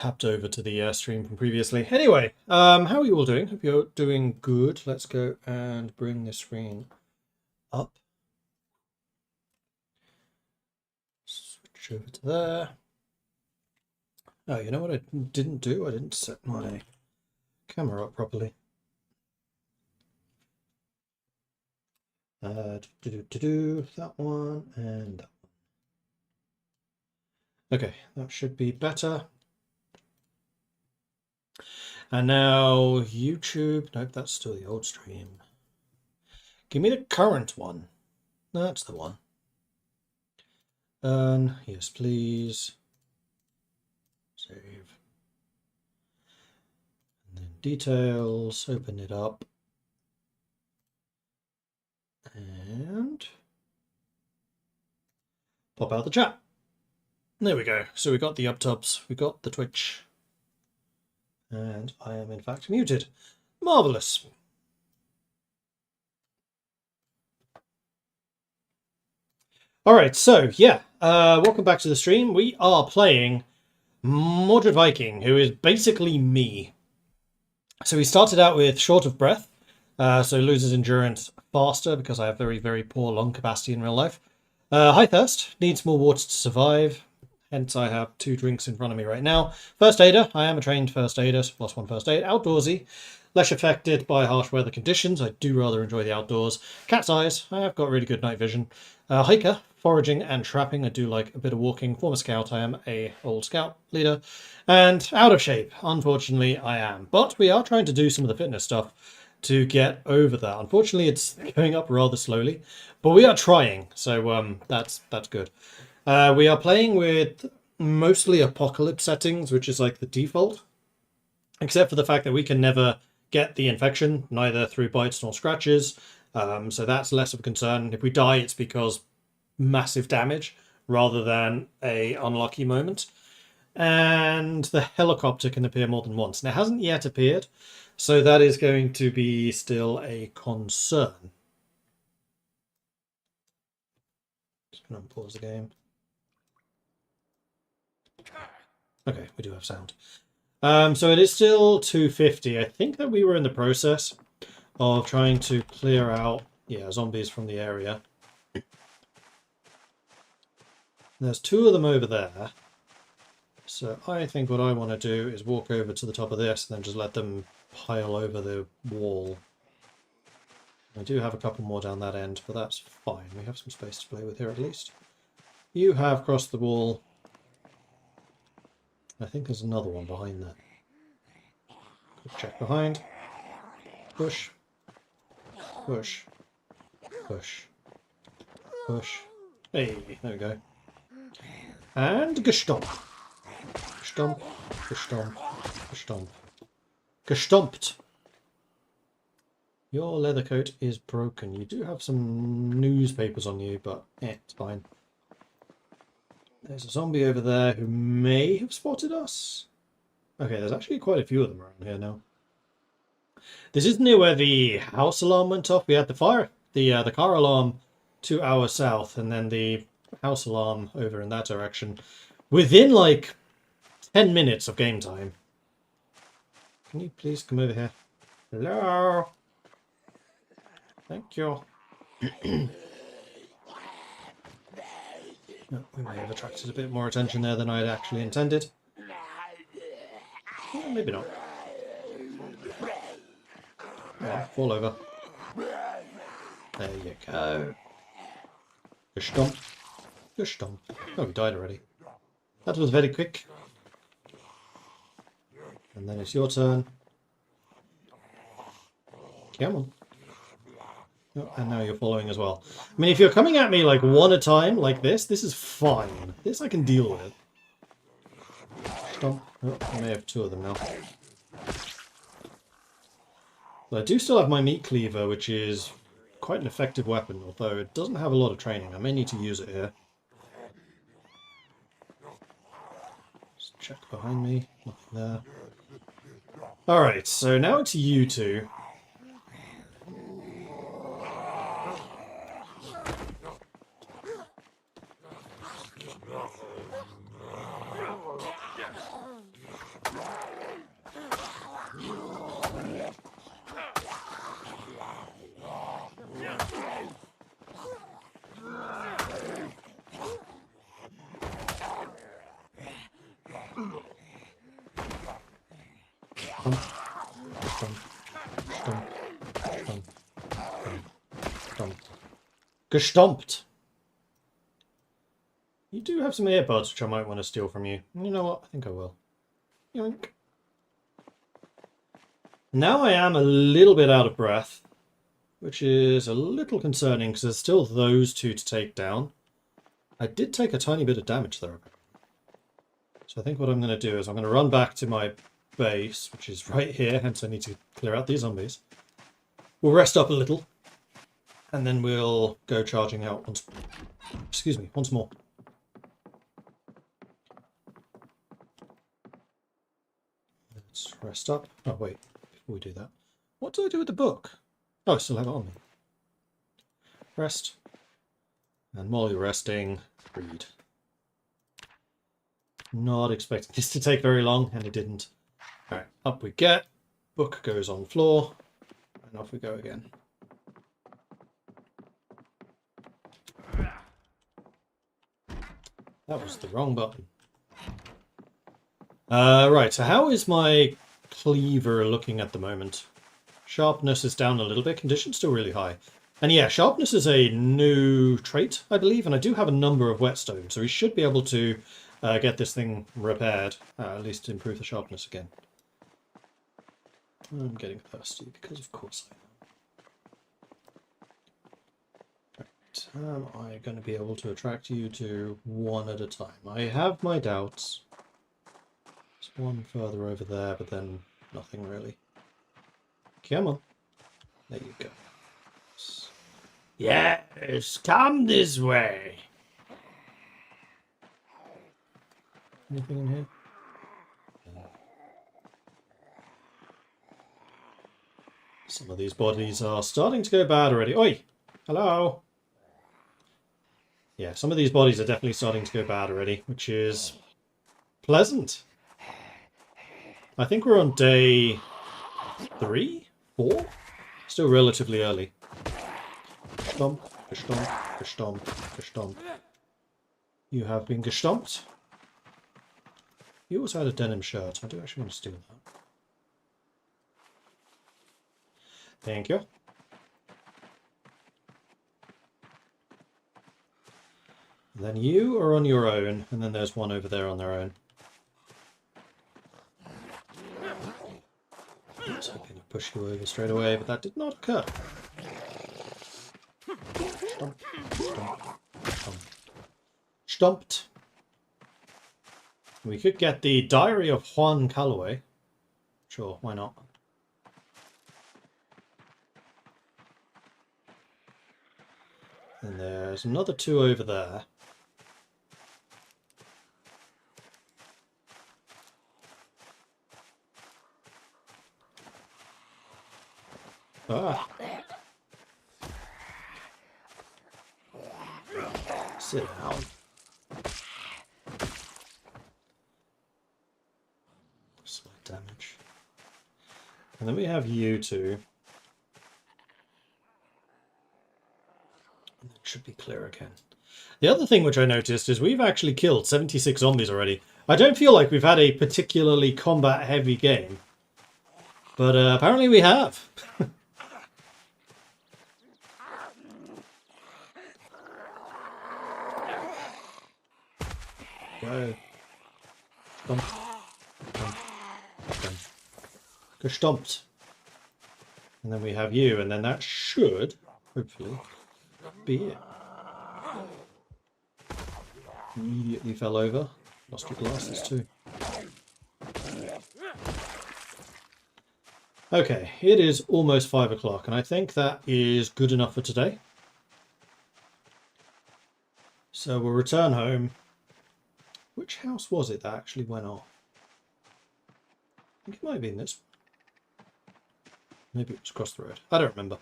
tapped over to the stream from previously. Anyway, how are you all doing? Hope you're doing good. Let's go and bring the screen up. Switch over to there. Oh, you know what I didn't do? I didn't set my camera up properly. That one and that one. Okay, that should be better. And now YouTube. Nope, that's still the old stream. Give me the current one. That's the one. Yes, please. Save. And then details, open it up. And pop out the chat. There we go. So we got the uptubs, we got the Twitch. And I am in fact muted. Marvelous. All right, so yeah, welcome back to the stream. We are playing Mordred Viking, who is basically me. So we started out with short of breath, so loses endurance faster because I have very, very poor lung capacity in real life. High thirst, needs more water to survive. Hence, I have 2 drinks in front of me right now. First aider, I am a trained first aider, +1 first aid. Outdoorsy, less affected by harsh weather conditions. I do rather enjoy the outdoors. Cat's eyes, I have got really good night vision. Hiker, foraging and trapping. I do like a bit of walking. Former scout, I am a old scout leader. And out of shape, unfortunately, I am. But we are trying to do some of the fitness stuff to get over that. Unfortunately, it's going up rather slowly, but we are trying, so that's good. We are playing with mostly apocalypse settings, which is like the default, except for the fact that we can never get the infection, neither through bites nor scratches, so that's less of a concern. If we die, it's because massive damage rather than a unlucky moment. And the helicopter can appear more than once. Now, it hasn't yet appeared, so that is going to be still a concern. Just going to pause the game. Okay, we do have sound. So it is still 250. I think that we were in the process of trying to clear out, zombies from the area. There's 2 of them over there. So I think what I want to do is walk over to the top of this and then just let them pile over the wall. I do have a couple more down that end, but that's fine. We have some space to play with here at least. You have crossed the wall. I think there's another one behind that. Quick check behind. Push. Push. Push. Push. Hey, there we go. And gestomp. Gestomp. Gestomp. Gestomp. Gestomped. Your leather coat is broken. You do have some newspapers on you, but it's fine. There's a zombie over there who may have spotted us. Okay, there's actually quite a few of them around here now. This is near where the house alarm went off. We had the car alarm 2 hours south, and then the house alarm over in that direction. Within like 10 minutes of game time. Can you please come over here? Hello? Thank you. No, we may have attracted a bit more attention there than I had actually intended. Well, maybe not. Yeah, fall over. There you go. Gestomp. Gestomp. Oh, he died already. That was very quick. And then it's your turn. Come on. Oh, and now you're following as well. I mean, if you're coming at me like one at a time, like this is fine. This I can deal with. Stomp. Oh, I may have 2 of them now. But I do still have my meat cleaver, which is quite an effective weapon, although it doesn't have a lot of training. I may need to use it here. Just check behind me. Nothing there. Alright, so now it's you 2. Stomp. Stomp. Stomp. Stomp. Stomp. Gestomped. You do have some earbuds which I might want to steal from you. You know what? I think I will. Yoink. Now I am a little bit out of breath, which is a little concerning because there's still those two to take down. I did take a tiny bit of damage there. So I think what I'm going to do is I'm going to run back to my base, which is right here, hence I need to clear out these zombies. We'll rest up a little, and then we'll go charging out once more. Let's rest up. Oh, wait. Before we do that, what do I do with the book? Oh, I still have it on me. Rest. And while you're resting, read. Not expecting this to take very long, and it didn't. Alright, up we get. Book goes on floor. And off we go again. That was the wrong button. Right, so how is my cleaver looking at the moment? Sharpness is down a little bit, condition's still really high. And yeah, sharpness is a new trait, I believe, and I do have a number of whetstone, so we should be able to get this thing repaired, at least to improve the sharpness again. I'm getting thirsty, because of course I am. Right, am I going to be able to attract you to one at a time? I have my doubts. There's one further over there, but then nothing really. Come on. There you go. Yes, come this way. Anything in here? Some of these bodies are starting to go bad already. Oi! Hello! Yeah, some of these bodies are definitely starting to go bad already, which is pleasant. I think we're on day 3? 4? Still relatively early. Gestomp, gestomp, gestomp, gestomp. You have been gestomped. You also had a denim shirt. I do actually want to steal that. Thank you. And then you are on your own, and then there's one over there on their own. I was hoping to push you over straight away, but that did not occur. Stomp, stomp, stomp. Stomped. We could get the Diary of Juan Calloway. Sure, why not? And there's another 2 over there. Ah. Sit down. Slight damage. And then we have you 2. And it should be clear again. The other thing which I noticed is we've actually killed 76 zombies already. I don't feel like we've had a particularly combat-heavy game. But apparently we have. Go. Stomp. Stomp. Stomp. Gestomped. And then we have you, and then that should, hopefully, be it. Immediately fell over. Lost your glasses too. Okay, it is almost 5 o'clock, and I think that is good enough for today. So we'll return home. Which house was it that actually went off? I think it might have been this one. Maybe it was across the road. I don't remember.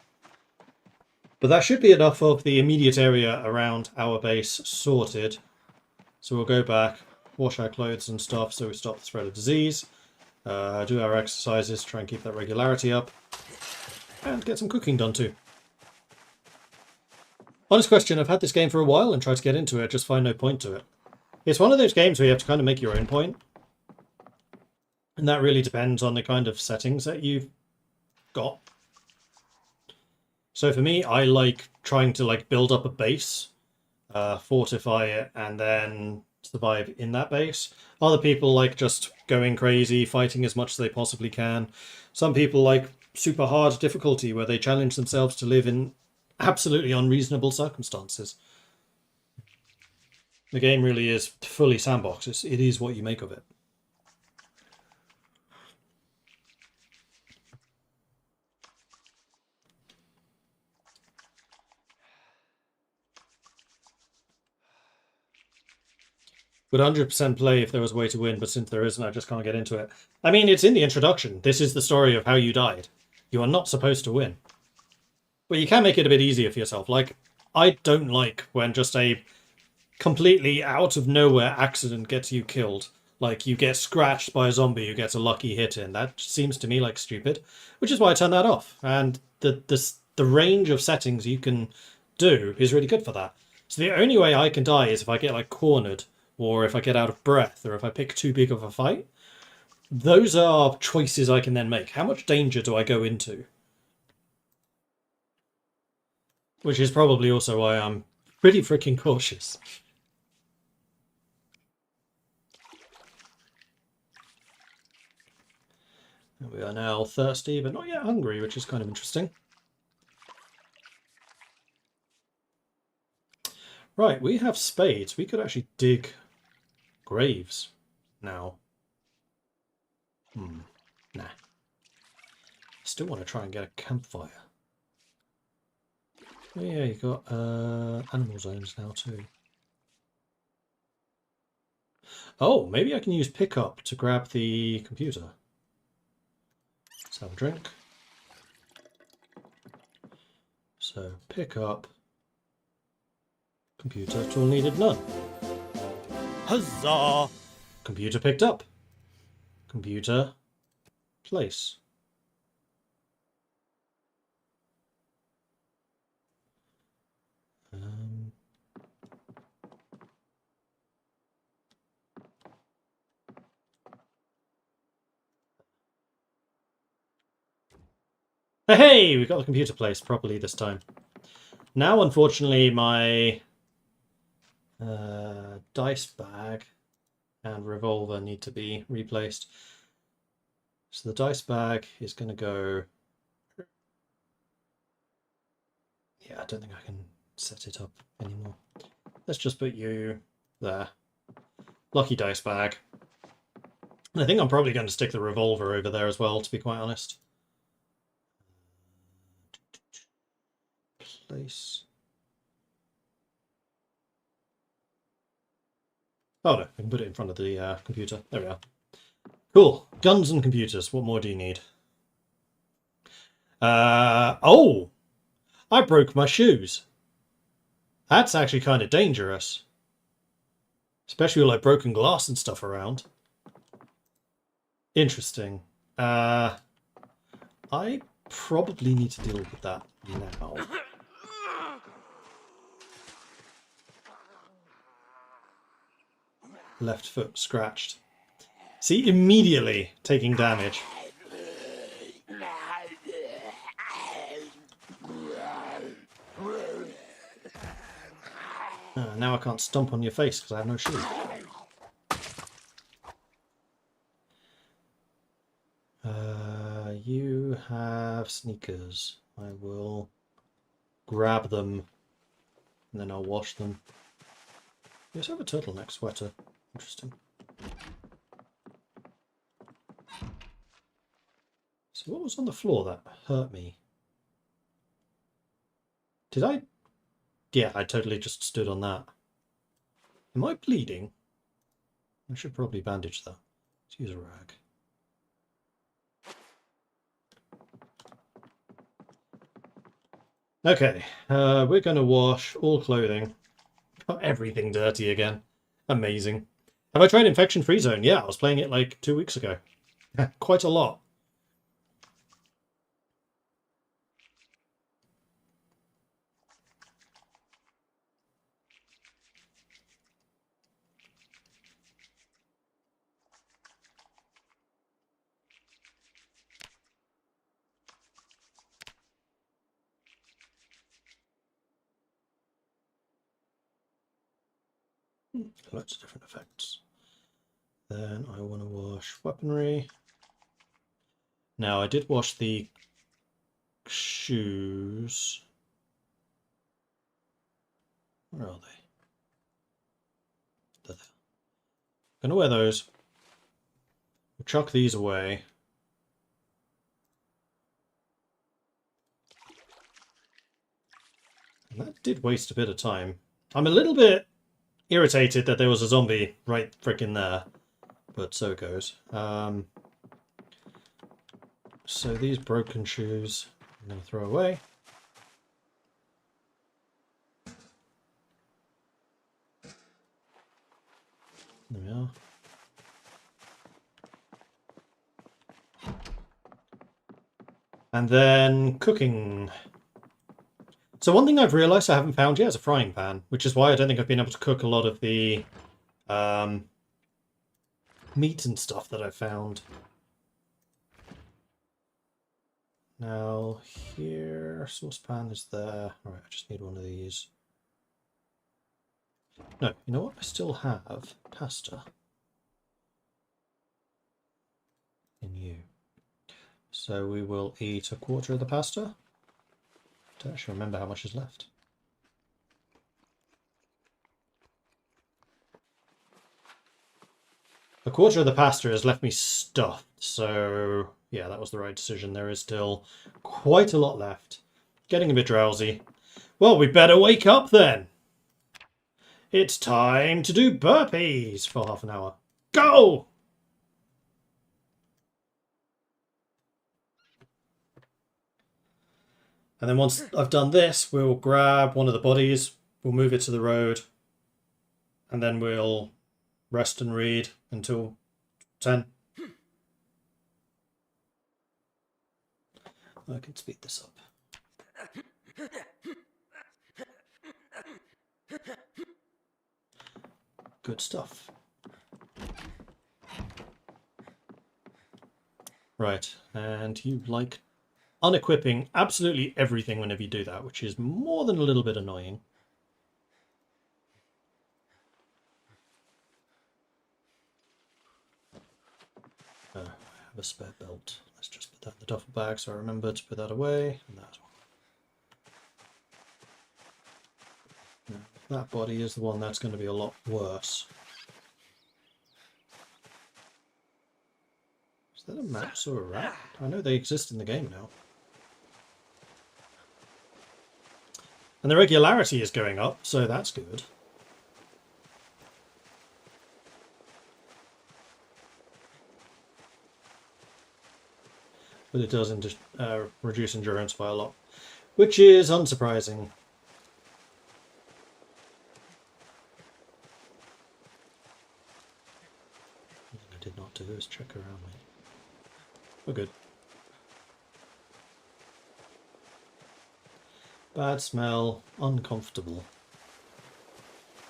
But that should be enough of the immediate area around our base sorted. So we'll go back, wash our clothes and stuff so we stop the spread of disease. Do our exercises, try and keep that regularity up. And get some cooking done too. Honest question, I've had this game for a while and tried to get into it, just find no point to it. It's one of those games where you have to kind of make your own point. And that really depends on the kind of settings that you've got. So for me, I like trying to like build up a base, fortify it, and then survive in that base. Other people like just going crazy, fighting as much as they possibly can. Some people like super hard difficulty where they challenge themselves to live in absolutely unreasonable circumstances. The game really is fully sandbox. It is what you make of it. Would 100% play if there was a way to win, but since there isn't, I just can't get into it. I mean, it's in the introduction. This is the story of how you died. You are not supposed to win. But you can make it a bit easier for yourself. Like, I don't like when just a completely out of nowhere accident gets you killed. Like, you get scratched by a zombie who gets a lucky hit in. That seems to me like stupid, which is why I turned that off. And the range of settings you can do is really good for that. So the only way I can die is if I get, like, cornered, or if I get out of breath, or if I pick too big of a fight. Those are choices I can then make. How much danger do I go into? Which is probably also why I'm pretty freaking cautious. We are now thirsty, but not yet hungry, which is kind of interesting. Right, we have spades. We could actually dig graves now. Nah. Still want to try and get a campfire. Oh, yeah, you got animal zones now too. Oh, maybe I can use pickup to grab the computer. Let's have a drink. So, pick up. Computer tool needed none. Huzzah! Computer picked up. Computer place. Hey, we got the computer placed properly this time. Now, unfortunately, my dice bag and revolver need to be replaced. So the dice bag is going to go... Yeah, I don't think I can set it up anymore. Let's just put you there. Lucky dice bag. And I think I'm probably going to stick the revolver over there as well, to be quite honest. Place. Oh no, I can put it in front of the computer. There we are. Cool. Guns and computers. What more do you need? Oh! I broke my shoes. That's actually kind of dangerous. Especially with like broken glass and stuff around. Interesting. I probably need to deal with that now. Left foot scratched. See, immediately taking damage. Now I can't stomp on your face because I have no shoe. You have sneakers. I will grab them and then I'll wash them. You also have a turtleneck sweater. Interesting. So what was on the floor that hurt me? Did I? Yeah, I totally just stood on that. Am I bleeding? I should probably bandage that. Let's use a rag. Okay, we're going to wash all clothing. Got everything dirty again. Amazing. Have I tried Infection Free Zone? Yeah, I was playing it like 2 weeks ago. Quite a lot. Lots of different effects. Then I want to wash weaponry. Now I did wash the shoes. Where are they? They're there. Gonna wear those. We'll chuck these away. And that did waste a bit of time. I'm a little bit irritated that there was a zombie right frickin' there. But so it goes. So these broken shoes I'm going to throw away. There we are. And then cooking. So one thing I've realised I haven't found yet is a frying pan, which is why I don't think I've been able to cook a lot of the meat and stuff that I found. Now here, saucepan is there. Alright, I just need one of these. No, you know what? I still have pasta in you. So we will eat a quarter of the pasta. I don't actually remember how much is left. A quarter of the pasta has left me stuffed, so yeah, that was the right decision. There is still quite a lot left. Getting a bit drowsy. Well, we better wake up then. It's time to do burpees for half an hour. Go! And then once I've done this, we'll grab one of the bodies, we'll move it to the road, and then we'll rest and read until 10. I can speed this up. Good stuff. Right, and you like unequipping absolutely everything whenever you do that, which is more than a little bit annoying. I have a spare belt. Let's just put that in the duffel bag so I remember to put that away. And that one. Now, that body is the one that's going to be a lot worse. Is that a mouse or a rat? I know they exist in the game now. And the regularity is going up, so that's good. But it does reduce endurance by a lot, which is unsurprising. What I did not do is check around me. We're good. Bad smell, uncomfortable.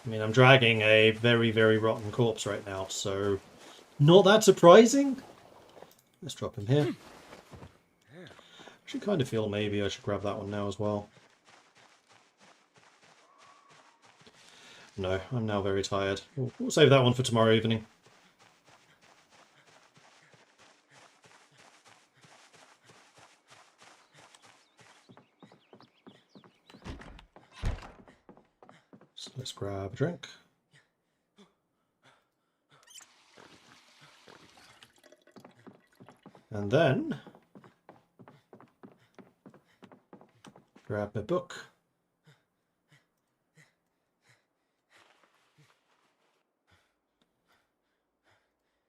I mean, I'm dragging a very, very rotten corpse right now, so not that surprising. Let's drop him here. I should kind of feel maybe I should grab that one now as well. No, I'm now very tired. We'll save that one for tomorrow evening. So let's grab a drink. And then grab my book.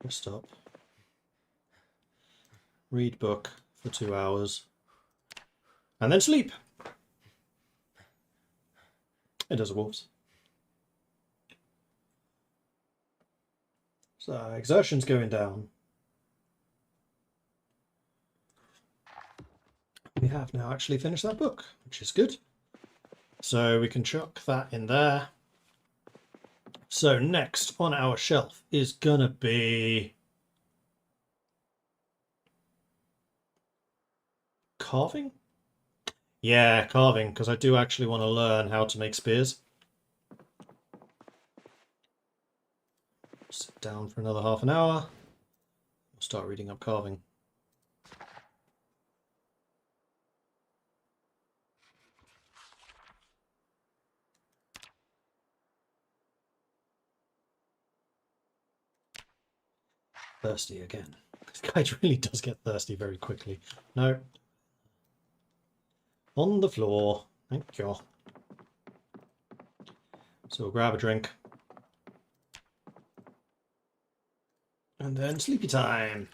Rest up. Read book for 2 hours. And then sleep. It does, wolves. So exertion's going down. We have now actually finished that book, which is good. So we can chuck that in there. So next on our shelf is gonna be carving? Yeah, carving, because I do actually want to learn how to make spears. Sit down for another half an hour. We'll start reading up carving. Thirsty again. This guy really does get thirsty very quickly. No. On the floor. Thank you. So we'll grab a drink. And then sleepy time.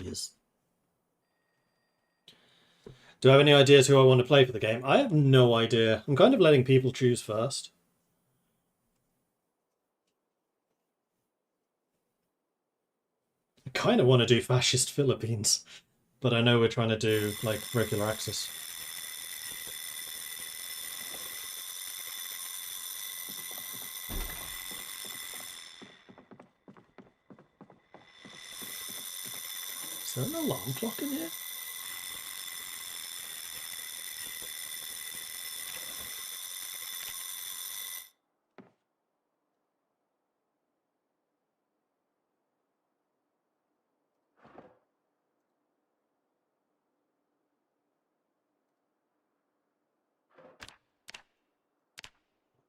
Yes. Do I have any ideas who I want to play for the game? I have no idea. I'm kind of letting people choose first. I kind of want to do Fascist Philippines, but I know we're trying to do like regular access. Is there an alarm clock in here?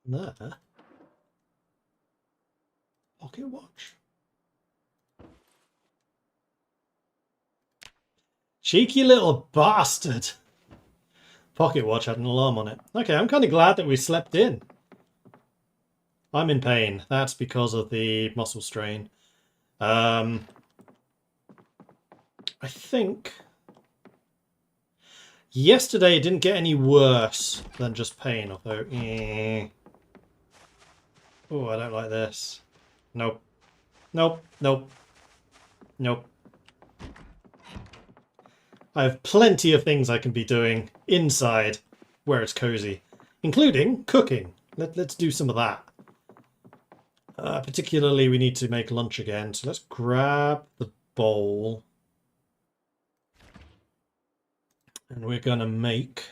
There. Pocket watch. Cheeky little bastard. Pocket watch had an alarm on it. Okay, I'm kind of glad that we slept in. I'm in pain. That's because of the muscle strain. I think yesterday it didn't get any worse than just pain, although oh, I don't like this. Nope. Nope. Nope. Nope. I have plenty of things I can be doing inside where it's cozy, including cooking. Let's do some of that. Particularly, we need to make lunch again, so let's grab the bowl. And we're going to make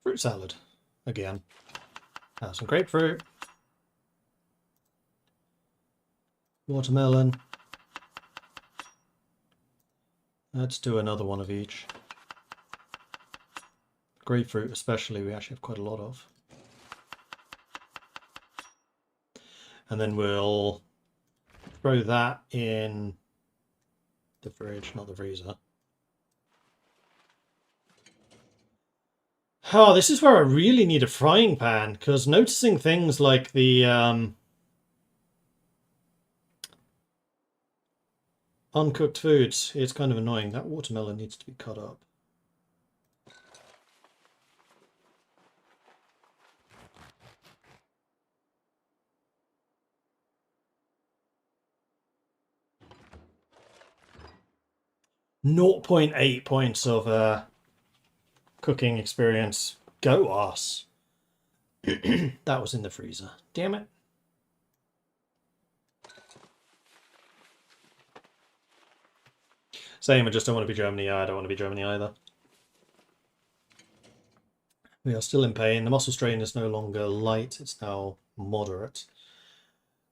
fruit salad again. Have some grapefruit, watermelon. Let's do another one of each. Grapefruit especially, we actually have quite a lot of. And then we'll throw that in the fridge, not the freezer. Oh, this is where I really need a frying pan, because noticing things like the uncooked foods, it's kind of annoying. That watermelon needs to be cut up. .8 points of cooking experience. Go us. That was in the freezer. Damn it. Same, I just don't want to be Germany. I don't want to be Germany either. We are still in pain. The muscle strain is no longer light. It's now moderate.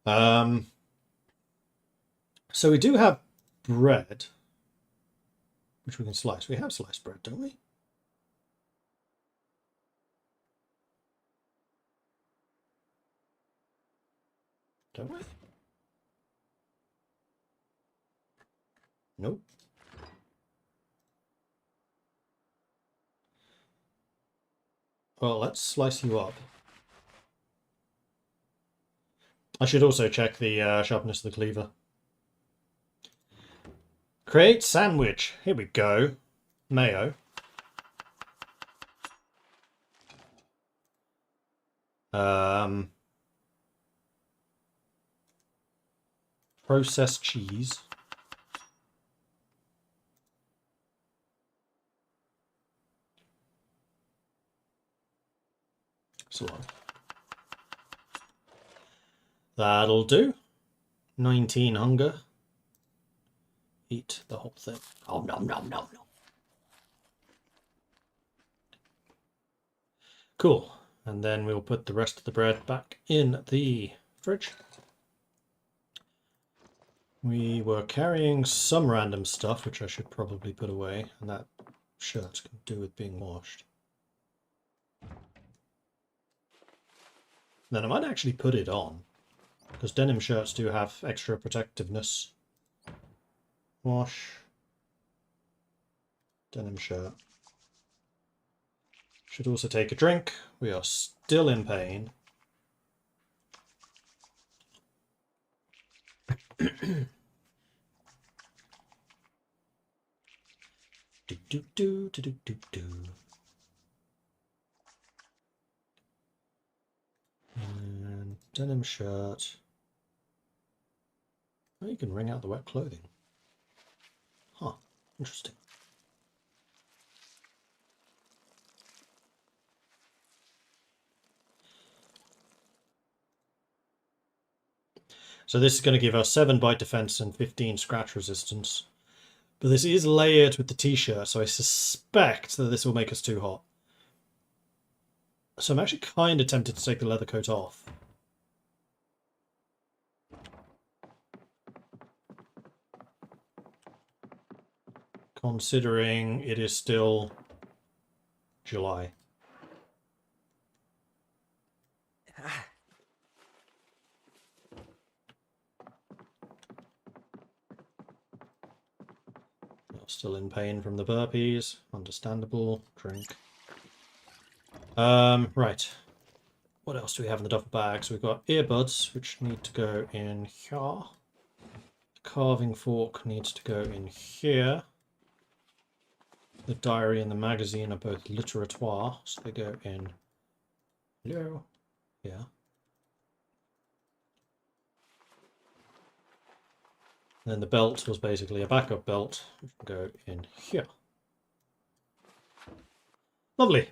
So we do have bread, which we can slice. We have sliced bread, don't we? Don't we? Nope. Well, let's slice you up. I should also check the sharpness of the cleaver. Create sandwich. Here we go. Mayo. Processed cheese. Salami. That'll do. 19 hunger. Eat the whole thing. Oh, nom, nom, nom, nom. Cool. And then we'll put the rest of the bread back in the fridge. We were carrying some random stuff, which I should probably put away, and that shirt can do with being washed. Then I might actually put it on, because denim shirts do have extra protectiveness. Wash. Denim shirt. Should also take a drink. We are still in pain. do do do do do do do. And denim shirt. Oh, you can wring out the wet clothing. Huh, interesting. So this is going to give us 7 bite defense and 15 scratch resistance. But this is layered with the t-shirt, so I suspect that this will make us too hot. So I'm actually kind of tempted to take the leather coat off. Considering it is still July. Still in pain from the burpees. Understandable. Drink. Right. What else do we have in the duffel bag? So we've got earbuds, which need to go in here. The carving fork needs to go in here. The diary and the magazine are both literatoire, so they go in here. Then the belt was basically a backup belt, which can go in here. Lovely.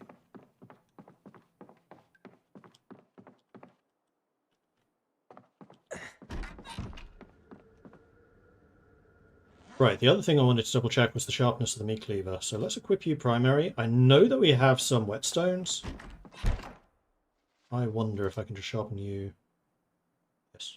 Right, the other thing I wanted to double check was the sharpness of the meat cleaver. So let's equip you primary. I know that we have some whetstones. I wonder if I can just sharpen you. Yes.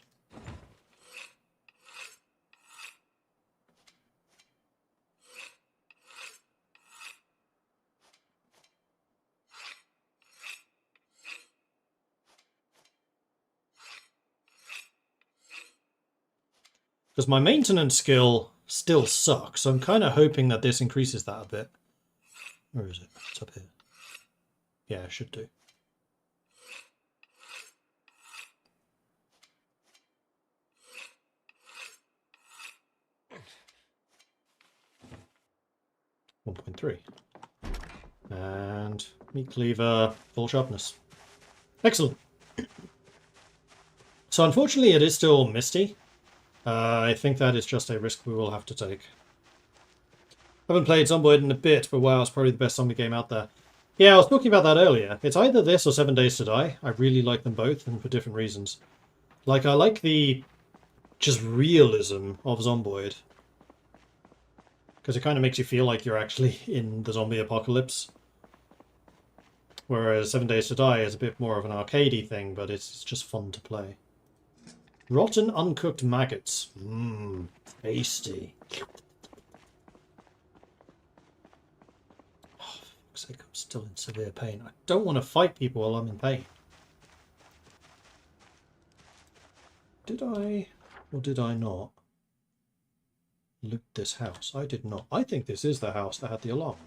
Because my maintenance skill still sucks, so I'm kind of hoping that this increases that a bit. Where is it? It's up here. Yeah, it should do. .3. And meat cleaver, full sharpness. Excellent. So unfortunately it is still misty. I think that is just a risk we will have to take. I haven't played Zomboid in a bit, but wow, it's probably the best zombie game out there. Yeah, I was talking about that earlier. It's either this or 7 Days to Die. I really like them both, and for different reasons. Like, I like the just realism of Zomboid. Because it kind of makes you feel like you're actually in the zombie apocalypse. Whereas 7 Days to Die is a bit more of an arcadey thing, but it's just fun to play. Rotten uncooked maggots. Mmm, tasty. Oh, for fuck's sake, I'm still in severe pain. I don't want to fight people while I'm in pain. Did I, or did I not loot this house? I did not. I think this is the house that had the alarm.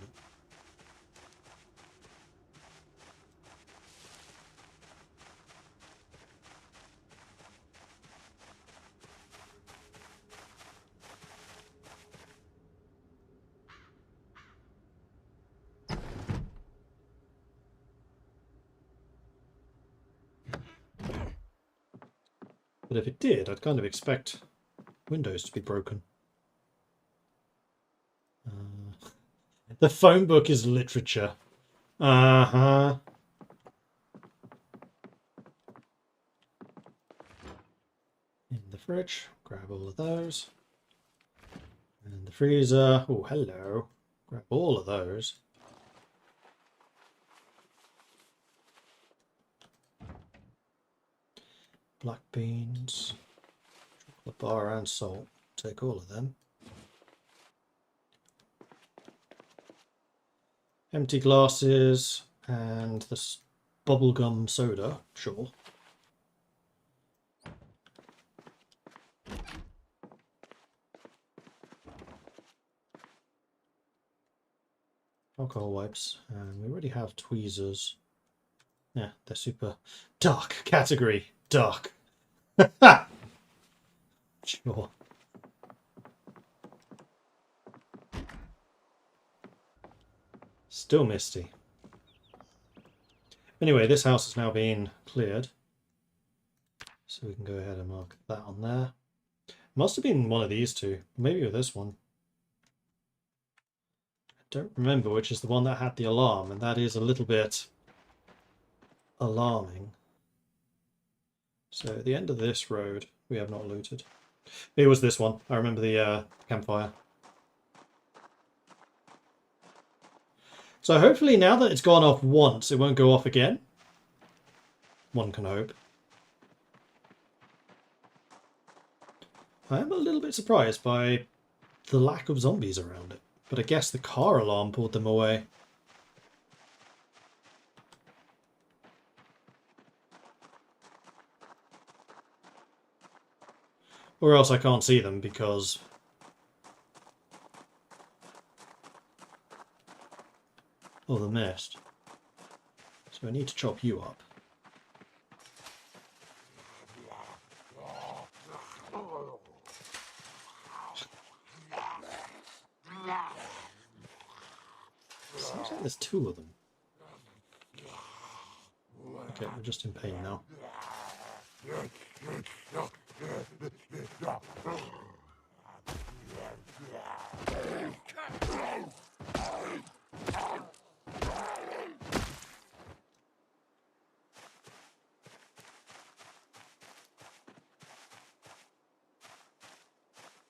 But if it did, I'd kind of expect windows to be broken. The phone book is literature. Uh-huh. In the fridge, Grab all of those. And the freezer. Oh, hello. Grab all of those. Black beans. Chocolate bar and salt. Take all of them. Empty glasses and this bubblegum soda. Sure. Alcohol wipes, and we already have tweezers. Yeah, they're super dark category. Dark. Sure. Still misty. Anyway, this house has now been cleared. So we can go ahead and mark that on there. Must have been one of these two. Maybe this one. I don't remember which is the one that had the alarm, and that is a little bit alarming. So at the end of this road, we have not looted. It was this one. I remember the campfire. So hopefully now that it's gone off once, it won't go off again. One can hope. I am a little bit surprised by the lack of zombies around it. But I guess the car alarm pulled them away. Or else I can't see them because... of the mist. So I need to chop you up. Seems like there's two of them. Okay, we're just in pain now.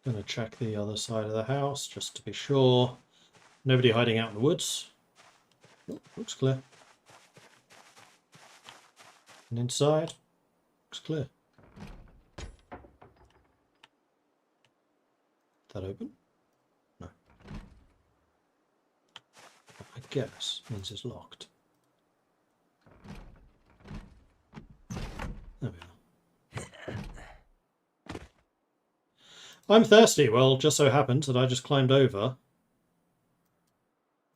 Gonna check the other side of the house just to be sure. Nobody hiding out in the woods. Oh, looks clear. And inside, looks clear. That open? No. I guess means it's locked. There we are. I'm thirsty. Well, just so happens that I just climbed over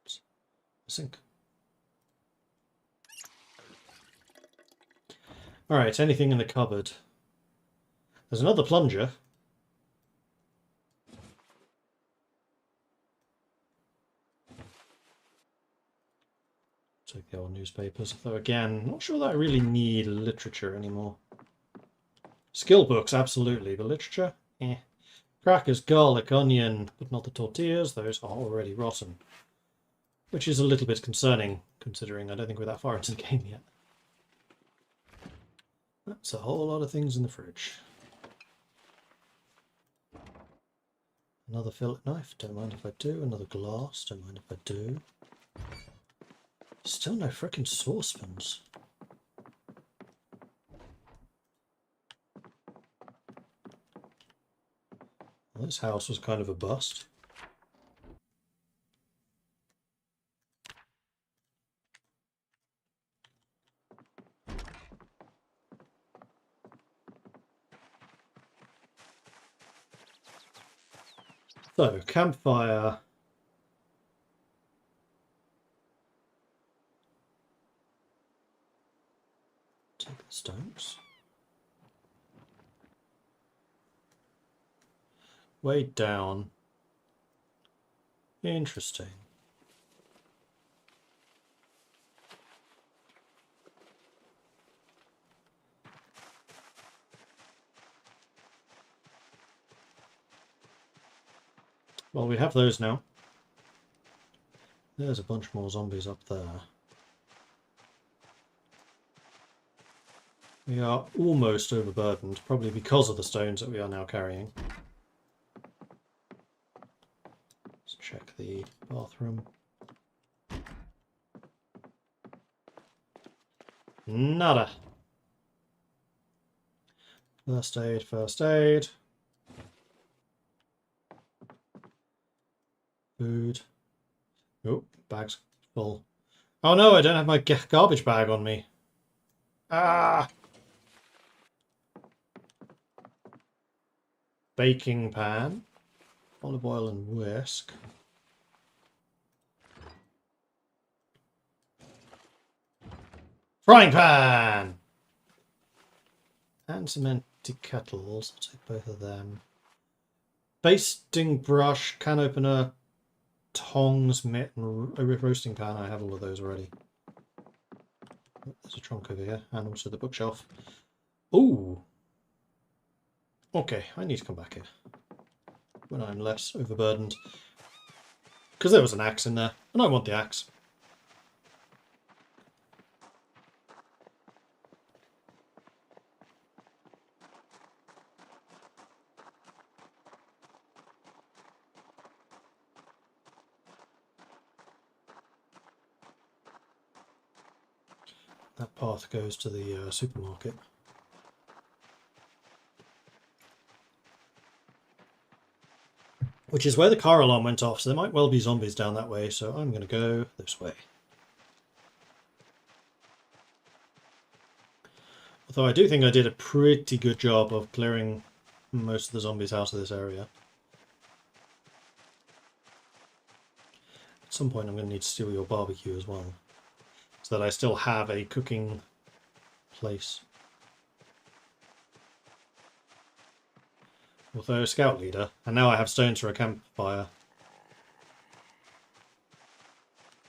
a sink. Alright, anything in the cupboard? There's another plunger. Take the old newspapers, though again, not sure that I really need literature anymore. Skill books, absolutely, but literature? Eh. Crackers, garlic, onion, but not the tortillas, those are already rotten. Which is a little bit concerning, considering I don't think we're that far into the game yet. That's a whole lot of things in the fridge. Another fillet knife, don't mind if I do. Another glass, don't mind if I do. Still no frickin' saucepans. Well, this house was kind of a bust. So, campfire. Take the stones. Weighed down. Interesting. Well, we have those now. There's a bunch more zombies up there. We are almost overburdened, probably because of the stones that we are now carrying. Let's check the bathroom. Nada. First aid, first aid. Food. Oh, bag's full. Oh no, I don't have my garbage bag on me. Ah! Baking pan. Olive oil and whisk. Frying pan! And some empty kettles. I'll take both of them. Basting brush, can opener, tongs, mitt, and a roasting pan. I have all of those already. Oh, there's a trunk over here, and also the bookshelf. Ooh! Okay, I need to come back here when I'm less overburdened. Because there was an axe in there, and I want the axe. That path goes to the supermarket. Which is where the car alarm went off, so there might well be zombies down that way, so I'm going to go this way. Although I do think I did a pretty good job of clearing most of the zombies out of this area. At some point I'm going to need to steal your barbecue as well, so that I still have a cooking place. Although scout leader, and now I have stones for a campfire.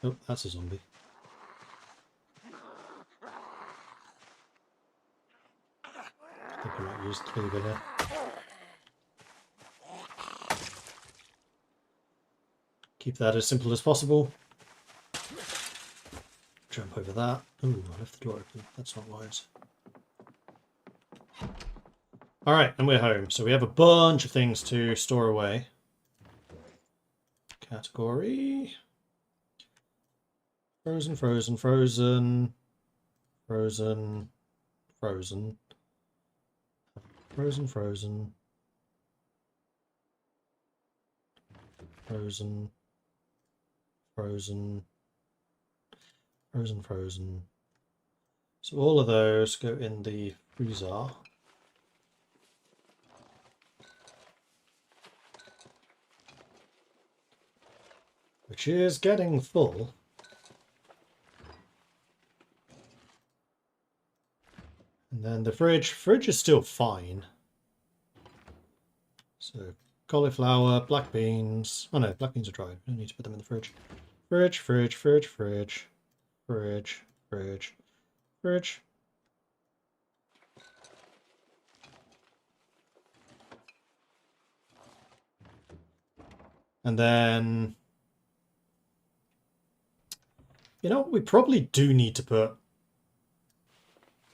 Oh, that's a zombie. I think I might use the cleaver here. Keep that as simple as possible. Jump over that. Ooh, I left the door open. That's not wise. Alright, and we're home. So we have a bunch of things to store away. Category. Frozen, frozen, frozen. Frozen. Frozen. Frozen, frozen. Frozen. Frozen. Frozen, frozen. So all of those go in the freezer. Which is getting full. And then the fridge is still fine. So cauliflower, black beans. Oh no, black beans are dried. We don't need to put them in the fridge. Fridge, fridge, fridge, fridge. Fridge, fridge, fridge. And then, you know, we probably do need to put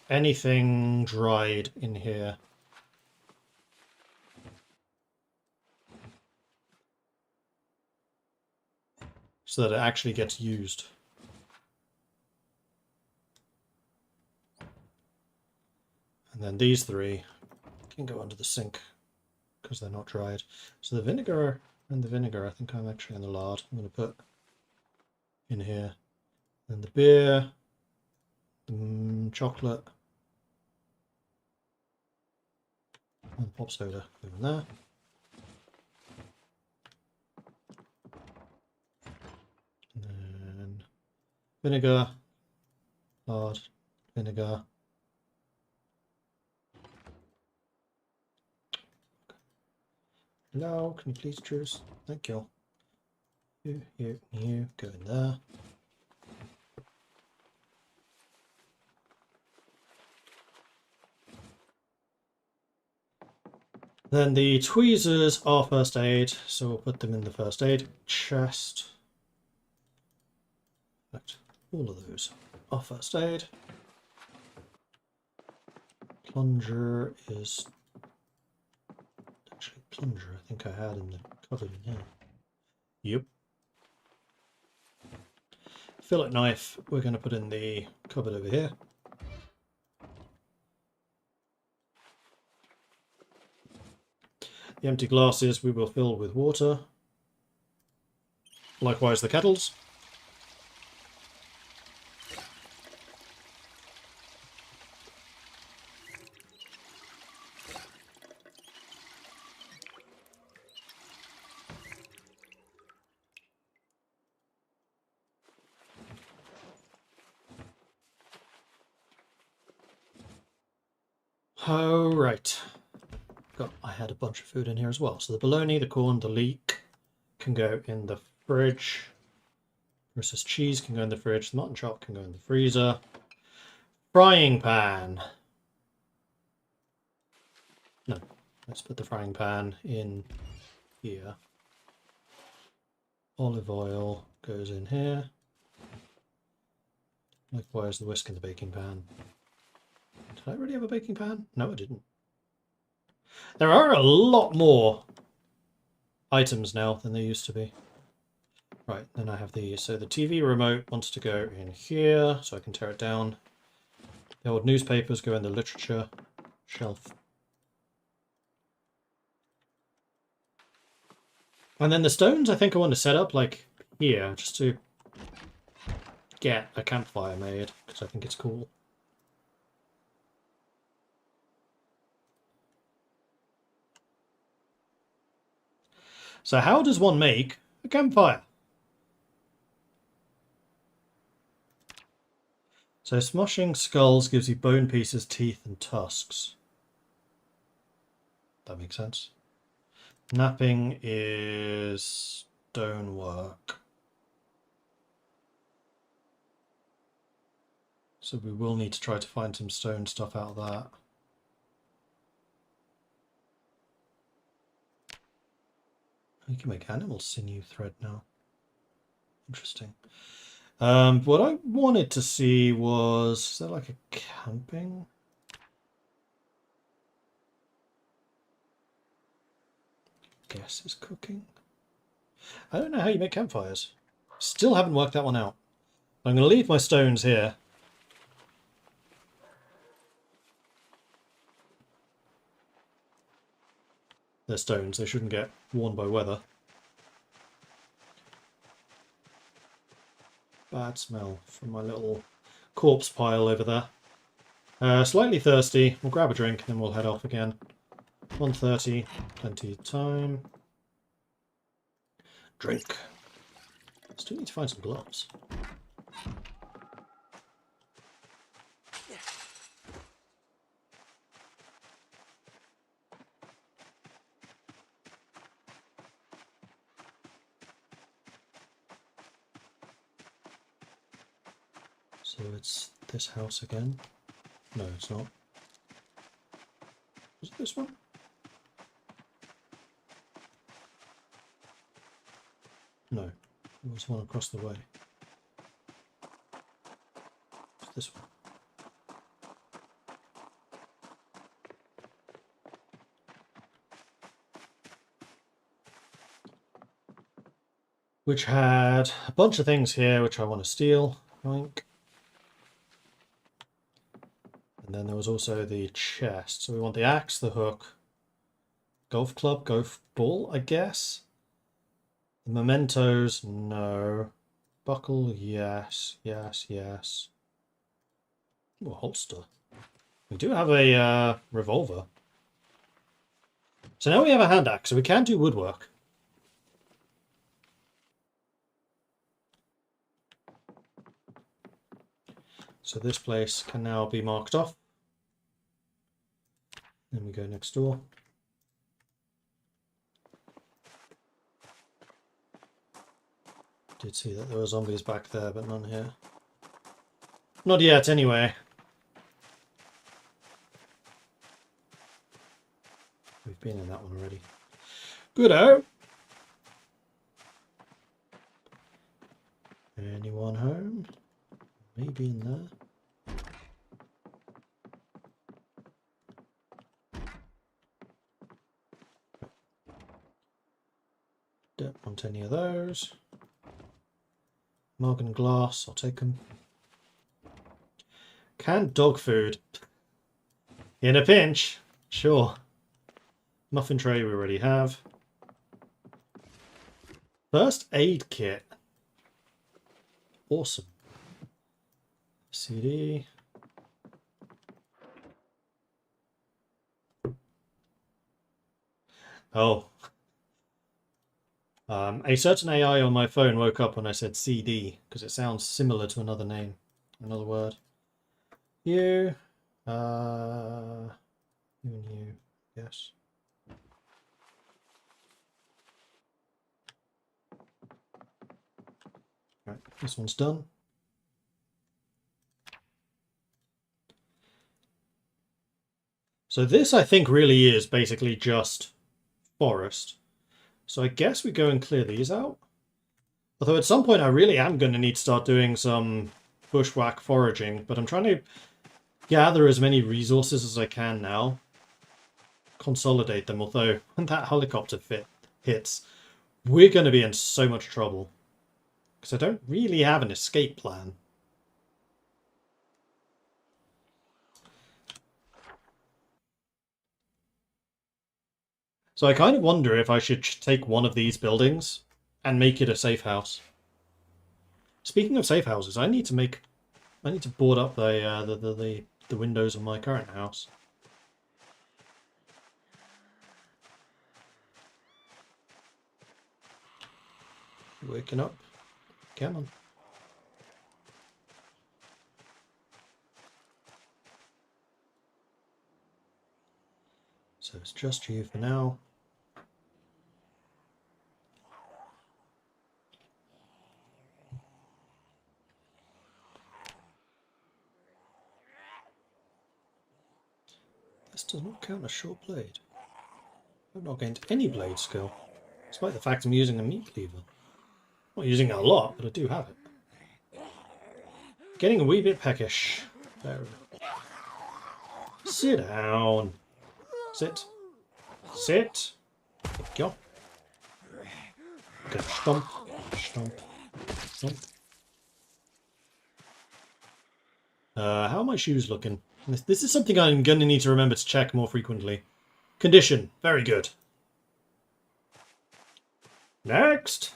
anything dried in here. So that it actually gets used. And then these three can go under the sink because they're not dried. So the vinegar and the vinegar, I think I'm actually in the lard. I'm going to put in here. And the beer, the chocolate, and pop soda over there. And then vinegar, lard, vinegar. Hello, can you please choose? Thank you. You, go in there. Then the tweezers are first aid, so we'll put them in the first aid chest. In fact, all of those are first aid. Plunger is... Actually, plunger I think I had in the cupboard in here. Yep. Fillet knife we're going to put in the cupboard over here. The empty glasses we will fill with water. Likewise the kettles. Oh, right. I had a bunch of food in here as well. So the bologna, the corn, the leek can go in the fridge. Processed cheese can go in the fridge. The mutton chop can go in the freezer. Frying pan. No, let's put the frying pan in here. Olive oil goes in here. Likewise the whisk in the baking pan. Did I already have a baking pan? No, I didn't. There are a lot more items now than there used to be. Right, then I have these. So the TV remote wants to go in here, so I can tear it down. The old newspapers go in the literature shelf. And then the stones I think I want to set up like here, just to get a campfire made, because I think it's cool. So how does one make a campfire? So smushing skulls gives you bone pieces, teeth, and tusks. That makes sense. Knapping is stonework. So we will need to try to find some stone stuff out of that. You can make animal sinew thread now. Interesting. What I wanted to see was, is there like a camping? Guess is cooking. I don't know how you make campfires. Still haven't worked that one out. I'm going to leave my stones here. They're stones, they shouldn't get worn by weather. Bad smell from my little corpse pile over there. Slightly thirsty. We'll grab a drink and then we'll head off again. 1:30, plenty of time. Drink. Still need to find some gloves. So it's this house again. No, it's not. Was it this one? No, it was one across the way. It's this one. Which had a bunch of things here which I want to steal. Yoink. And then there was also the chest. So we want the axe, the hook, golf club, golf ball, I guess. The mementos, no. Buckle, yes, yes, yes. Ooh, a holster. We do have a revolver. So now we have a hand axe, so we can do woodwork. So this place can now be marked off. Then we go next door. Did see that there were zombies back there, but none here. Not yet, anyway. We've been in that one already. Good-o! Anyone home? Maybe in there. Want any of those? Mug and glass, I'll take them. Canned dog food. In a pinch, sure. Muffin tray we already have. First aid kit. Awesome. CD. Oh. A certain AI on my phone woke up when I said CD because it sounds similar to another name, another word. You, you and you, yes. Right, this one's done. So this, I think, really is basically just forest. So I guess we go and clear these out. Although at some point I really am going to need to start doing some bushwhack foraging, but I'm trying to gather as many resources as I can now. Consolidate them, although when that helicopter hits, we're going to be in so much trouble. Because I don't really have an escape plan. So I kind of wonder if I should take one of these buildings and make it a safe house. Speaking of safe houses, I need to board up the windows of my current house. Waking up. Come on. So it's just you for now. This does not count as short blade. I've not gained any blade skill, despite the fact I'm using a meat cleaver. Not using it a lot, but I do have it. Getting a wee bit peckish. There. Sit down. Sit. Sit. There we go. Good. Stomp. Stomp. Stomp. How are my shoes looking? This is something I'm going to need to remember to check more frequently. Condition. Very good. Next.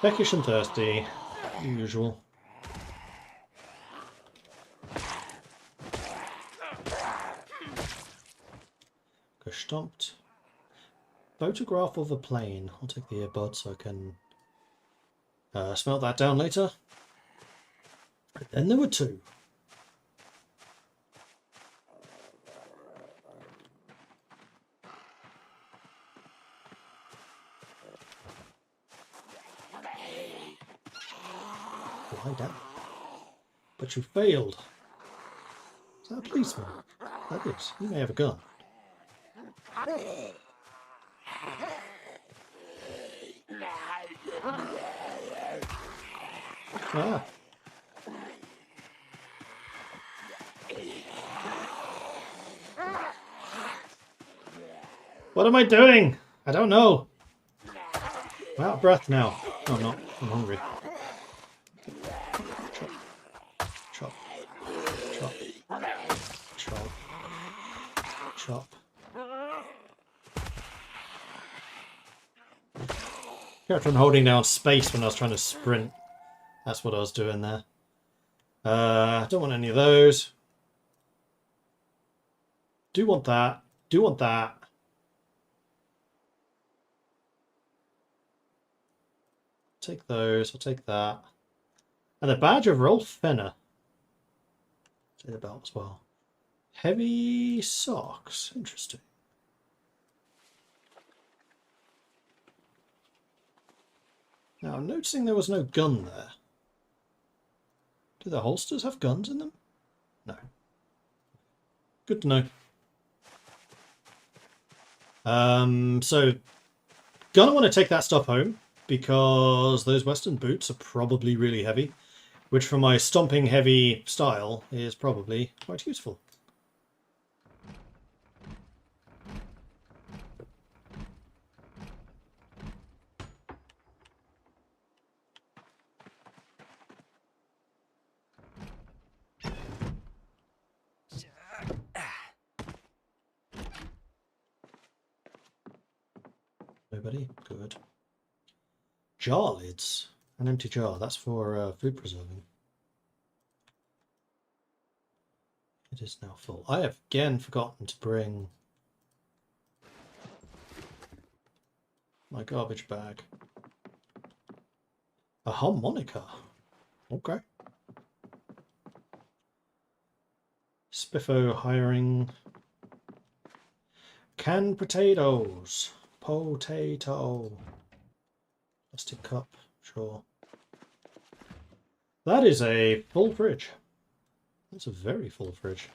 Peckish and thirsty. Usual. Go stomped. Photograph of a plane. I'll take the earbud so I can smelt that down later. And then there were two. Lie down. But you failed. Is that a policeman? That is. He may have a gun. Ah. What am I doing? I don't know. I'm out of breath now. No, I'm not. I'm hungry. Chop. Chop. Chop. Chop. Kept on holding down space when I was trying to sprint. That's what I was doing there. Don't want any of those. Do want that. Do want that. Take those. I'll take that. And the badge of Rolf Fenner. Take the belt as well. Heavy socks. Interesting. Now, I'm noticing there was no gun there. Do the holsters have guns in them? No. Good to know. So gonna want to take that stuff home because those Western boots are probably really heavy, which for my stomping heavy style is probably quite useful. Nobody? Good. Jar lids. An empty jar. That's for food preserving. It is now full. I have again forgotten to bring my garbage bag. A harmonica. Okay. Spiffo hiring. Canned potatoes. Potato. Plastic cup. Sure. That is a full fridge. That's a very full fridge.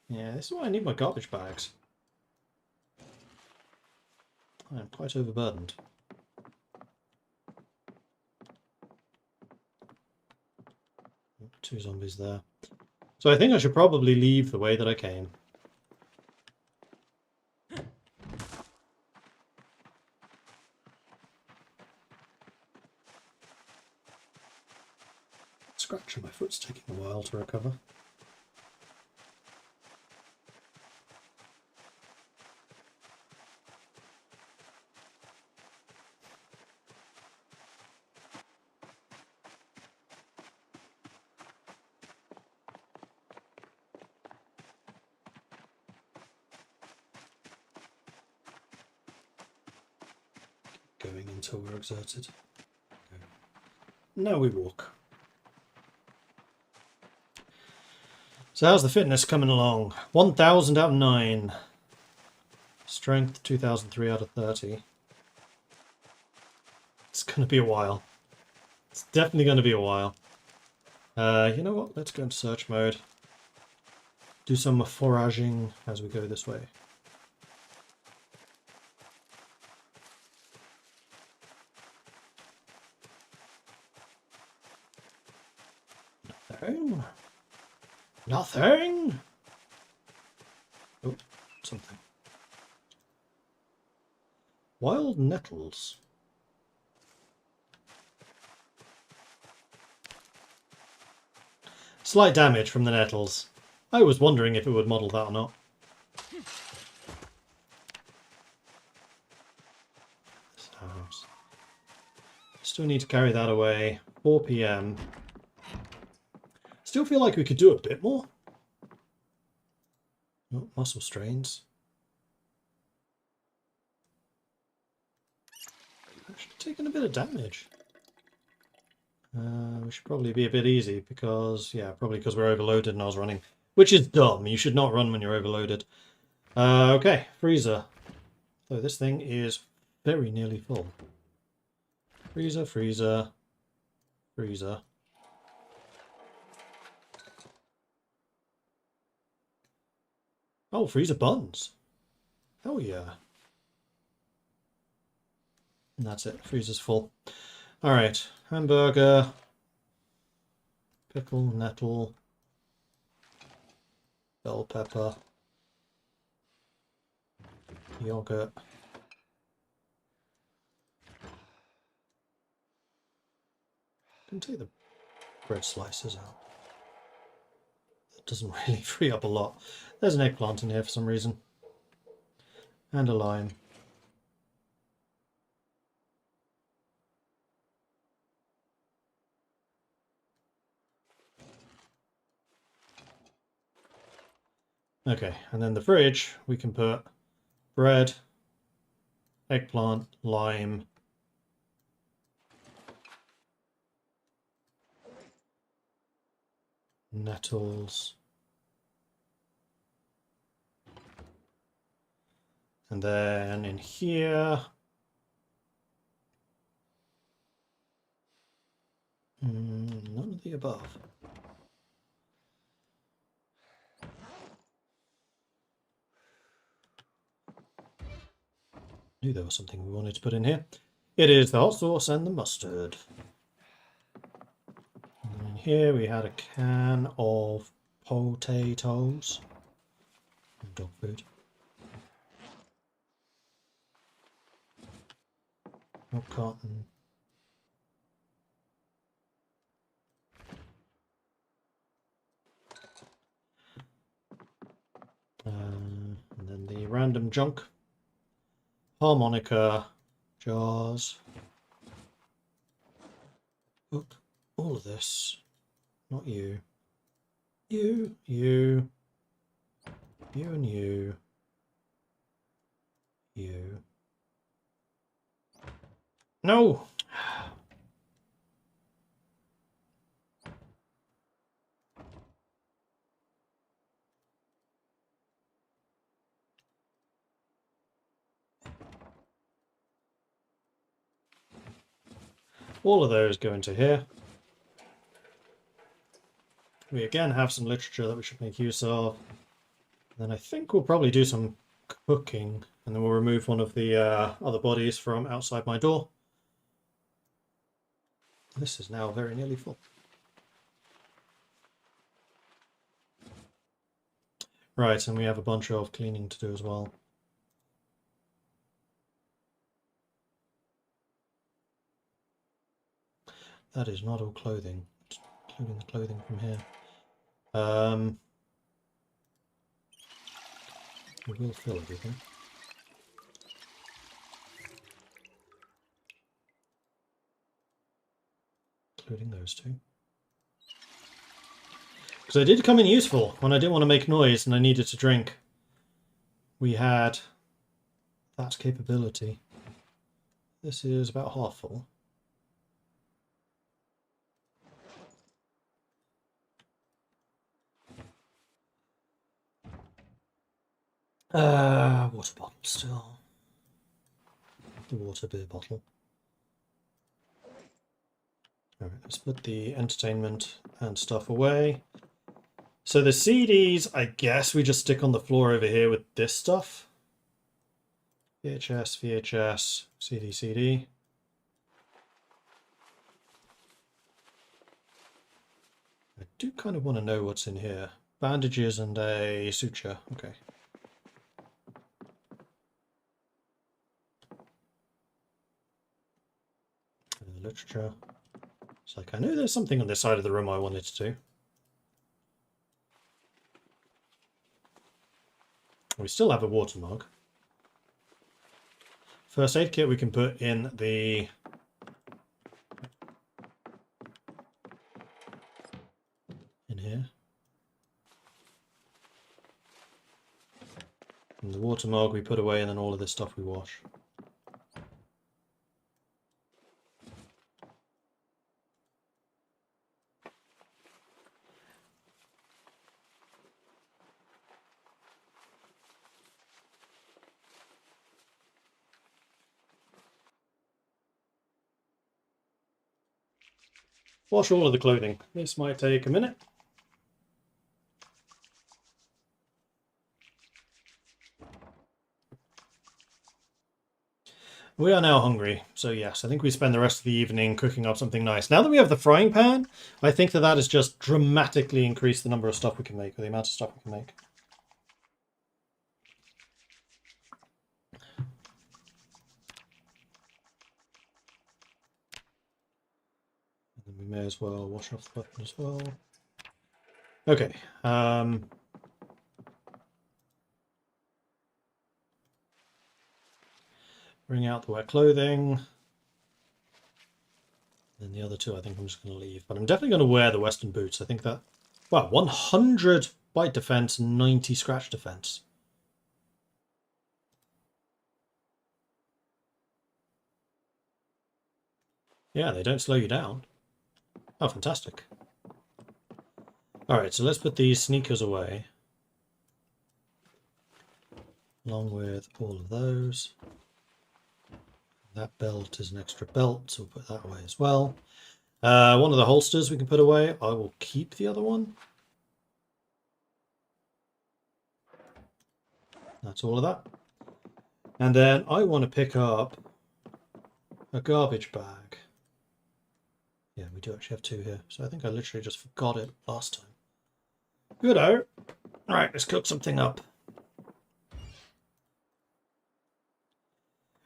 Yeah, this is why I need my garbage bags. I am quite overburdened. Two zombies there. So I think I should probably leave the way that I came. Scratch on my foot's taking a while to recover. Going until we're exerted. Now we walk. So how's the fitness coming along? 1000 out of 9. Strength 2003 out of 30. It's going to be a while. It's definitely going to be a while. You know what? Let's go into search mode. Do some foraging as we go this way. Nothing. Nothing. Oh, something. Wild nettles. Slight damage from the nettles. I was wondering if it would model that or not. Still need to carry that away. 4 PM. Still feel like we could do a bit more. Oh, muscle strains. Actually taking a bit of damage. We should probably be a bit easy because, yeah, probably because we're overloaded and I was running. Which is dumb. You should not run when you're overloaded. Okay, freezer. So this thing is very nearly full. Freezer, freezer, freezer. Oh, freezer buns. Hell yeah. And that's it. Freezer's full. Alright. Hamburger. Pickle, nettle. Bell pepper. Yogurt. Can take the bread slices out. That doesn't really free up a lot. There's an eggplant in here for some reason. And a lime. Okay, and then the fridge, we can put bread, eggplant, lime, nettles, and then in here, None of the above. Knew there was something we wanted to put in here. It is the hot sauce and the mustard. And in here we had a can of potatoes. Dog food. Milk carton. And then the random junk. Harmonica jars. Look, all of this. Not you. You, and you. You. No! All of those go into here. We again have some literature that we should make use of. Then I think we'll probably do some cooking, and then we'll remove one of the other bodies from outside my door. This is now very nearly full. Right, and we have a bunch of cleaning to do as well. That is not all clothing, including the clothing from here. We will fill everything. Including those two. Because they did come in useful when I didn't want to make noise and I needed to drink. We had that capability. This is about half full. Water bottle still. The water beer bottle. Alright, let's put the entertainment and stuff away. So the CDs, I guess we just stick on the floor over here with this stuff. VHS, VHS, CD, CD. I do kind of want to know what's in here. Bandages and a suture. Okay. Literature. It's like, I know there's something on this side of the room I wanted to do. We still have a water mug. First aid kit we can put in the... in here. And the water mug we put away, and then all of this stuff we wash. Wash all of the clothing. This might take a minute. We are now hungry, so yes, I think we spend the rest of the evening cooking up something nice. Now that we have the frying pan, I think that has just dramatically increased the number of stuff we can make, or the amount of stuff we can make. And then we may as well wash off the button as well. Okay. Bring out the wet clothing. Then the other two I think I'm just going to leave. But I'm definitely going to wear the Western boots. I think that... Wow, 100 bite defense, 90 scratch defense. Yeah, they don't slow you down. Oh, fantastic. Alright, so let's put these sneakers away. Along with all of those. That belt is an extra belt, so we'll put that away as well. One of the holsters we can put away. I will keep the other one. That's all of that. And then I want to pick up a garbage bag. Yeah, we do actually have two here. So I think I literally just forgot it last time. Good-o. Right, let's cook something up.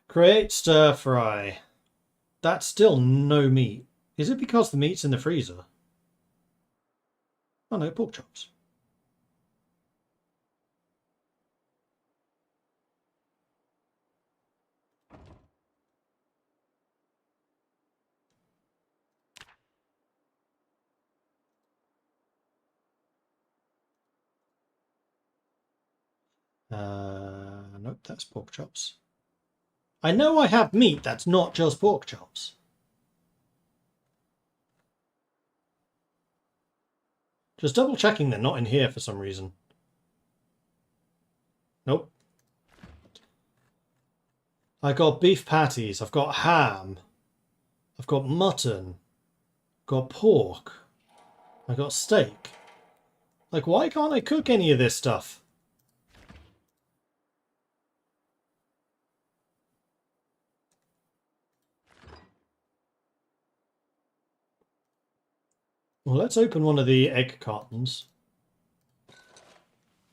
Create stir fry. That's still no meat. Is it because the meat's in the freezer? Oh no, pork chops. Nope, that's pork chops. I know I have meat that's not just pork chops. Just double checking they're not in here for some reason. Nope. I got beef patties, I've got ham, I've got mutton, I've got pork, I got steak. Like, why can't I cook any of this stuff? Well, let's open one of the egg cartons.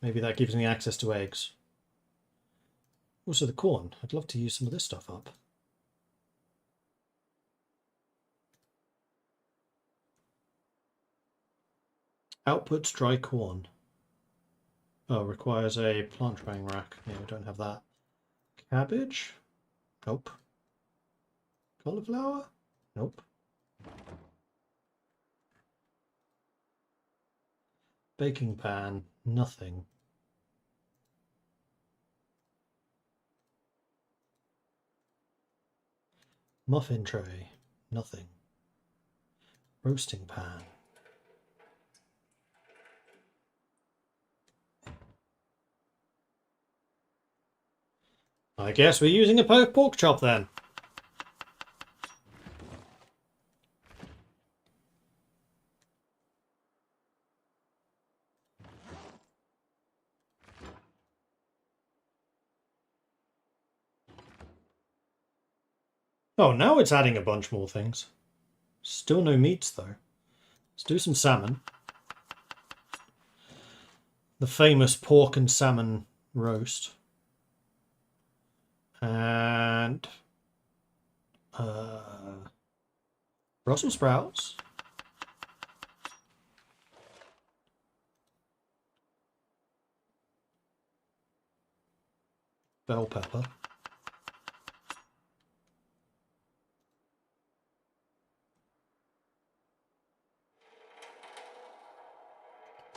Maybe that gives me access to eggs. Also the corn. I'd love to use some of this stuff up. Outputs dry corn. Oh, requires a plant drying rack. Yeah, we don't have that. Cabbage? Nope. Cauliflower? Nope. Baking pan? Nothing. Muffin tray? Nothing. Roasting pan? I guess we're using a pork chop then. Oh, now it's adding a bunch more things. Still no meats though. Let's do some salmon. The famous pork and salmon roast. And Brussels sprouts. Bell pepper.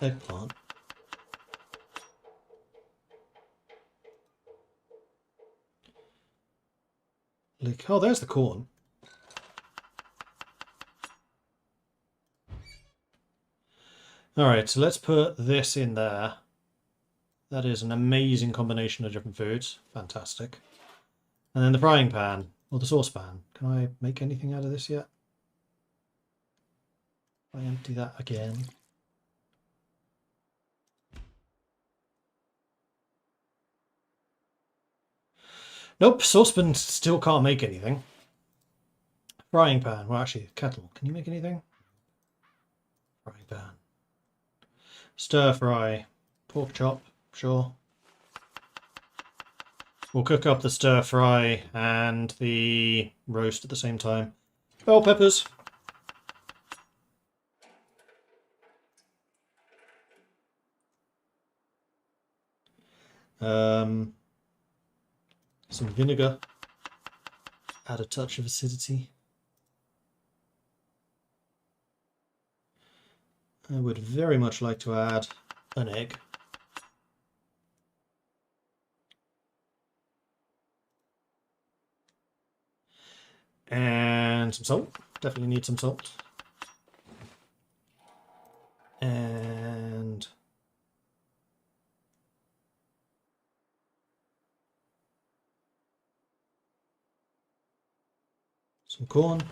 Eggplant. Oh, there's the corn. Alright, so let's put this in there. That is an amazing combination of different foods. Fantastic. And then the frying pan, or the saucepan. Can I make anything out of this yet? I empty that again. Nope, saucepan still can't make anything. Frying pan, well actually, kettle. Can you make anything? Frying pan. Stir fry. Pork chop, sure. We'll cook up the stir fry and the roast at the same time. Bell peppers. Some vinegar. Add a touch of acidity. I would very much like to add an egg. And some salt. Definitely need some salt. And some corn.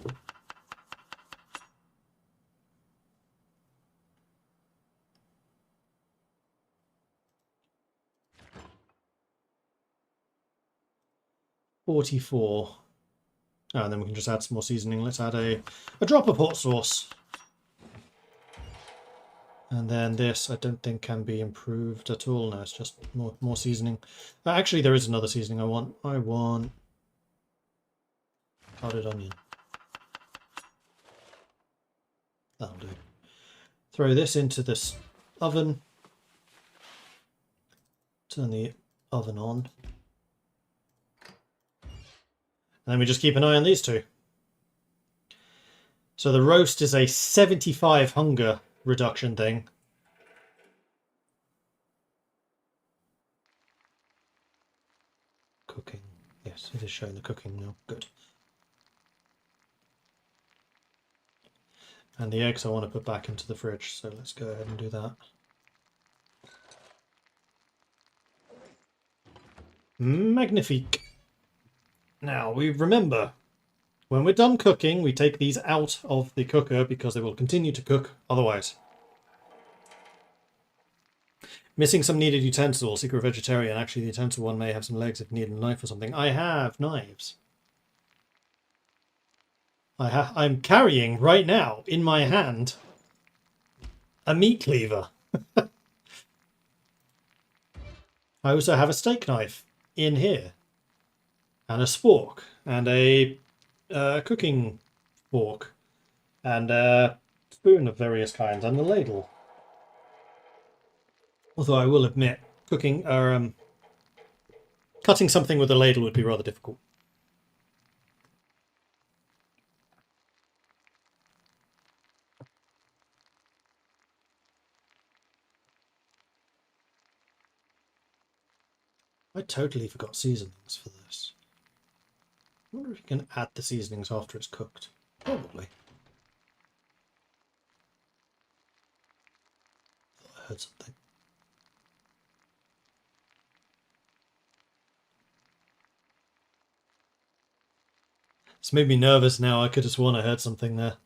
44. Oh, and then we can just add some more seasoning. Let's add a drop of hot sauce. And then this, I don't think can be improved at all. No, it's just more seasoning. Actually, there is another seasoning I want. I want powdered onion. That'll do. Throw this into this oven. Turn the oven on. And then we just keep an eye on these two. So the roast is a 75 hunger reduction thing. Cooking. Yes, it is showing the cooking now. Good. And the eggs I want to put back into the fridge, so let's go ahead and do that. Magnifique. Now, we remember, when we're done cooking, we take these out of the cooker because they will continue to cook otherwise. Missing some needed utensils. Secret vegetarian. Actually, the utensil one may have some legs if needed a knife or something. I have knives. I'm carrying right now in my hand a meat cleaver. I also have a steak knife in here, and a spork, and a cooking fork, and a spoon of various kinds, and a ladle. Although I will admit, cutting something with a ladle would be rather difficult. I totally forgot seasonings for this. I wonder if you can add the seasonings after it's cooked. Probably. I thought I heard something. It's made me nervous now. I could have sworn I heard something there.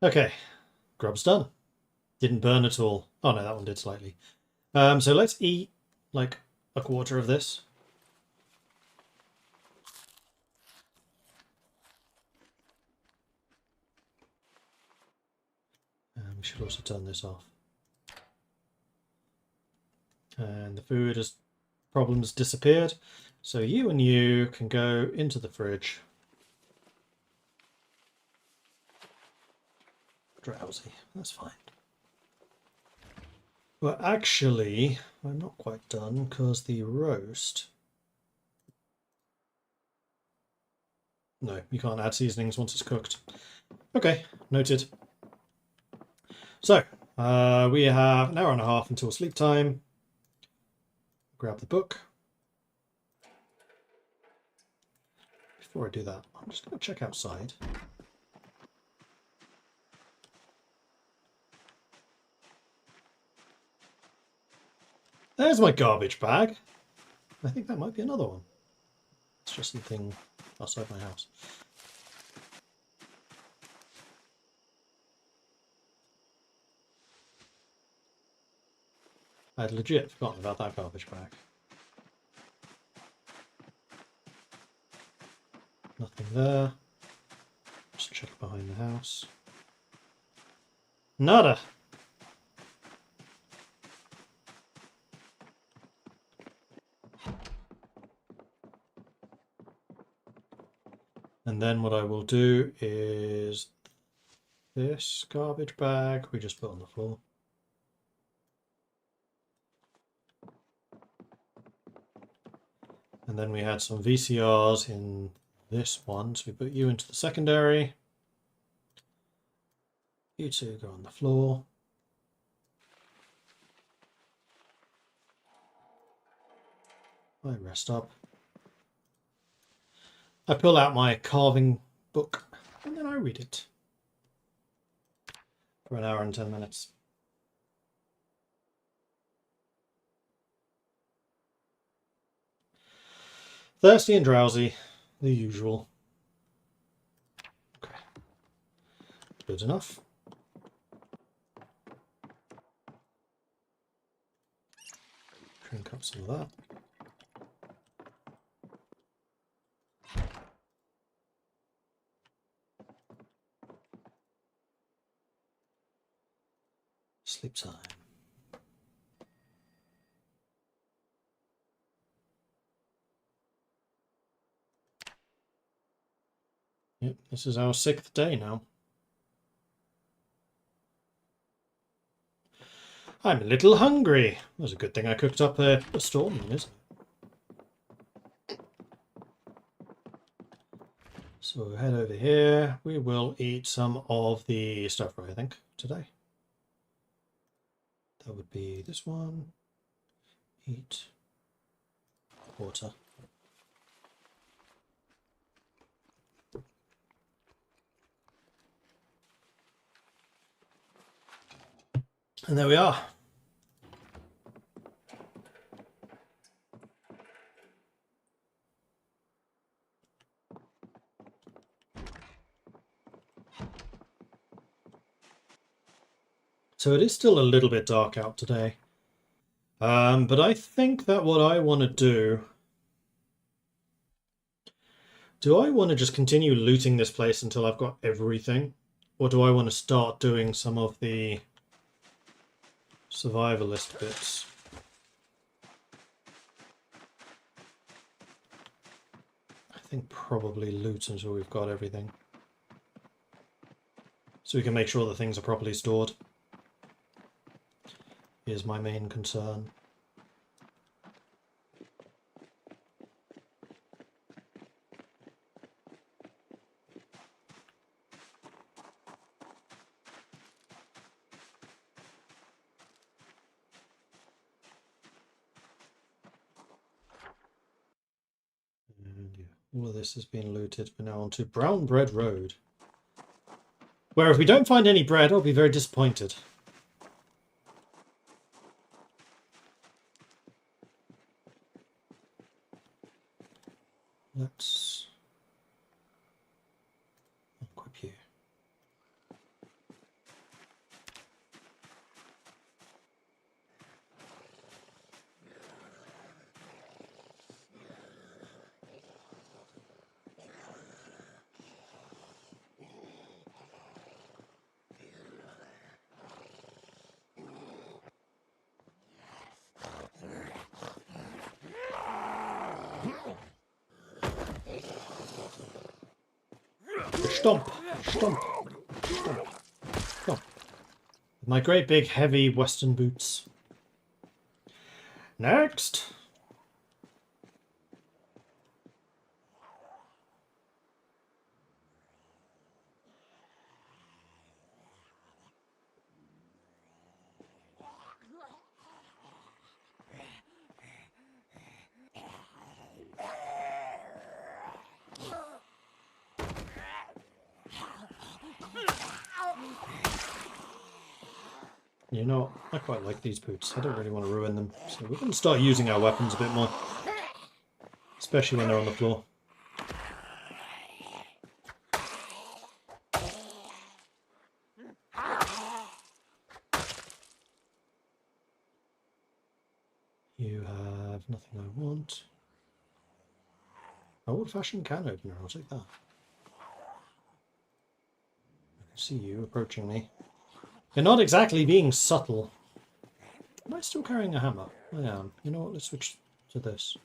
Okay, grub's done. Didn't burn at all. Oh no, that one did slightly. So let's eat like a quarter of this. We should also turn this off. And the food has problems disappeared. So you and you can go into the fridge. Drowsy, that's fine. Well, actually, I'm not quite done because the roast... No, you can't add seasonings once it's cooked. Okay, noted. So, we have an hour and a half until sleep time. Grab the book. Before I do that, I'm just going to check outside. There's my garbage bag. I think that might be another one. It's just something outside my house. I had legit forgotten about that garbage bag. Nothing there. Just check behind the house. Nada. And then what I will do is this garbage bag we just put on the floor. And then we had some VCRs in this one, so we put you into the secondary. You two go on the floor. I rest up. I pull out my carving book and then I read it for an hour and 10 minutes. Thirsty and drowsy, the usual. Okay. Good enough. Drink up some of that. Sleep time. Yep, this is our 6th day now. I'm a little hungry. It was a good thing I cooked up a storm, isn't it? So we'll head over here. We will eat some of the stir fry, I think, today. That would be this one. Eat water. And there we are. So it is still a little bit dark out today. But I think that what I want to do I want to just continue looting this place until I've got everything? Or do I want to start doing some of the survivalist bits? I think probably loot until we've got everything. So we can make sure that things are properly stored. Is my main concern. And yeah, all of this has been looted. We're now on to Brown Bread Road. Where if we don't find any bread, I'll be very disappointed. Let's equip you. Stomp, stomp, stomp, stomp. With my great big heavy western boots. Next. You know, I quite like these boots. I don't really want to ruin them. So we're going to start using our weapons a bit more. Especially when they're on the floor. You have nothing I want. Old-fashioned can opener, I'll take that. I can see you approaching me. You're not exactly being subtle. Am I still carrying a hammer? I am. You know what, let's switch to this.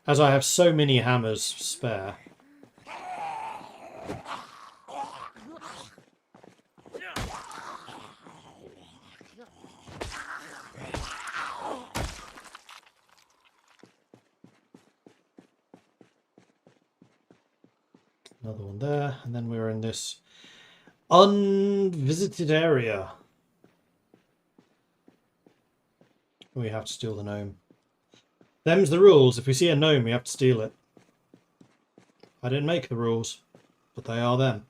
As I have so many hammers spare. Another one there, and then we're in this unvisited area. We have to steal the gnome. Them's the rules. If we see a gnome, we have to steal it. I didn't make the rules, but they are them.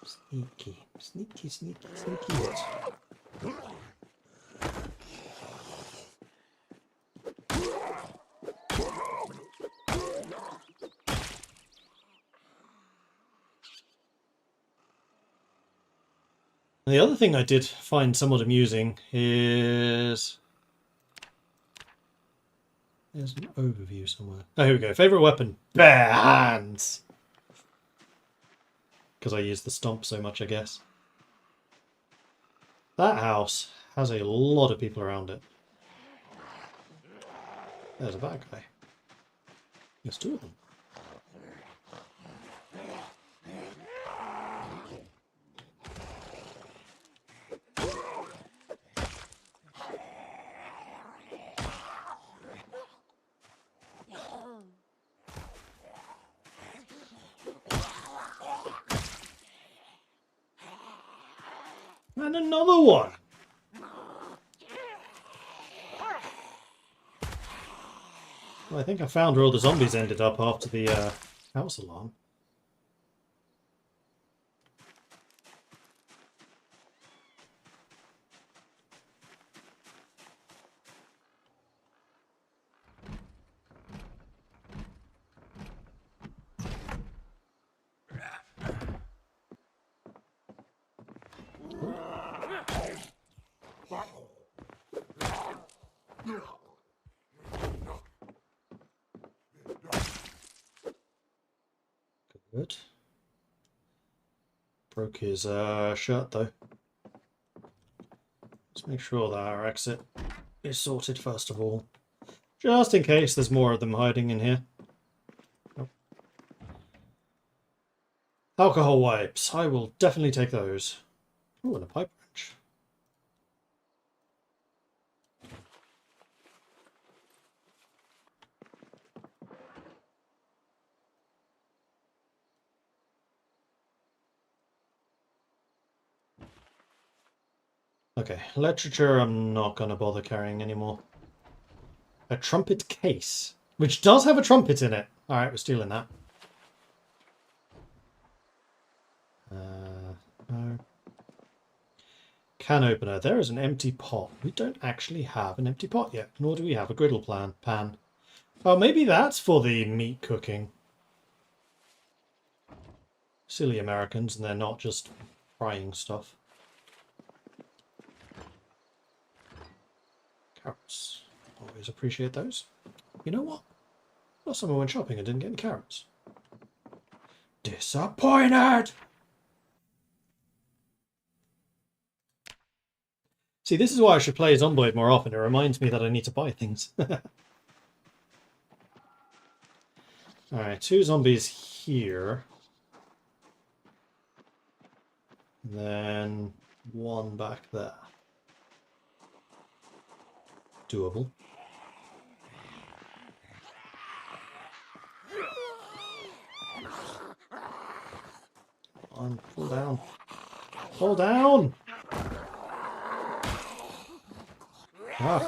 Sneaky, sneaky, sneaky, sneaky it. The other thing I did find somewhat amusing is... There's an overview somewhere. Oh, here we go. Favourite weapon? Bare hands! Because I use the stomp so much, I guess. That house has a lot of people around it. There's a bad guy. There's two of them. And another one! Well, I think I found where all the zombies ended up after the house alarm. Good. Broke his shirt though. Let's make sure that our exit is sorted first of all. Just in case there's more of them hiding in here. Nope. Alcohol wipes. I will definitely take those. Oh, and a pipe wrench. Okay, literature I'm not going to bother carrying anymore. A trumpet case, which does have a trumpet in it. Alright, we're stealing that. No. Can opener. There is an empty pot. We don't actually have an empty pot yet, nor do we have a griddle pan. Oh, maybe that's for the meat cooking. Silly Americans, and they're not just frying stuff. Carrots. Always appreciate those. You know what? Last time I went shopping, I didn't get any carrots. Disappointed! See, this is why I should play Zomboid more often. It reminds me that I need to buy things. Alright, 2 zombies here. And then 1 back there. Doable. Come on, pull down. Pull down! Ah.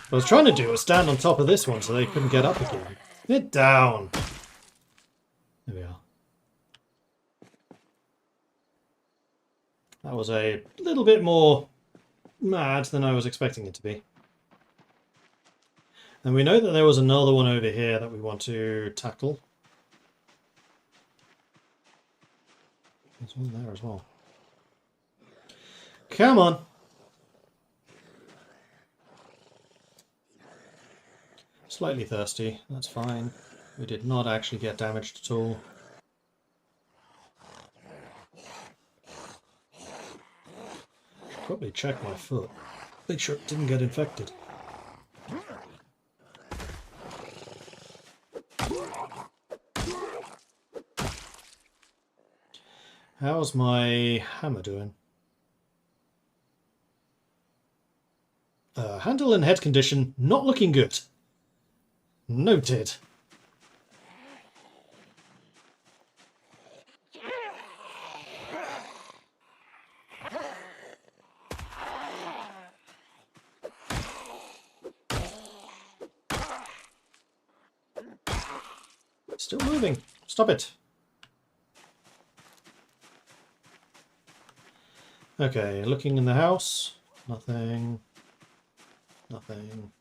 What I was trying to do was stand on top of this one so they couldn't get up again. Get down! There we are. That was a little bit more mad than I was expecting it to be. And we know that there was another one over here that we want to tackle. There's one there as well. Come on! Slightly thirsty, that's fine. We did not actually get damaged at all. Should probably check my foot. Make sure it didn't get infected. How's my hammer doing? Handle and head condition, not looking good. Noted. Still moving. Stop it. Okay, looking in the house. Nothing. Nothing.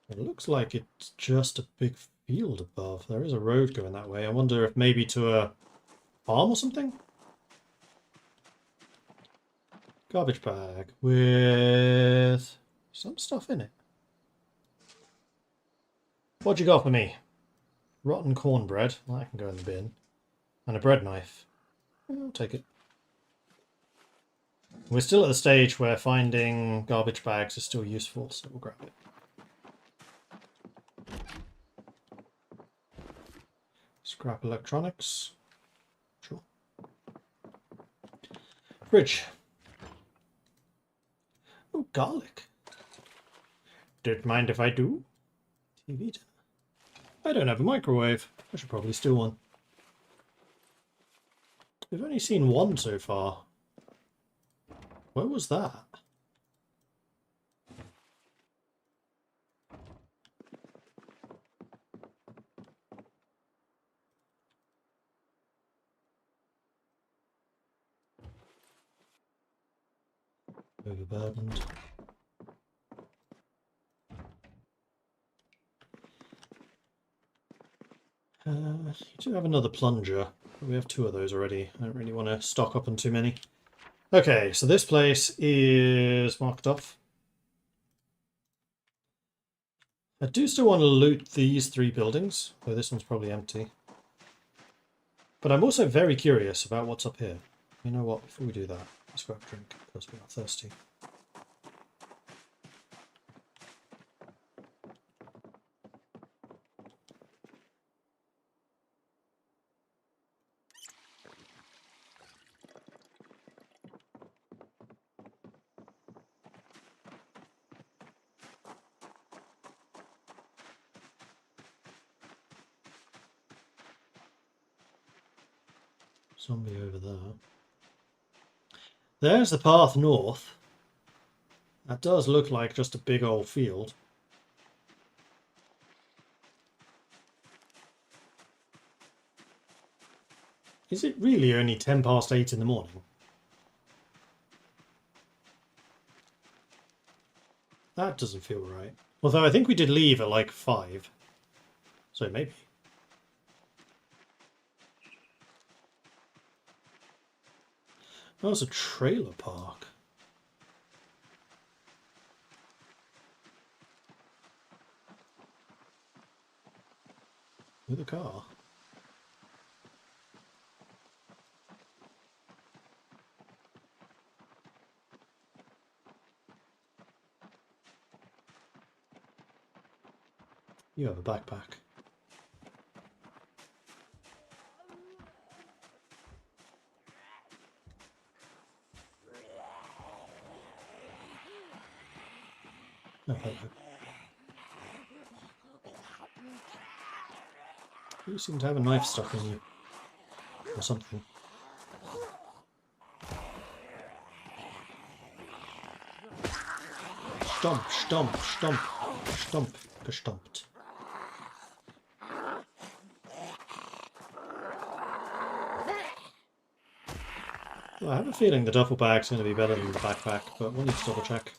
It looks like it's just a big field above. There is a road going that way. I wonder if maybe to a farm or something? Garbage bag with some stuff in it. What you got for me? Rotten cornbread. Well, that can go in the bin. And a bread knife. I'll take it. We're still at the stage where finding garbage bags is still useful, so we'll grab it. Scrap electronics. Sure. Fridge. Oh, garlic. Don't mind if I do. TV dinner. I don't have a microwave. I should probably steal one. We've only seen one so far. Where was that? Overburdened. You do have another plunger. But we have two of those already. I don't really want to stock up on too many. Okay, so this place is marked off. I do still want to loot these three buildings, though this one's probably empty. But I'm also very curious about what's up here. You know what, before we do that, let's grab a drink, because we are thirsty. Zombie over there. There's the path north. That does look like just a big old field. Is it really only 10 past 8 in the morning? That doesn't feel right. Although I think we did leave at like 5. So maybe. Oh, it's a trailer park. With a car. You have a backpack. Oh, hello. You seem to have a knife stuck in you. Or something. Stomp, stomp, stomp, stomp, gestomped. Well, I have a feeling the duffel bag's going to be better than the backpack, but we'll need to double check.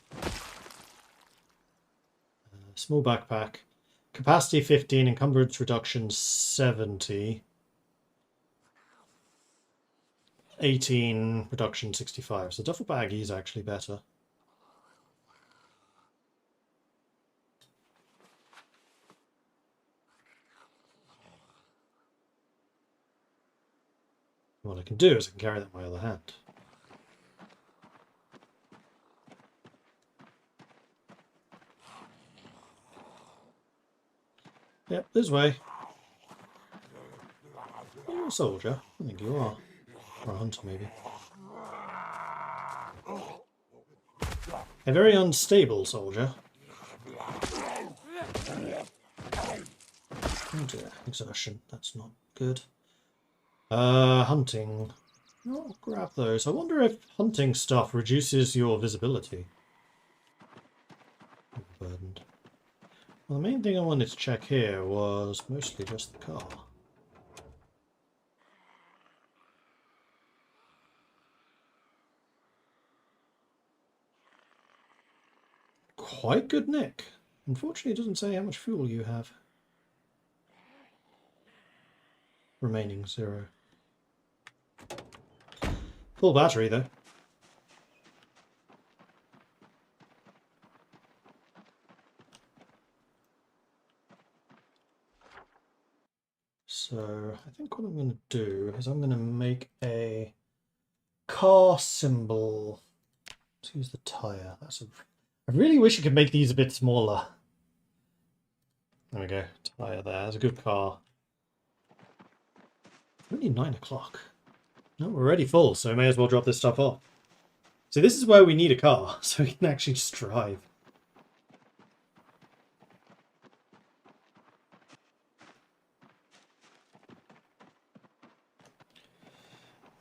Small backpack. Capacity 15, encumbrance reduction 70. 18, reduction 65. So duffel bag is actually better. What I can do is I can carry that in my other hand. Yep, this way. You're a soldier. I think you are. Or a hunter, maybe. A very unstable soldier. Oh dear, exertion. That's not good. Hunting. I'll grab those. I wonder if hunting stuff reduces your visibility. overburdened. Well, the main thing I wanted to check here was mostly just the car. Quite good nick. Unfortunately, it doesn't say how much fuel you have. Remaining 0. Full battery, though. So, I think what I'm going to do is I'm going to make a car symbol. Let's use the tyre. I really wish you could make these a bit smaller. There we go. Tyre there. That's a good car. Only 9 o'clock. No, we're already full, so we may as well drop this stuff off. So this is where we need a car, so we can actually just drive.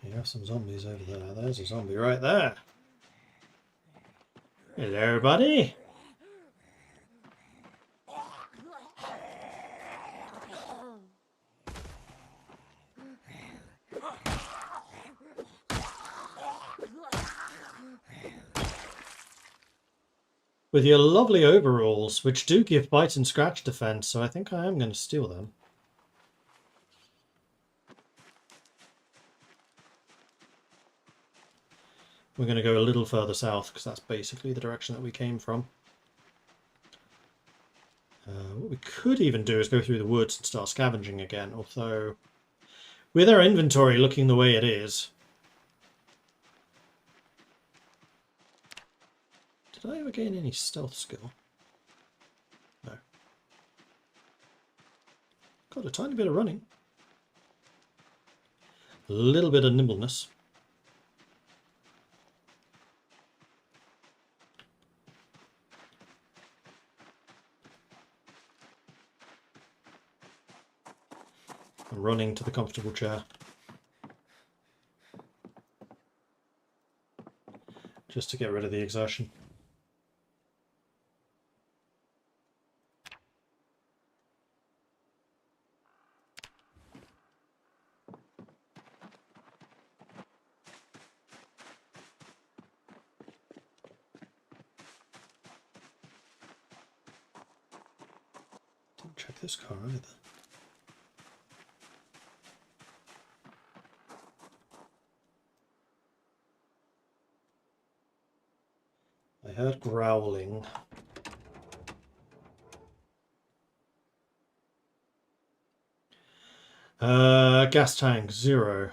You have some zombies over there. There's a zombie right there. Hello, buddy. With your lovely overalls, which do give bite and scratch defense, so I think I am going to steal them. We're going to go a little further south, because that's basically the direction that we came from. What we could even do is go through the woods and start scavenging again, although with our inventory looking the way it is... Did I ever gain any stealth skill? No. Got a tiny bit of running. A little bit of nimbleness. I'm running to the comfortable chair. Just to get rid of the exertion. Didn't check this car either. I heard growling. Gas tank 0.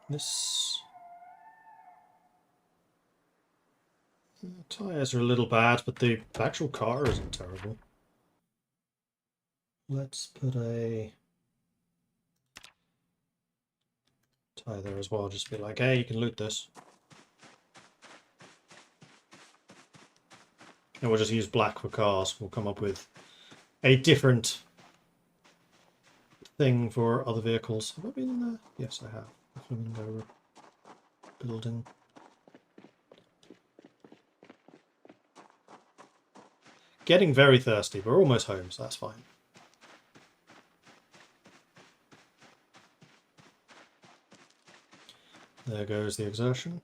This... The tyres are a little bad, but the actual car isn't terrible. Let's put a tyre there as well, just be like, hey, you can loot this. And we'll just use black for cars. We'll come up with a different thing for other vehicles. Have I been in there? Yes, I have. The Flamingo building. Getting very thirsty. We're almost home, so that's fine. There goes the exertion.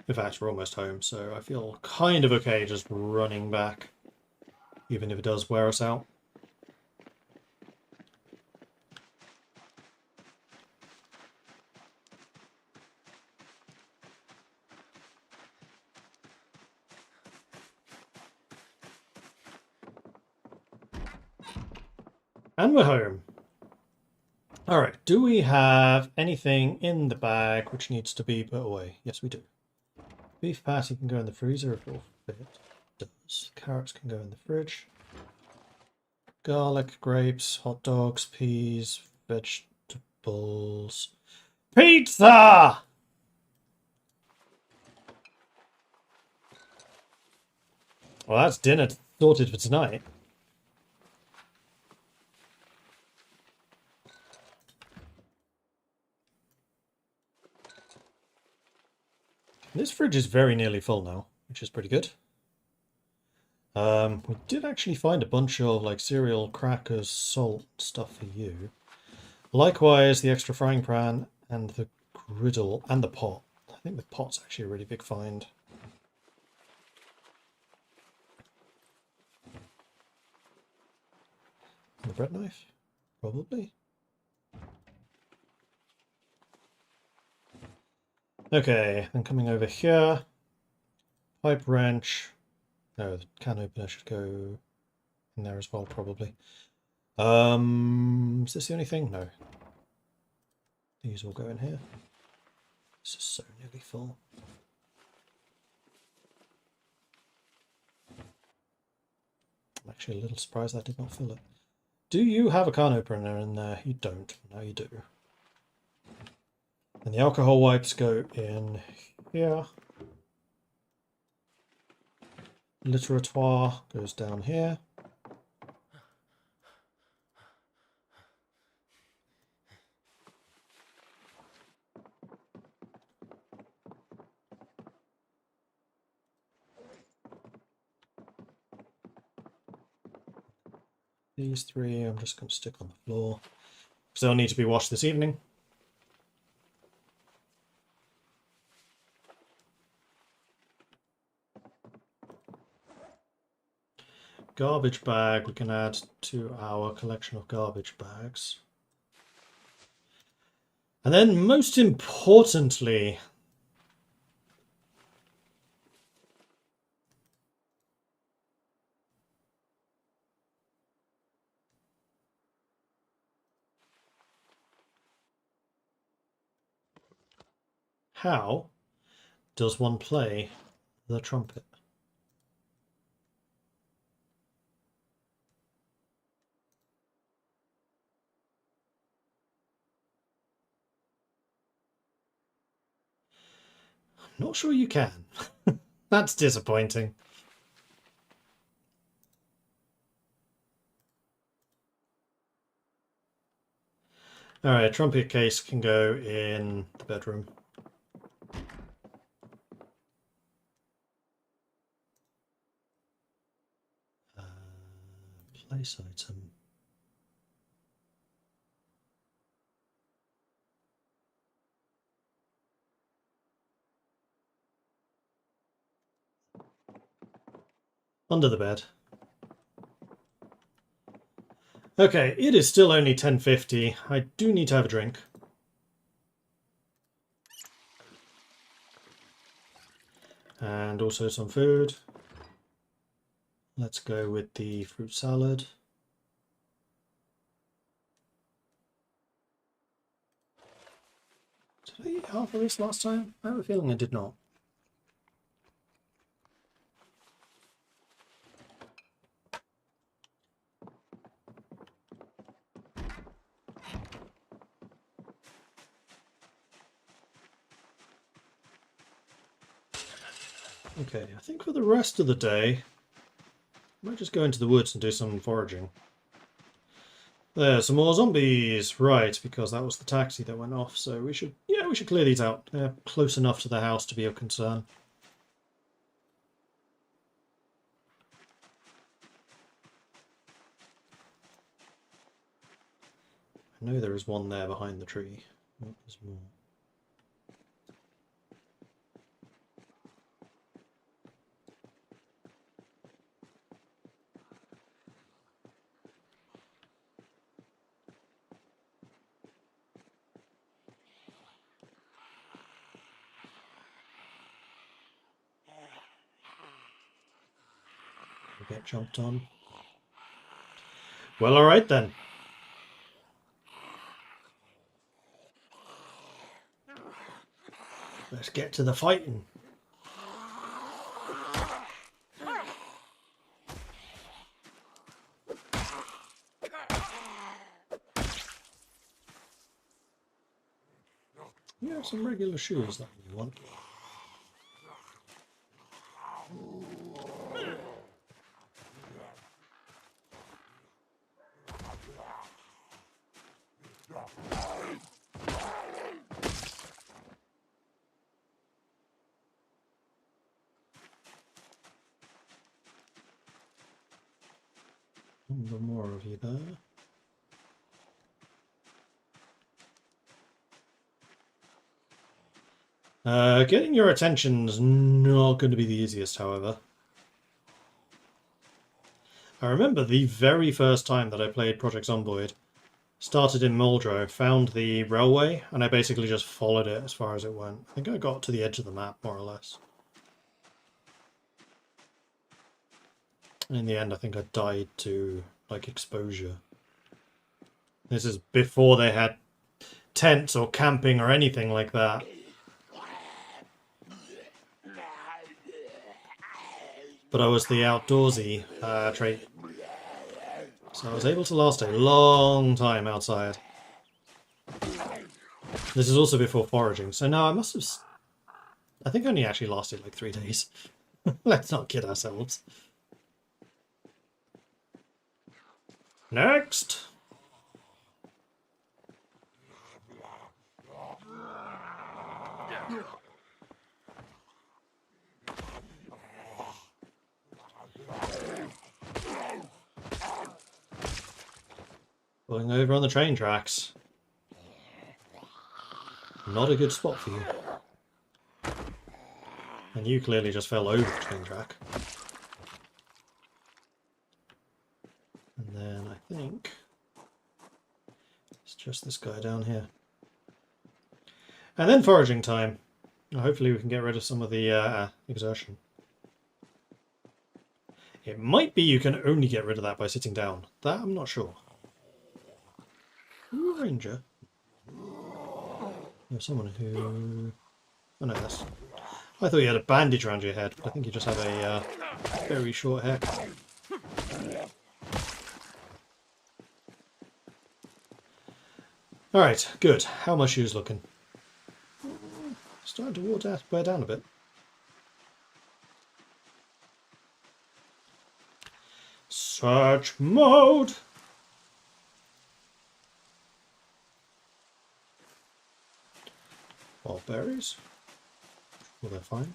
In fact, we're almost home, so I feel kind of okay just running back, even if it does wear us out. And we're home. Alright, do we have anything in the bag which needs to be put away? Yes, we do. Beef patty can go in the freezer if it'll fit. It does. Carrots can go in the fridge. Garlic, grapes, hot dogs, peas, vegetables. Pizza! Well, that's dinner sorted for tonight. this fridge is very nearly full now, which is pretty good. We did actually find a bunch of like cereal, crackers, salt stuff for you. Likewise, the extra frying pan and the griddle and the pot. I think the pot's actually a really big find. And the bread knife, probably. Okay, then coming over here, pipe wrench. No, the can opener should go in there as well, probably. Is this the only thing? No. These all go in here. This is so nearly full. I'm actually a little surprised that did not fill it. Do you have a can opener in there? You don't. Now you do. And the alcohol wipes go in here. Literatoire goes down here. These three I'm just going to stick on the floor because they'll need to be washed this evening. Garbage bag we can add to our collection of garbage bags. And then most importantly, how does one play the trumpet? I'm not sure you can. That's disappointing. Alright, trumpet case can go in the bedroom. Place item. Under the bed. Okay, it is still only 10:50. I do need to have a drink. And also some food. Let's go with the fruit salad. Did I eat half of this last time? I have a feeling I did not. Okay, I think for the rest of the day, I might just go into the woods and do some foraging. There's some more zombies, right? Because that was the taxi that went off. So we should clear these out. They're close enough to the house to be of concern. I know there is one there behind the tree. Oh, there's more. Get jumped on. Well, alright then. Let's get to the fighting. You have some regular shoes that you want. Number more of you there. Getting your attention's not going to be the easiest, however. I remember the very first time that I played Project Zomboid. Started in Muldrow, found the railway, and I basically just followed it as far as it went. I think I got to the edge of the map, more or less. And in the end, I think I died to, like, exposure. This is before they had tents or camping or anything like that. But I was the outdoorsy trait. So I was able to last a long time outside. This is also before foraging, so no, I must have... I think I only actually lasted like 3 days. Let's not kid ourselves. Next! Pulling over on the train tracks. Not a good spot for you. And you clearly just fell over the train track. And then I think it's just this guy down here. And then foraging time. Hopefully we can get rid of some of the exertion. It might be you can only get rid of that by sitting down. That I'm not sure. Ooh, ranger. There's someone who... Oh no, that's... I thought you had a bandage around your head, but I think you just have a very short haircut. Alright, good. How are my shoes looking? Starting to wear down a bit. Search mode! Wild berries. Well, they're fine.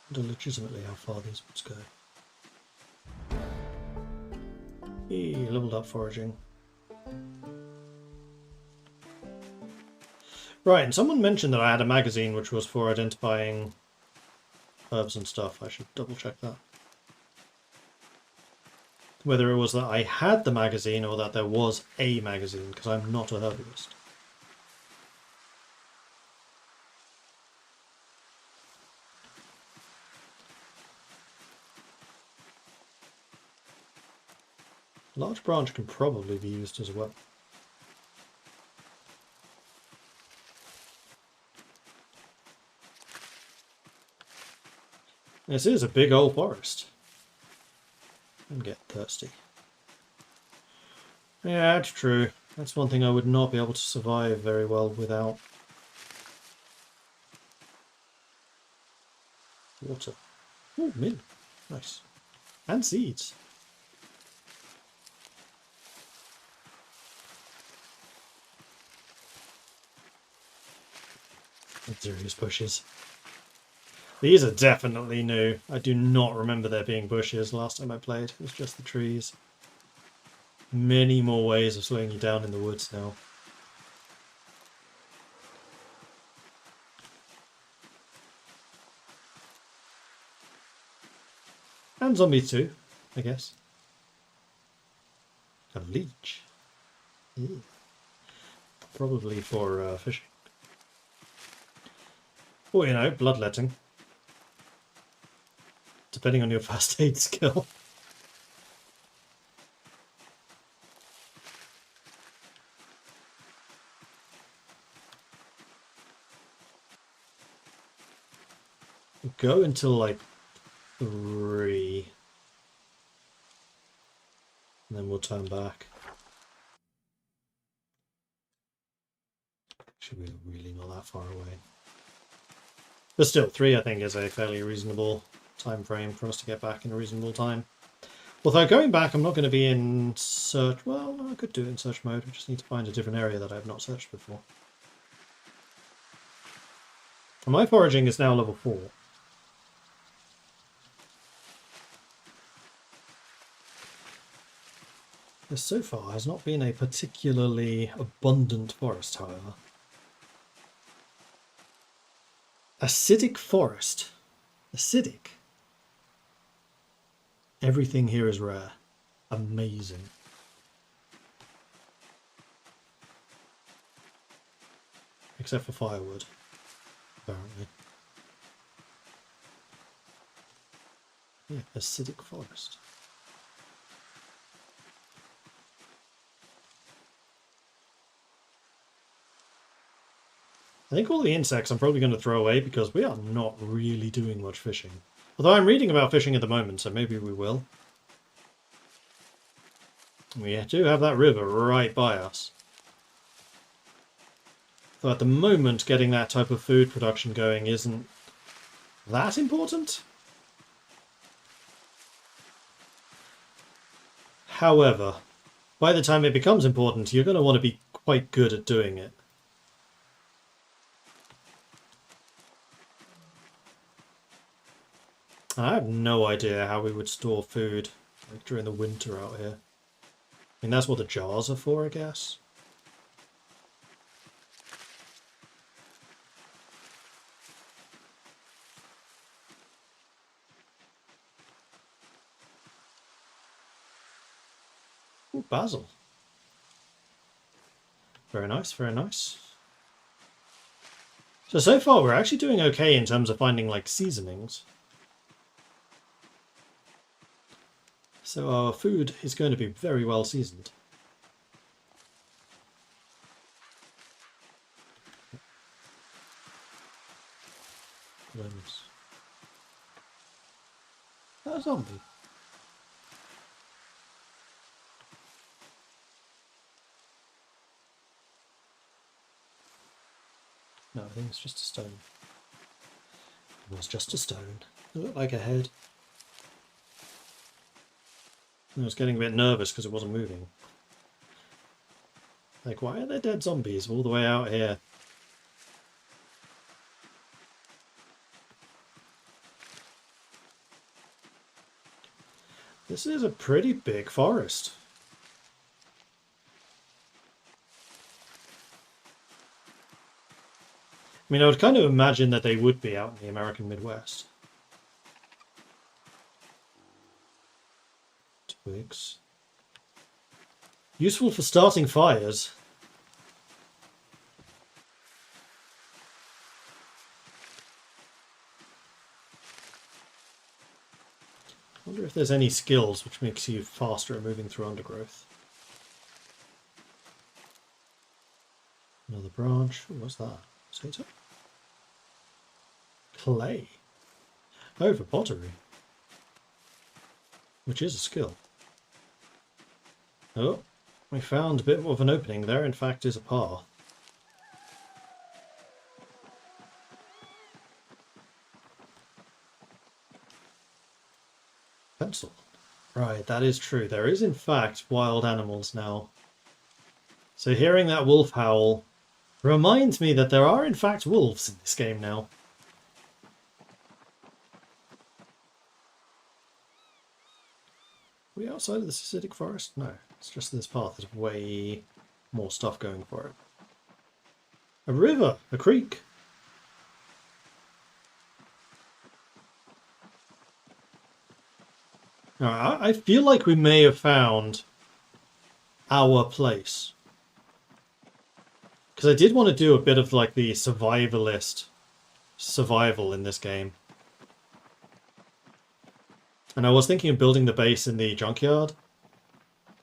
I wonder legitimately how far these woods go. Eee, leveled up foraging. Right, and someone mentioned that I had a magazine which was for identifying herbs and stuff. I should double check that. Whether it was that I had the magazine or that there was a magazine, because I'm not a herbalist. Large branch can probably be used as well. This is a big old forest. I'm getting thirsty. Yeah, that's true. That's one thing I would not be able to survive very well without. Water. Oh, mint. Nice. And seeds. Serious bushes. These are definitely new. I do not remember there being bushes last time I played. It was just the trees. Many more ways of slowing you down in the woods now. And zombies too, I guess. A leech. Ew. Probably for fishing. Or, you know, bloodletting. Depending on your first aid skill. Go until like 3. And then we'll turn back. Should be really not that far away. But still, 3 I think is a fairly reasonable time frame for us to get back in a reasonable time. Although going back, I'm not going to be in search... Well, I could do it in search mode. I just need to find a different area that I've not searched before. And my foraging is now level 4. This so far has not been a particularly abundant forest, however. Acidic forest. Acidic. Everything here is rare. Amazing. Except for firewood, apparently. Yeah, acidic forest. I think all the insects I'm probably going to throw away because we are not really doing much fishing. Although I'm reading about fishing at the moment, so maybe we will. We do have that river right by us. Though at the moment, getting that type of food production going isn't that important. However, by the time it becomes important, you're going to want to be quite good at doing it. I have no idea how we would store food like, during the winter out here. I mean, that's what the jars are for, I guess. Ooh, basil. Very nice, very nice. So far we're actually doing okay in terms of finding, like, seasonings. So our food is going to be very well seasoned. Worms. That a zombie? No, I think it's just a stone. It was just a stone. It looked like a head. I was getting a bit nervous because it wasn't moving. Like, why are there dead zombies all the way out here? This is a pretty big forest. I mean, I would kind of imagine that they would be out in the American Midwest. Twigs. Useful for starting fires. I wonder if there's any skills which makes you faster at moving through undergrowth. Another branch. Ooh, what's that? Potato? Clay. Oh, for pottery. Which is a skill. Oh, we found a bit more of an opening there. In fact, is a path. Pencil. Right, that is true. There is, in fact, wild animals now. So hearing that wolf howl reminds me that there are, in fact, wolves in this game now. Are we outside of this acidic forest? No, it's just this path. There's way more stuff going for it. A river, a creek. Now, I feel like we may have found our place. Because I did want to do a bit of like the survivalist survival in this game. And I was thinking of building the base in the junkyard,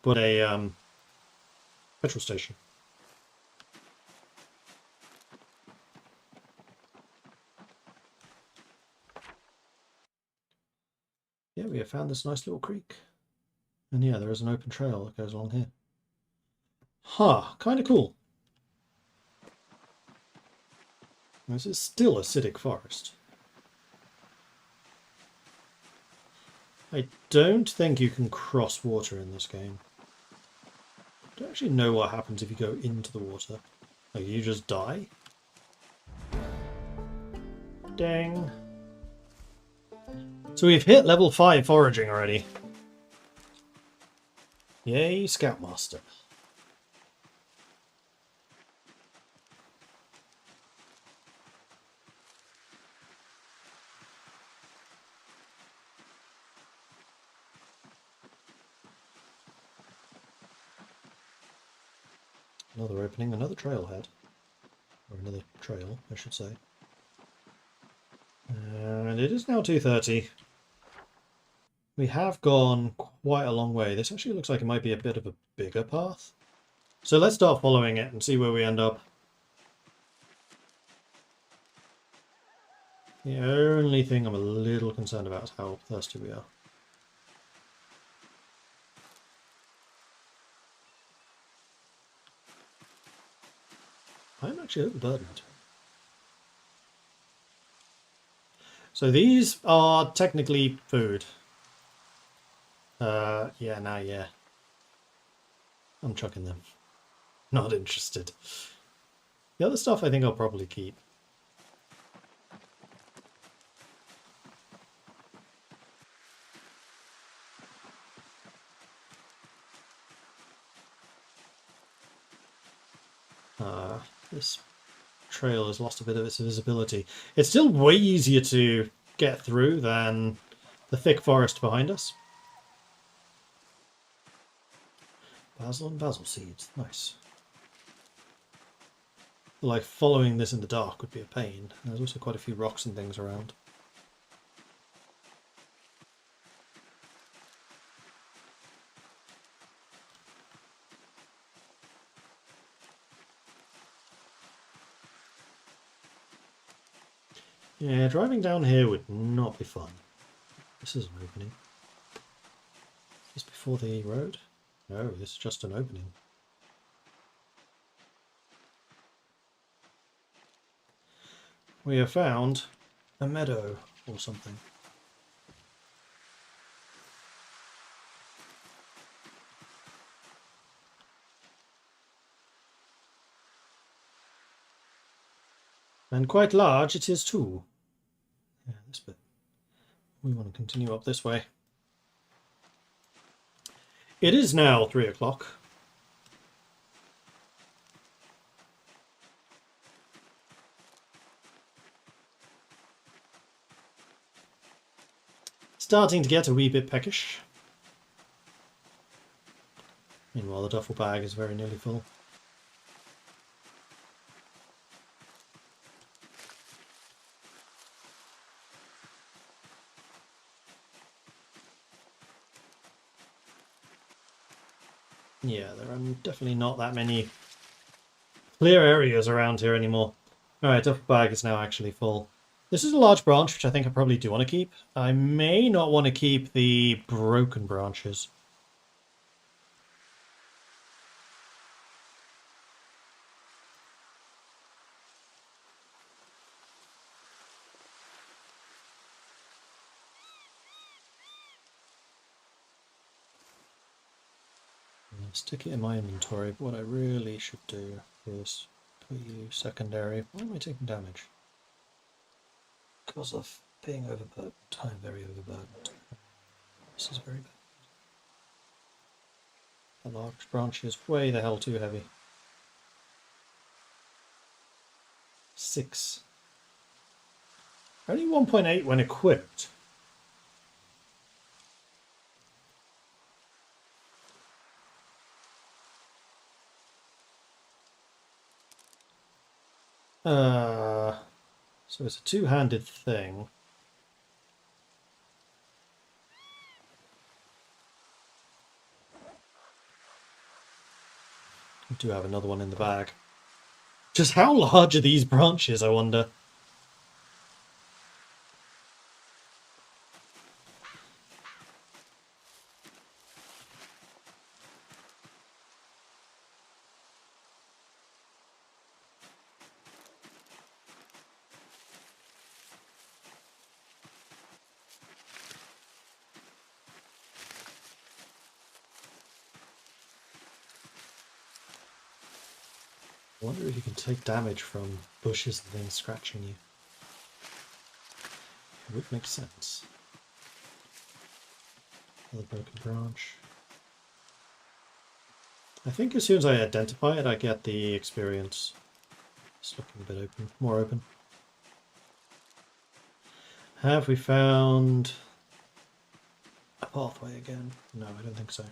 but a petrol station. Yeah, we have found this nice little creek. And yeah, there is an open trail that goes along here. Huh, kind of cool. This is still acidic forest. I don't think you can cross water in this game. I don't actually know what happens if you go into the water. Like, you just die? Dang. So we've hit level 5 foraging already. Yay, Scoutmaster. Another opening, another trailhead. Or another trail, I should say. And it is now 2:30. We have gone quite a long way. This actually looks like it might be a bit of a bigger path. So let's start following it and see where we end up. The only thing I'm a little concerned about is how thirsty we are. I'm actually overburdened. So these are technically food. Yeah. I'm chucking them. Not interested. The other stuff I think I'll probably keep. This trail has lost a bit of its visibility. It's still way easier to get through than the thick forest behind us. Basil and basil seeds. Nice. Like, following this in the dark would be a pain. There's also quite a few rocks and things around. Yeah, driving down here would not be fun. This is an opening. Is this before the road? No, this is just an opening. We have found a meadow or something. And quite large it is too. Yeah, this bit. We want to continue up this way. It is now 3 o'clock. Starting to get a wee bit peckish. Meanwhile, the duffel bag is very nearly full. Yeah, there are definitely not that many clear areas around here anymore. Alright, duffel bag is now actually full. This is a large branch, which I think I probably do want to keep. I may not want to keep the broken branches. I'll stick it in my inventory, but what I really should do is put you secondary. Why am I taking damage? Because of being overburdened. I'm very overburdened. This is very bad. The large branch is way the hell too heavy. 6. Only 1.8 when equipped. So it's a two-handed thing. We do have another one in the bag. Just how large are these branches, I wonder? I wonder if you can take damage from bushes and things scratching you. It would make sense. Another broken branch. I think as soon as I identify it, I get the experience. It's looking a bit open, more open. Have we found a pathway again? No, I don't think so.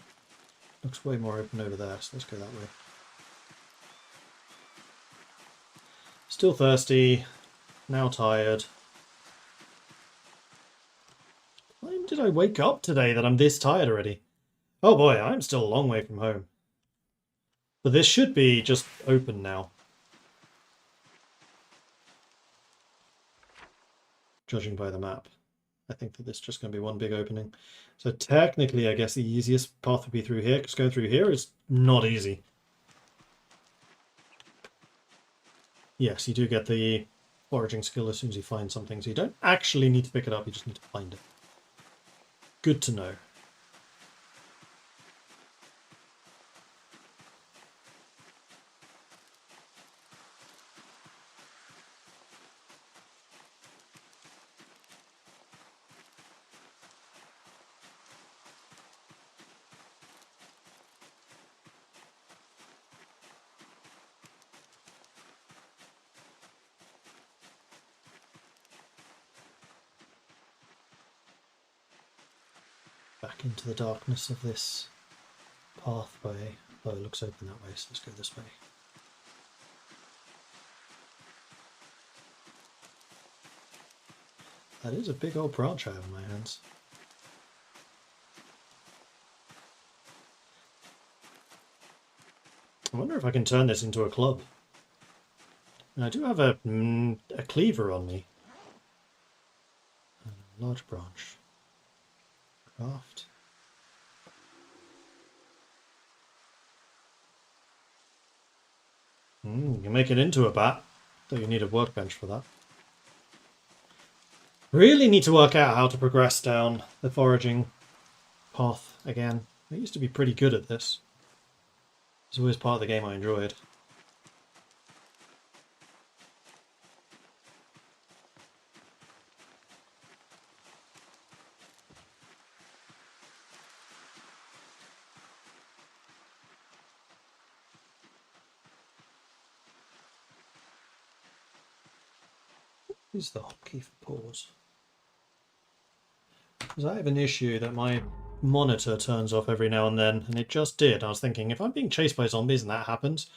Looks way more open over there, so let's go that way. Still thirsty, now tired. When did I wake up today that I'm this tired already? Oh boy, I'm still a long way from home. But this should be just open now. Judging by the map. I think that this is just going to be one big opening. So technically, I guess the easiest path would be through here, because going through here is not easy. Yes, you do get the foraging skill as soon as you find something, so you don't actually need to pick it up, you just need to find it. Good to know. Back into the darkness of this pathway. Oh, it looks open that way, so let's go this way. That is a big old branch I have in my hands. I wonder if I can turn this into a club. And I do have a cleaver on me. And a large branch. Craft. You can make it into a bat, though you need a workbench for that. Really need to work out how to progress down the foraging path again. I used to be pretty good at this. It's always part of the game I enjoyed. Use the hotkey for pause. Because I have an issue that my monitor turns off every now and then, and it just did. I was thinking, if I'm being chased by zombies and that happens,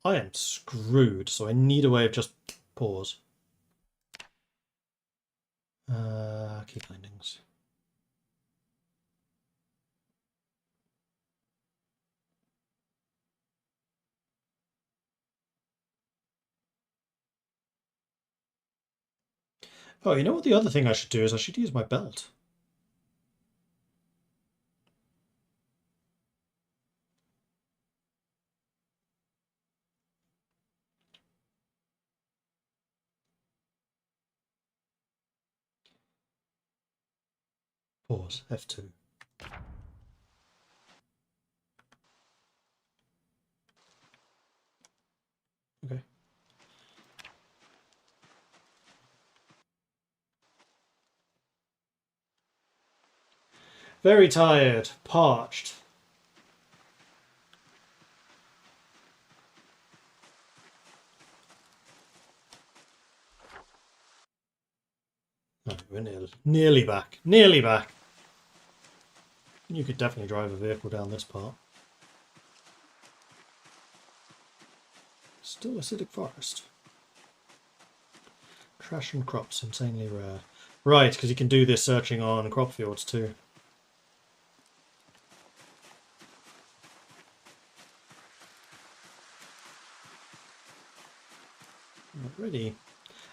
I am screwed. So I need a way of just pause. Key findings. Oh, you know what the other thing I should do is I should use my belt. Pause, F2. Okay. Very tired, parched. No, we're nearly back. Nearly back. You could definitely drive a vehicle down this part. Still acidic forest. Trash and crops, insanely rare. Right, because you can do this searching on crop fields too. Already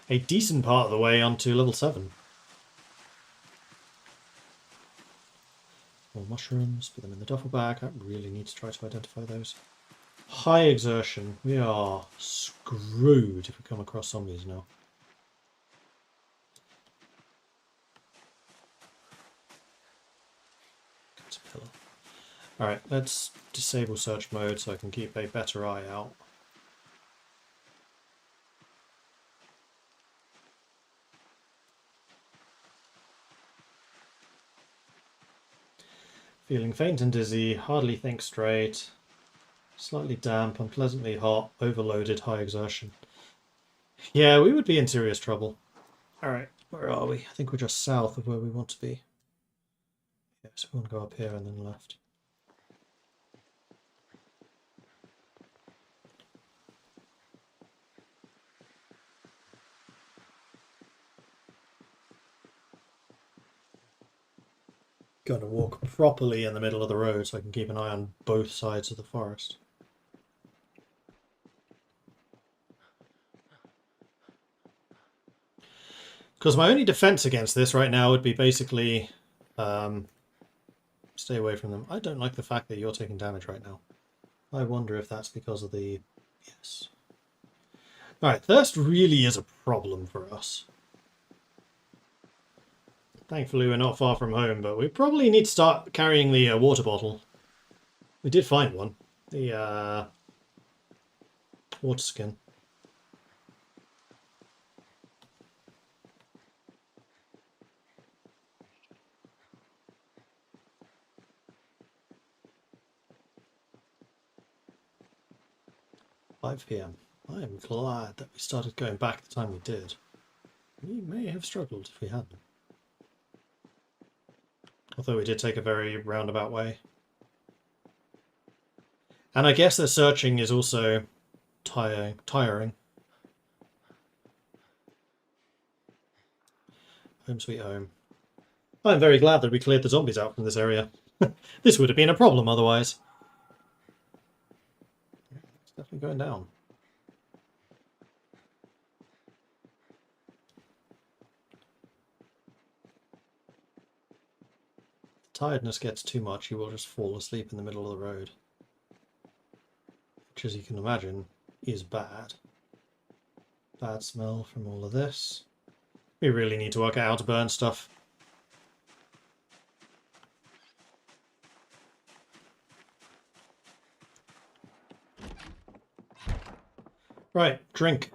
a decent part of the way onto level 7. More mushrooms, put them in the duffel bag. I really need to try to identify those. High exertion. We are screwed if we come across zombies now. Caterpillar. Alright, let's disable search mode so I can keep a better eye out. Feeling faint and dizzy, hardly think straight, slightly damp, unpleasantly hot, overloaded, high exertion. Yeah, we would be in serious trouble. Alright, where are we? I think we're just south of where we want to be. Yeah, so we want to go up here and then left. Going to walk properly in the middle of the road so I can keep an eye on both sides of the forest. Because my only defense against this right now would be basically stay away from them. I don't like the fact that you're taking damage right now. I wonder if that's because of the... Yes. Alright, thirst really is a problem for us. Thankfully we're not far from home, but we probably need to start carrying the water bottle. We did find one. The water skin. (5 p.m. I am glad that we started going back the time we did. We may have struggled if we hadn't. Although we did take a very roundabout way. And I guess that searching is also tiring. Home sweet home. I'm very glad that we cleared the zombies out from this area. This would have been a problem otherwise. It's definitely going down. If tiredness gets too much, you will just fall asleep in the middle of the road. Which, as you can imagine, is bad. Bad smell from all of this. We really need to work out how to burn stuff. Right, drink.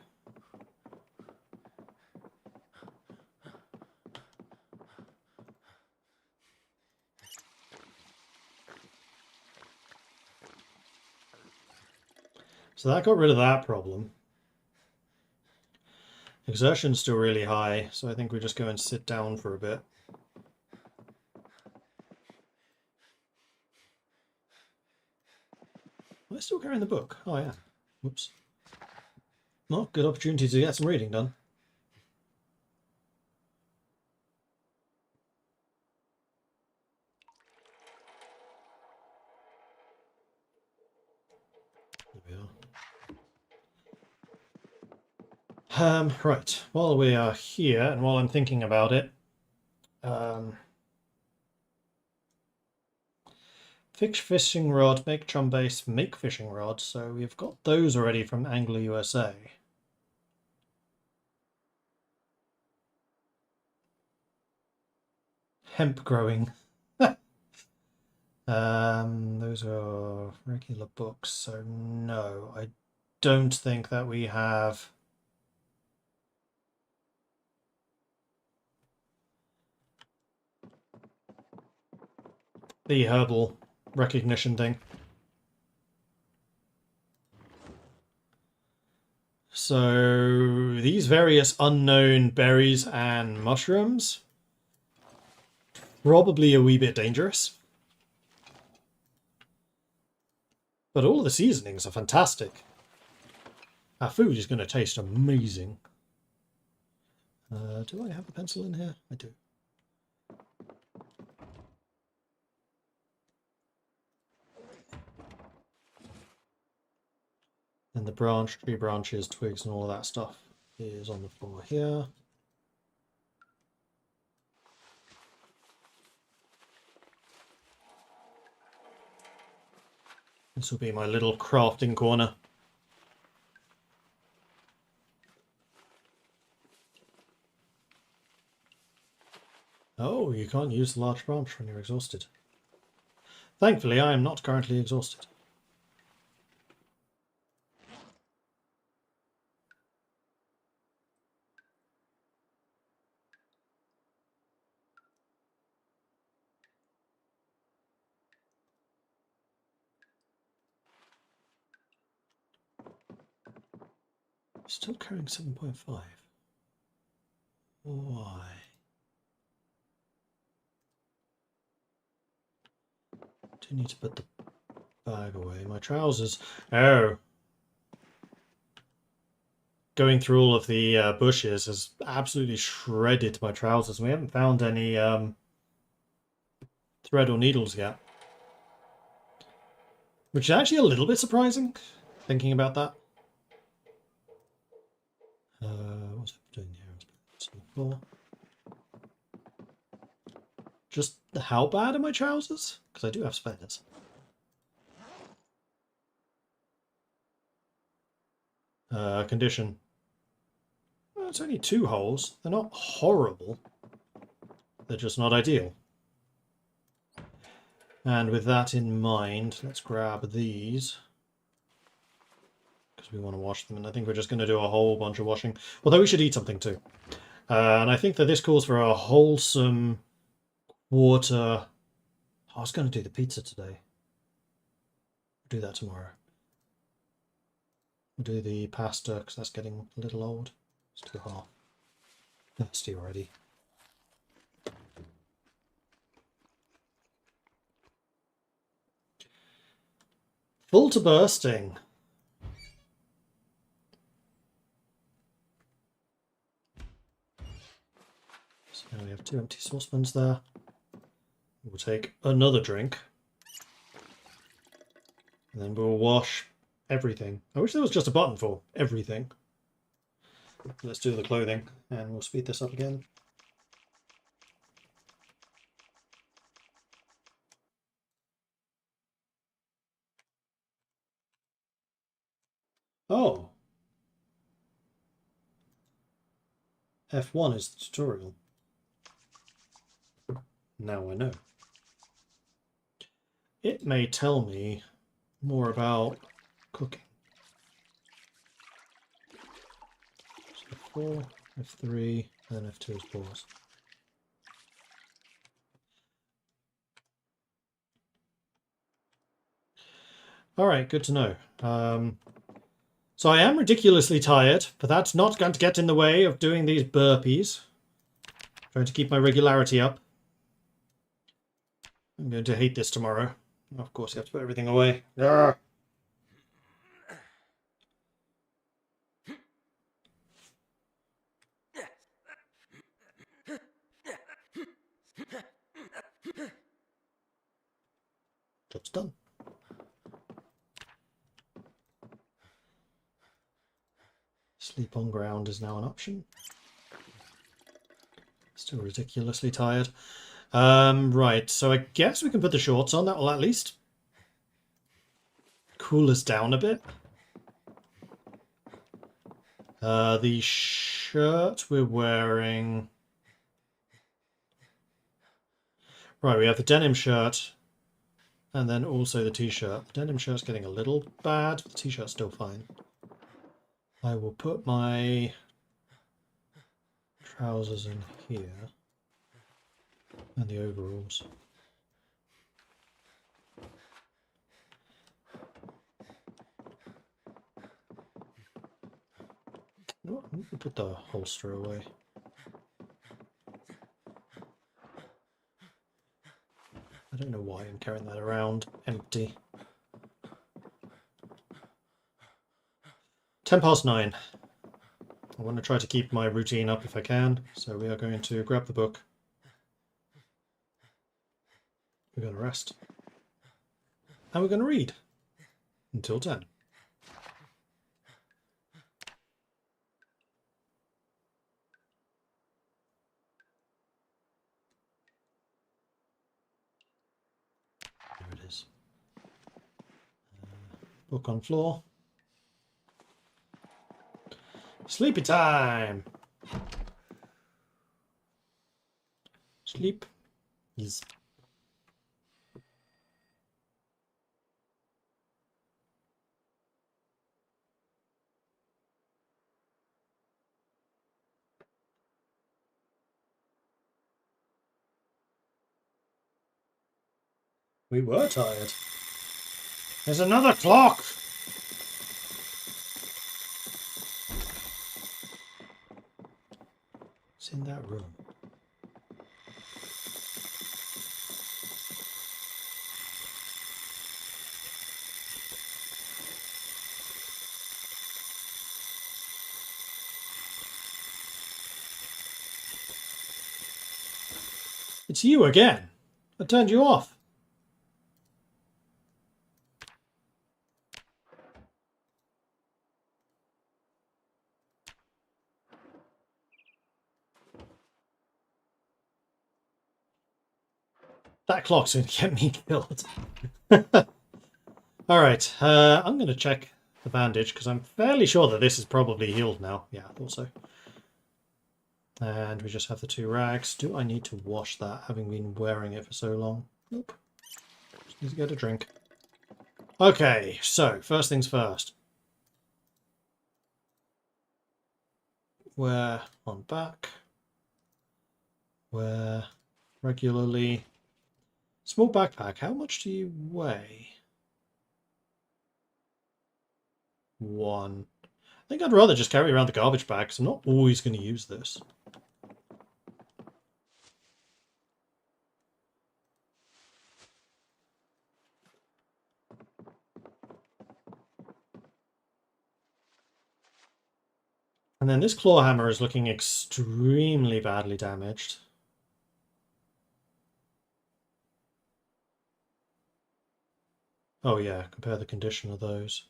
So that got rid of that problem. Exertion's still really high, so I think we just go and sit down for a bit. Am I still carrying the book? Oh yeah. Whoops. Well, good opportunity to get some reading done. There we are. Right, while we are here, and while I'm thinking about it, fix fishing rod, make chum base, make fishing rod, so we've got those already from Angler USA. Hemp growing. Those are regular books, so no, I don't think that we have... the herbal recognition thing. So these various unknown berries and mushrooms, probably a wee bit dangerous. But all of the seasonings are fantastic. Our food is going to taste amazing. Do I have a pencil in here? I do. And the tree branches, twigs, and all of that stuff is on the floor here. This will be my little crafting corner. Oh, you can't use the large branch when you're exhausted. Thankfully, I am not currently exhausted. Still carrying 7.5. Why? Do need to put the bag away. My trousers. Oh. Going through all of the bushes has absolutely shredded my trousers. We haven't found any thread or needles yet. Which is actually a little bit surprising, thinking about that. What's it doing here? On the floor. Just how bad are my trousers? Because I do have spares. Condition. Well, it's only 2 holes. They're not horrible. They're just not ideal. And with that in mind, let's grab these. Because we want to wash them. And I think we're just going to do a whole bunch of washing. Although we should eat something too. And I think that this calls for a wholesome water. I was going to do the pizza today. We'll do that tomorrow. We'll do the pasta because that's getting a little old. It's 2.5. Thirsty already. Full to bursting. So now we have 2 empty saucepans there. We'll take another drink. And then we'll wash everything. I wish there was just a button for everything. Let's do the clothing and we'll speed this up again. Oh. F1 is the tutorial. Now I know. It may tell me more about cooking. So F4, F3, and then F2 is pause. Alright, good to know. So I am ridiculously tired, but that's not going to get in the way of doing these burpees. Trying to keep my regularity up. I'm going to hate this tomorrow. Of course, you have to put everything away. Arrgh. Job's done. Sleep on ground is now an option. Still ridiculously tired. Right, so I guess we can put the shorts on. That will at least cool us down a bit. The shirt we're wearing... Right, we have the denim shirt and then also the t-shirt. The denim shirt's getting a little bad, but the t-shirt's still fine. I will put my trousers in here and the overalls. Oh, I'm going to put the holster away. I don't know why I'm carrying that around empty. 9:10. I want to try to keep my routine up if I can, so we are going to grab the book. We're going to rest. And we're going to read until 10. There it is. Book on floor. Sleepy time! Sleep is... We were tired. There's another clock! in that room? It's you again. I turned you off. That clock's going to get me killed. Alright, I'm going to check the bandage because I'm fairly sure that this is probably healed now. Yeah, I thought so. And we just have the 2 rags. Do I need to wash that, having been wearing it for so long? Nope. Just need to get a drink. Okay, so first things first. Wear on back. Wear regularly. Small backpack. How much do you weigh? 1. I think I'd rather just carry around the garbage bag because I'm not always going to use this. And then this claw hammer is looking extremely badly damaged. Oh yeah, compare the condition of those.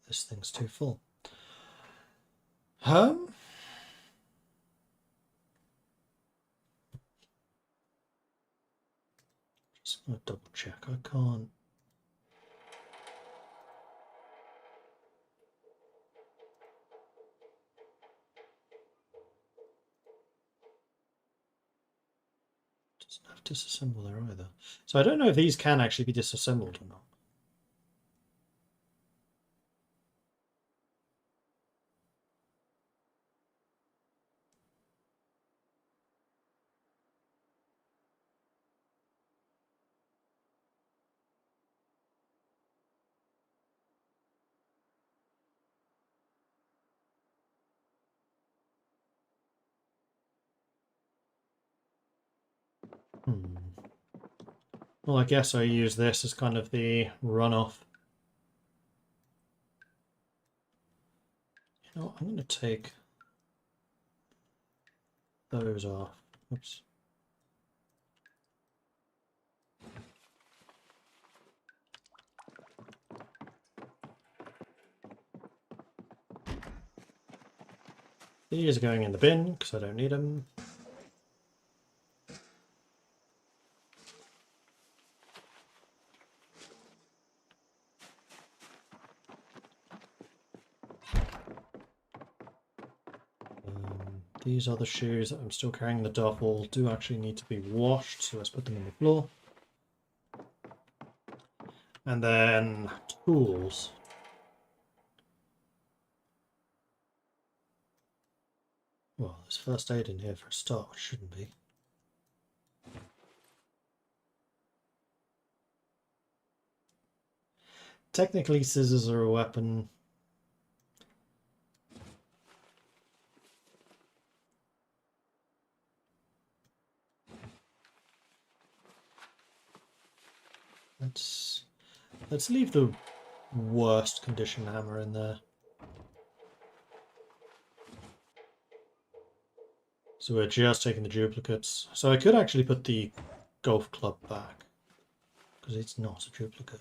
This thing's too full. Just gonna double check. I can't. Doesn't have disassemble there either. So I don't know if these can actually be disassembled or not. Well, I guess I use this as kind of the runoff. You know what? I'm going to take those off. Oops. These are going in the bin because I don't need them. These are the shoes that I'm still carrying in the duffel. Do actually need to be washed, so let's put them on the floor. And then tools. Well, there's first aid in here for a start, shouldn't be. Technically, scissors are a weapon. Let's leave the worst condition hammer in there. So we're just taking the duplicates. So I could actually put the golf club back because it's not a duplicate.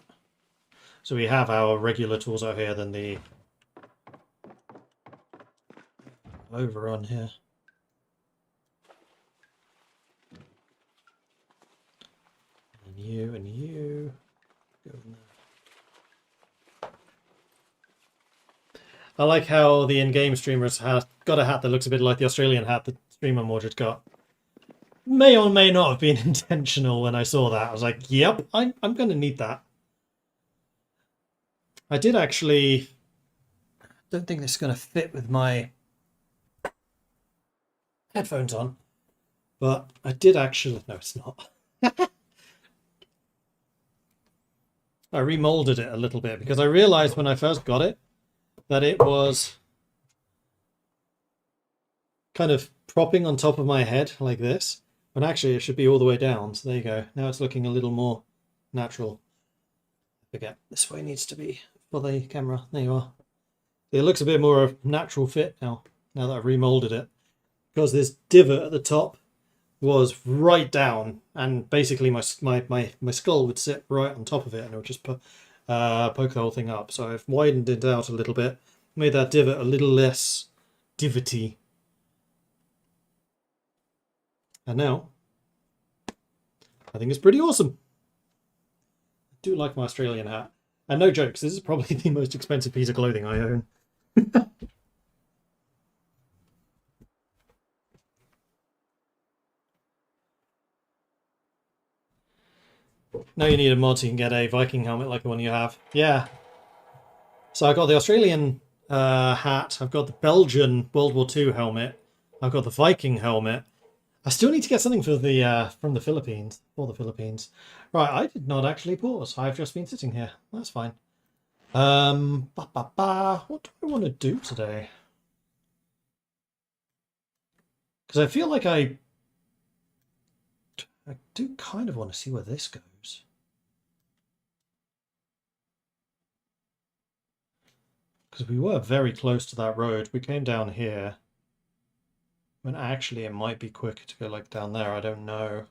So we have our regular tools out here, then the overrun here. And you go in there. I like how the in-game streamers have got a hat that looks a bit like the Australian hat that streamer Mordred got. May or may not have been intentional when I saw that. I was like, yep, I'm going to need that. I did actually... don't think this is going to fit with my headphones on. But I did actually... no, it's not. I remolded it a little bit because I realized when I first got it that it was kind of propping on top of my head like this, when actually it should be all the way down. So there you go. Now it's looking a little more natural. I forget, this way needs to be for the camera. There you are. It looks a bit more of a natural fit now that I've remolded it. Because this divot at the top was right down, and basically my skull would sit right on top of it, and it would just poke the whole thing up. So I've widened it out a little bit, made that divot a little less divoty. And now, I think it's pretty awesome. I do like my Australian hat. And no jokes, this is probably the most expensive piece of clothing I own. Now you need a mod so you can get a Viking helmet like the one you have. Yeah. So I got the Australian hat, I've got the Belgian World War II helmet, I've got the Viking helmet. I still need to get something for the from the Philippines, for the Philippines. Right, I did not actually pause. I've just been sitting here. That's fine. What do I want to do today? Because I feel like I do kind of want to see where this goes. Because we were very close to that road. We came down here. When actually it might be quicker to go like down there. I don't know.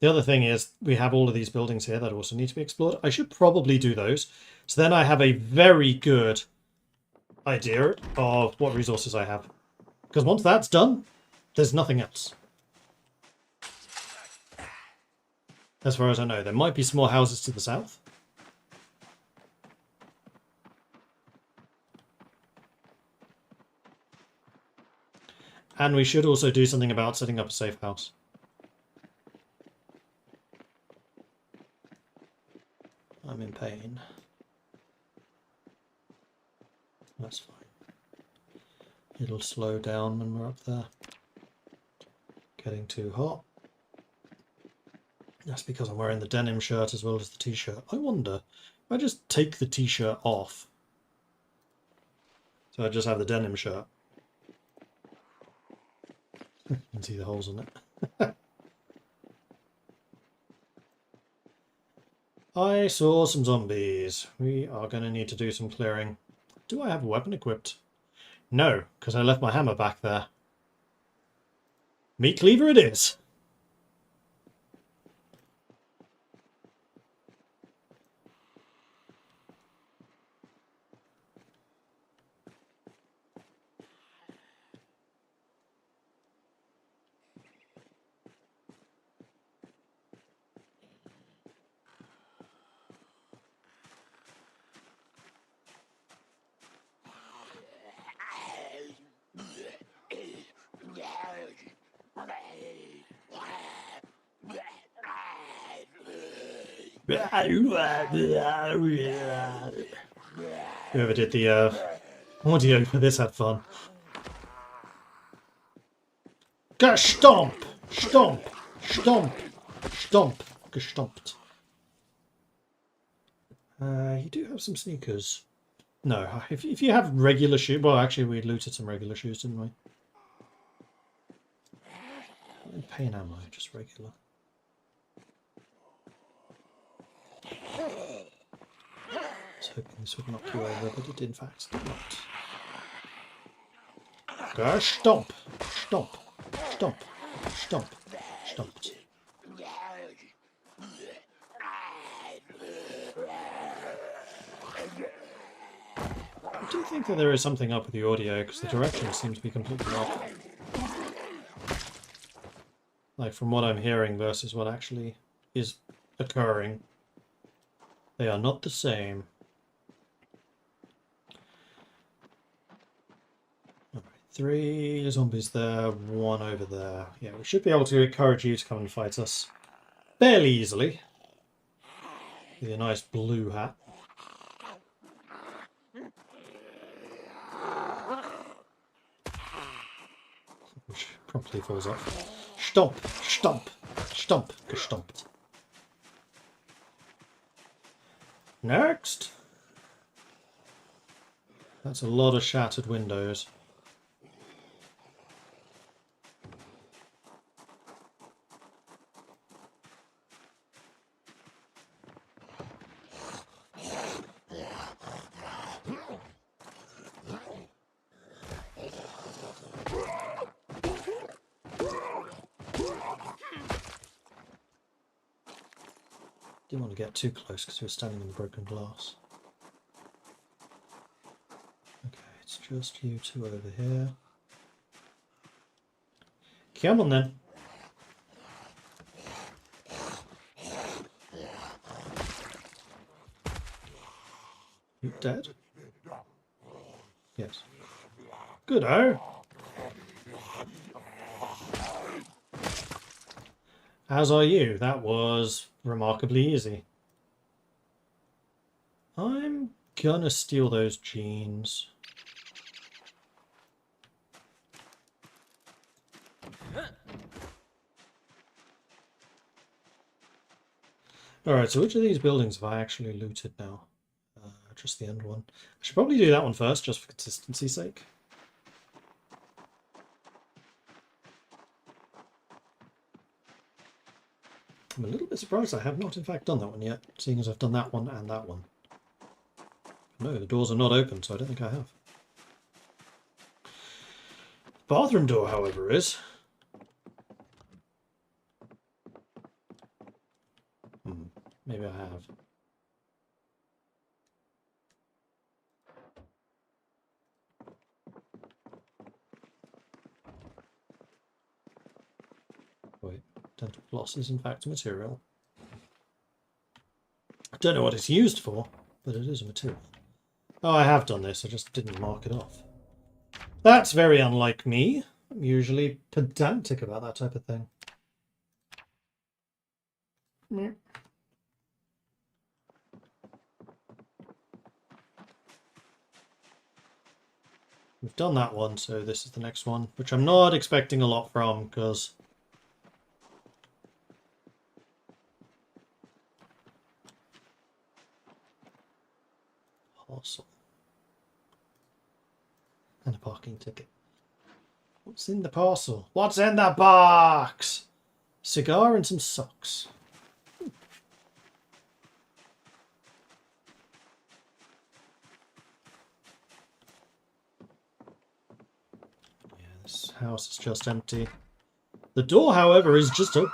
The other thing is we have all of these buildings here that also need to be explored. I should probably do those. So then I have a very good idea of what resources I have. Because once that's done, there's nothing else. As far as I know, there might be some more houses to the south. And we should also do something about setting up a safe house. I'm in pain. That's fine. It'll slow down when we're up there. Getting too hot. That's because I'm wearing the denim shirt as well as the t-shirt. I wonder if I just take the t-shirt off. So I just have the denim shirt. You can see the holes in it. I saw some zombies. We are going to need to do some clearing. Do I have a weapon equipped? No, because I left my hammer back there. Meat cleaver it is. Whoever did the audio for this had fun. Gestomp! Stomp! Stomp! Stomp! Gestompt. You do have some sneakers. No, if you have regular shoes... Well, actually, we looted some regular shoes, didn't we? Pain ammo, just regular. I was hoping this would knock you over, but it in fact did not. Go stomp! Stomp! Stomp! Stomp! Stomped. I do think that there is something up with the audio, because the direction seems to be completely off. Like, from what I'm hearing versus what actually is occurring. They are not the same. Alright, 3 zombies there, 1 over there. Yeah, we should be able to encourage you to come and fight us fairly easily. With a nice blue hat. Which promptly falls off. Stomp! Stomp! Stomp! Gestomped. Next! That's a lot of shattered windows. Didn't want to get too close because he was standing in the broken glass. Okay, it's just you two over here. Come on then. You dead? Yes. Good-o. As are you. That was remarkably easy. I'm gonna steal those genes. Alright, so which of these buildings have I actually looted now? Just the end one. I should probably do that one first, just for consistency's sake. I'm a little bit surprised I have not in fact done that one yet, seeing as I've done that one and that one. No, the doors are not open, so I don't think I have. Bathroom door, however, is. Maybe I have. Wait, dental floss is in fact a material. I don't know what it's used for, but it is a material. Oh, I have done this, I just didn't mark it off. That's very unlike me. I'm usually pedantic about that type of thing. We've done that one, so this is the next one, which I'm not expecting a lot from, because... Parcel. And a parking ticket. What's in the parcel? What's in the box? Cigar and some socks. Yeah, this house is just empty. The door, however, is just open.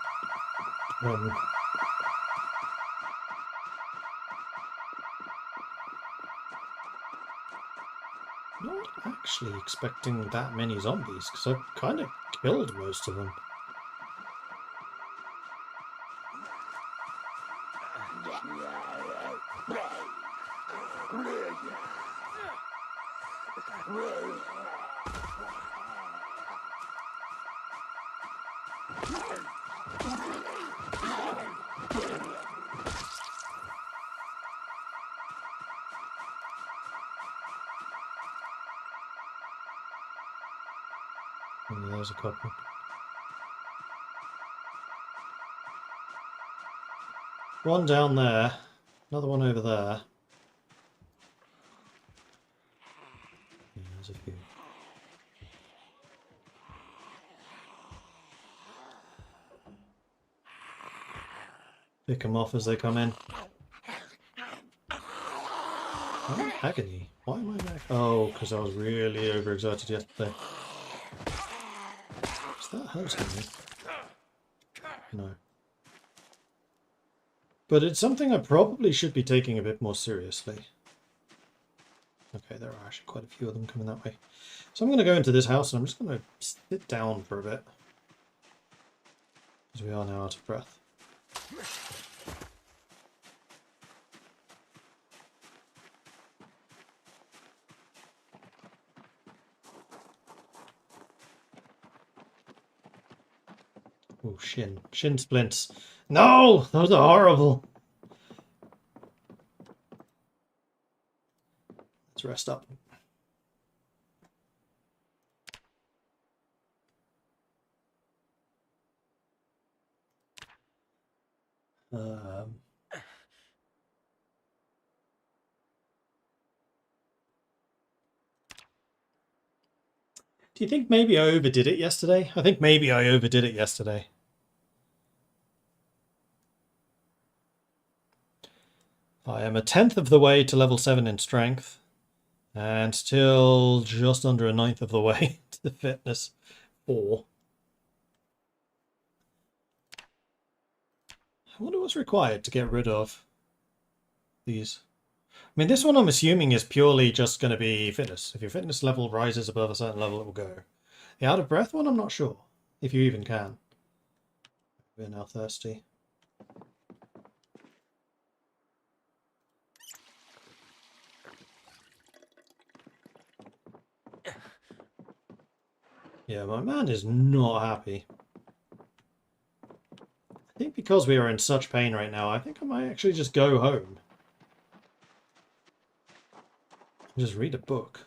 Not actually expecting that many zombies, because I've kind of killed most of them. And there's a couple. One down there, another one over there. Yeah, there's a few. Pick them off as they come in. I'm in agony. Why am I in agony? Oh, because I was really overexerted yesterday. Is that hurting me? No. But it's something I probably should be taking a bit more seriously. Okay, there are actually quite a few of them coming that way. So I'm going to go into this house and I'm just going to sit down for a bit. Because we are now out of breath. Oh, shin. Shin splints. No! Those are horrible! Let's rest up. Do you think maybe I overdid it yesterday? I think maybe I overdid it yesterday. I am a 10th of the way to level 7 in strength. And still just under a 9th of the way to fitness 4. I wonder what's required to get rid of these. I mean, this one I'm assuming is purely just going to be fitness. If your fitness level rises above a certain level, it will go. The out of breath one, I'm not sure if you even can. We're now thirsty. Yeah, my man is not happy. I think because we are in such pain right now, I think I might actually just go home. And just read a book.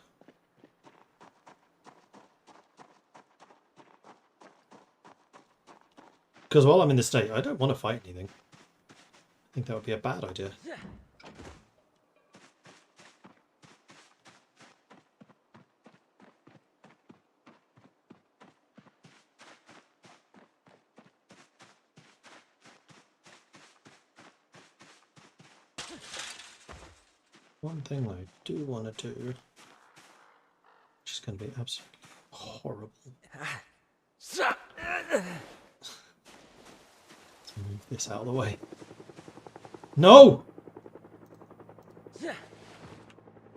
Because while I'm in this state, I don't want to fight anything. I think that would be a bad idea. One thing I do want to do, which is going to be absolutely horrible. Let's move this out of the way. No!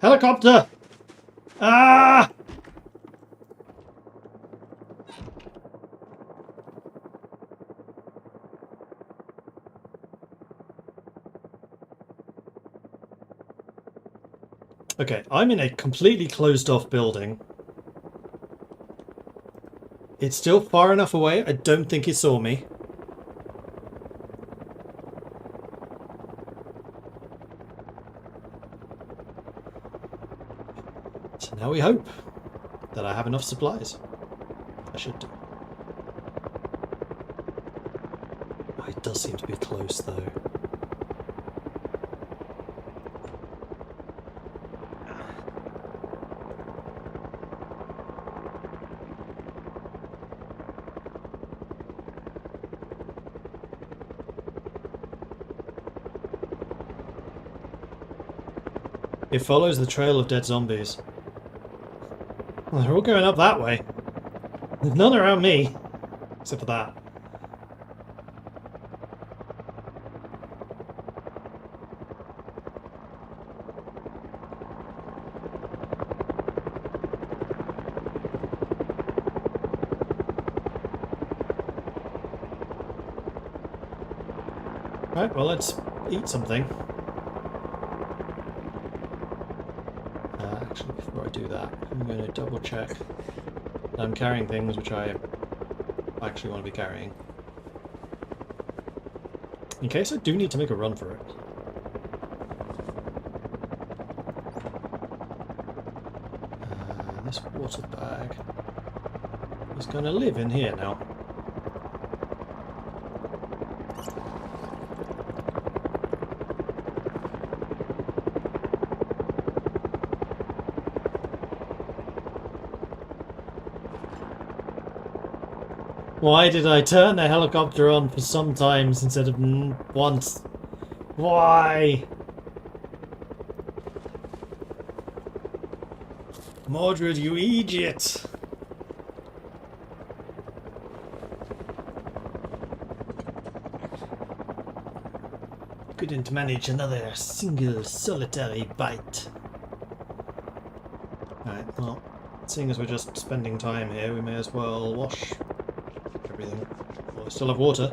Helicopter! Ah! Okay, I'm in a completely closed off building. It's still far enough away, I don't think it saw me. So now we hope that I have enough supplies. I should do. Oh, it does seem to be close though. It follows the trail of dead zombies. Well, they're all going up that way. There's none around me. Except for that. Right, well, let's eat something. Actually, before I do that, I'm going to double check that I'm carrying things which I actually want to be carrying. In case I do need to make a run for it. This water bag is going to live in here now. Why did I turn the helicopter on for sometimes instead of once? Why? Mordred, you idiot! Couldn't manage another single solitary bite. Alright, well, seeing as we're just spending time here, we may as well wash everything. Well, I still have water.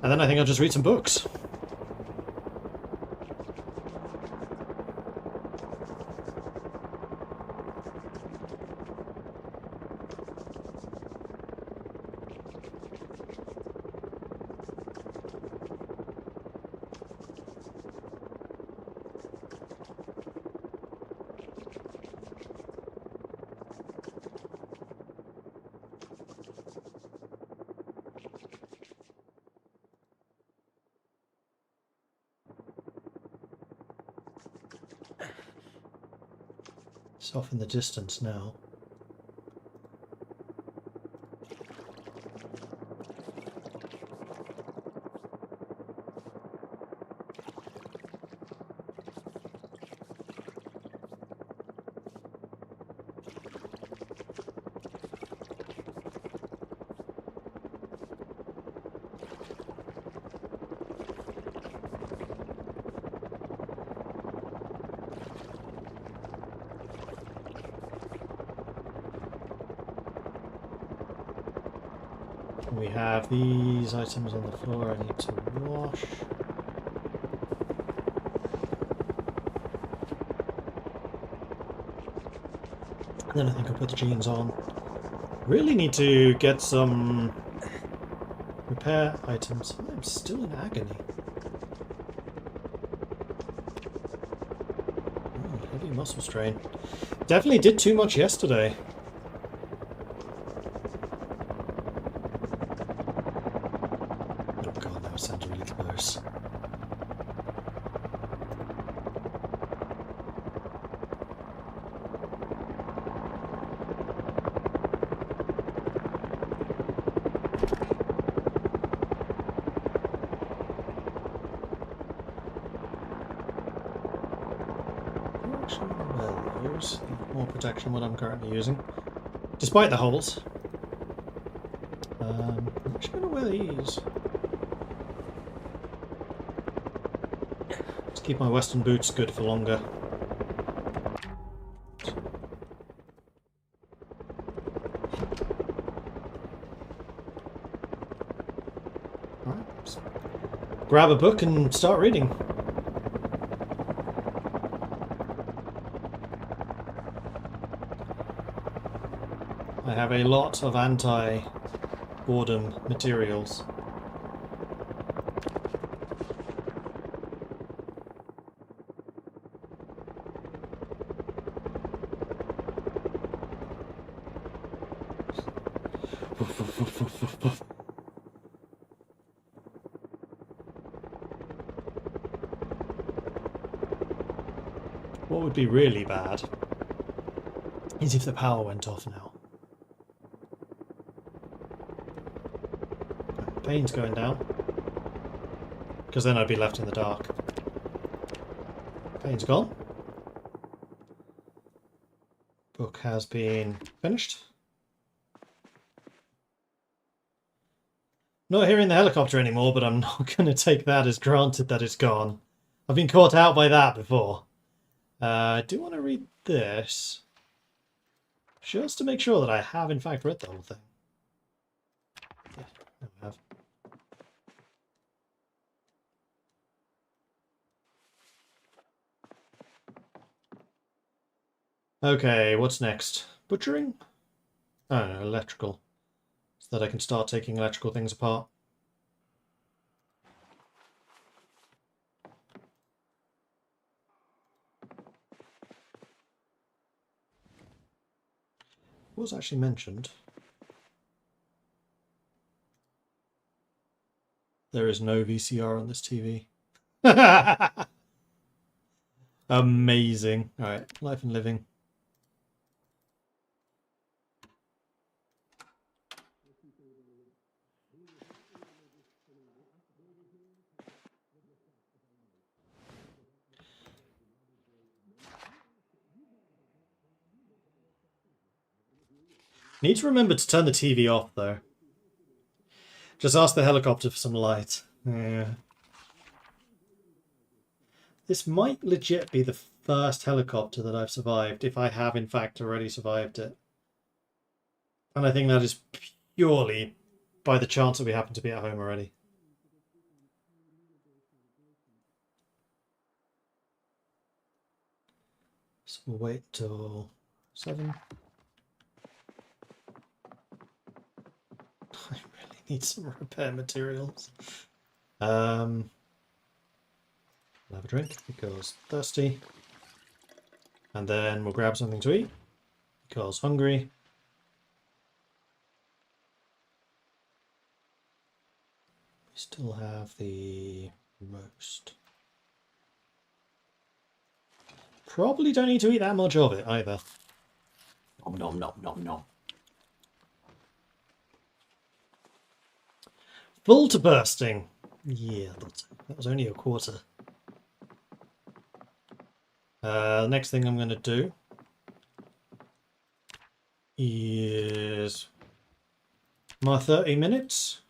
And then I think I'll just read some books. It's off in the distance now. We have these items on the floor I need to wash. And then I think I'll put the jeans on. Really need to get some repair items. I'm still in agony. Oh, heavy muscle strain. Definitely did too much yesterday. Oh god, that sounds really close. More protection than what I'm currently using, despite the holes. I'm actually going to wear these. To keep my western boots good for longer. Alright, grab a book and start reading. I have a lot of anti-boredom materials. What would be really bad is if the power went off now. Pain's going down, because then I'd be left in the dark. Pain's gone. Book has been finished. Not hearing the helicopter anymore, but I'm not going to take that as granted that it's gone. I've been caught out by that before. I do want to read this, just to make sure that I have in fact read the whole thing. Yeah, I have. Okay, what's next? Butchering? Oh no, electrical. So that I can start taking electrical things apart. What was actually mentioned? There is no VCR on this TV. Amazing. Alright, life and living. Need to remember to turn the TV off, though. Just ask the helicopter for some light. Yeah. This might legit be the first helicopter that I've survived, if I have in fact already survived it. And I think that is purely by the chance that we happen to be at home already. So we'll wait till 7. I really need some repair materials. I'll have a drink because thirsty. And then we'll grab something to eat because hungry. We still have the roast. Probably don't need to eat that much of it either. Nom nom nom nom nom. Full to bursting. Yeah, that was only a quarter. The next thing I'm going to do is my 30 minutes.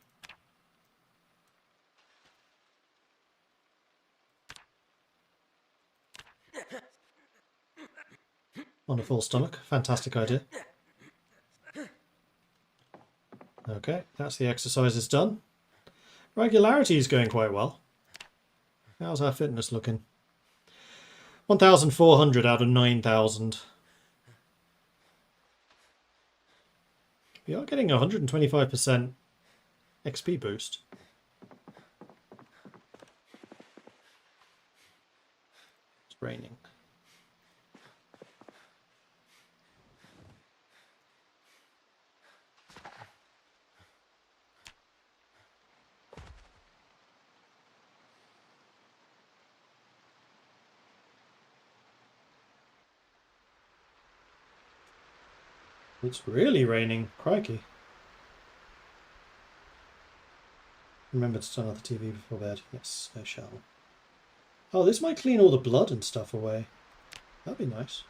On a full stomach. Fantastic idea. Okay, that's the exercises done. Regularity is going quite well. How's our fitness looking? 1,400 out of 9,000. We are getting 125% XP boost. It's raining. It's really raining. Crikey. Remember to turn off the TV before bed. Yes, I shall. Oh, this might clean all the blood and stuff away. That'd be nice.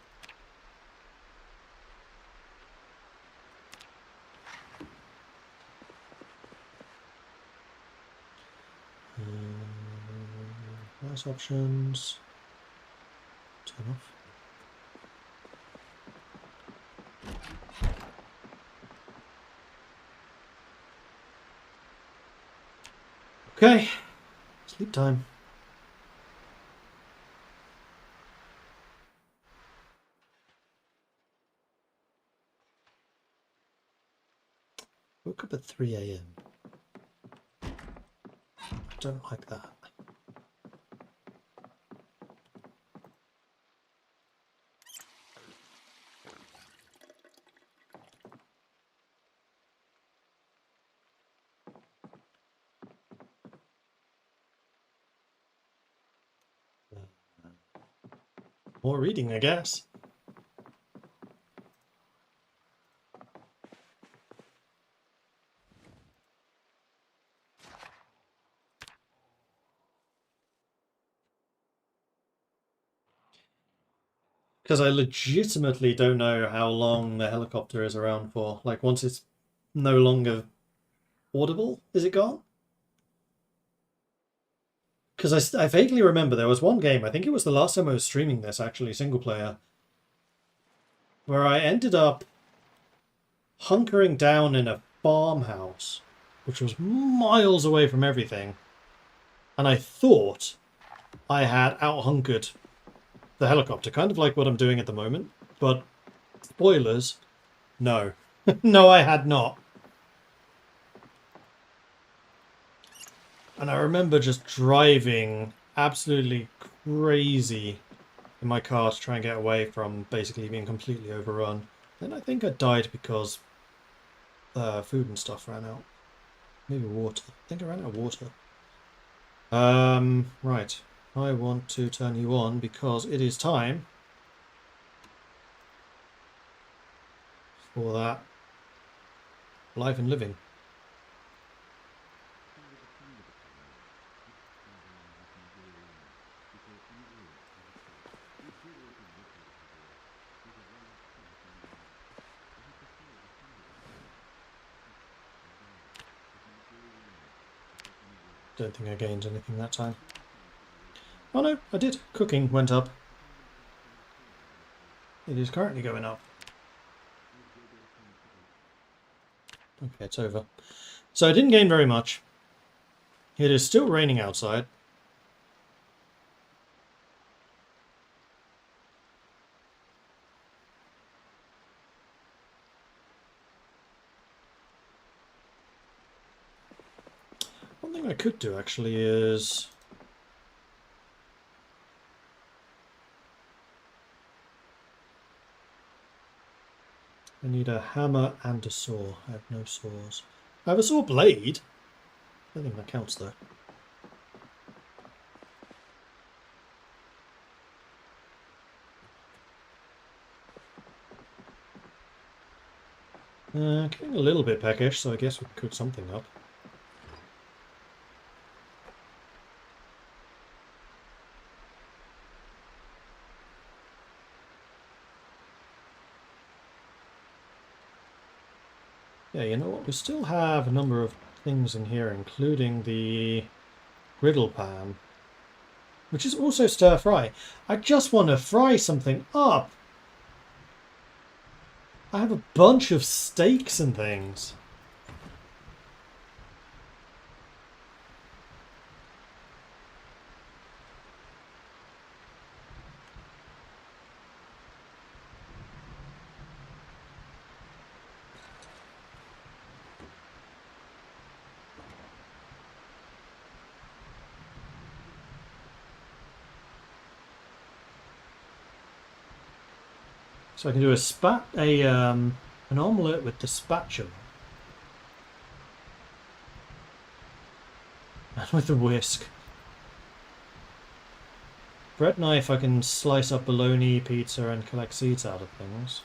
Mouse options. Turn off. Okay, sleep time. Woke up at 3 AM. I don't like that. More reading, I guess. Because I legitimately don't know how long the helicopter is around for. Like, once it's no longer audible, is it gone? Because I vaguely remember there was one game, I think it was the last time I was streaming this, actually, single player, where I ended up hunkering down in a farmhouse, which was miles away from everything, and I thought I had out-hunkered the helicopter, kind of like what I'm doing at the moment, but spoilers, no. No, I had not. And I remember just driving absolutely crazy in my car to try and get away from basically being completely overrun. Then I think I died because food and stuff ran out. Maybe water. I think I ran out of water. Right. I want to turn you on because it is time for that life and living. Don't think I gained anything that time. Oh no, I did. Cooking went up. It is currently going up. Okay, it's over. So I didn't gain very much. It is still raining outside. One thing I could do actually is... I need a hammer and a saw. I have no saws. I have a saw blade. I don't think that counts though. Getting a little bit peckish, so I guess we can cook something up. Yeah, you know what? We still have a number of things in here, including the griddle pan, which is also stir fry. I just want to fry something up. I have a bunch of steaks and things. So I can do an omelette with the spatula. And with the whisk. Bread knife, I can slice up bologna, pizza, and collect seeds out of things.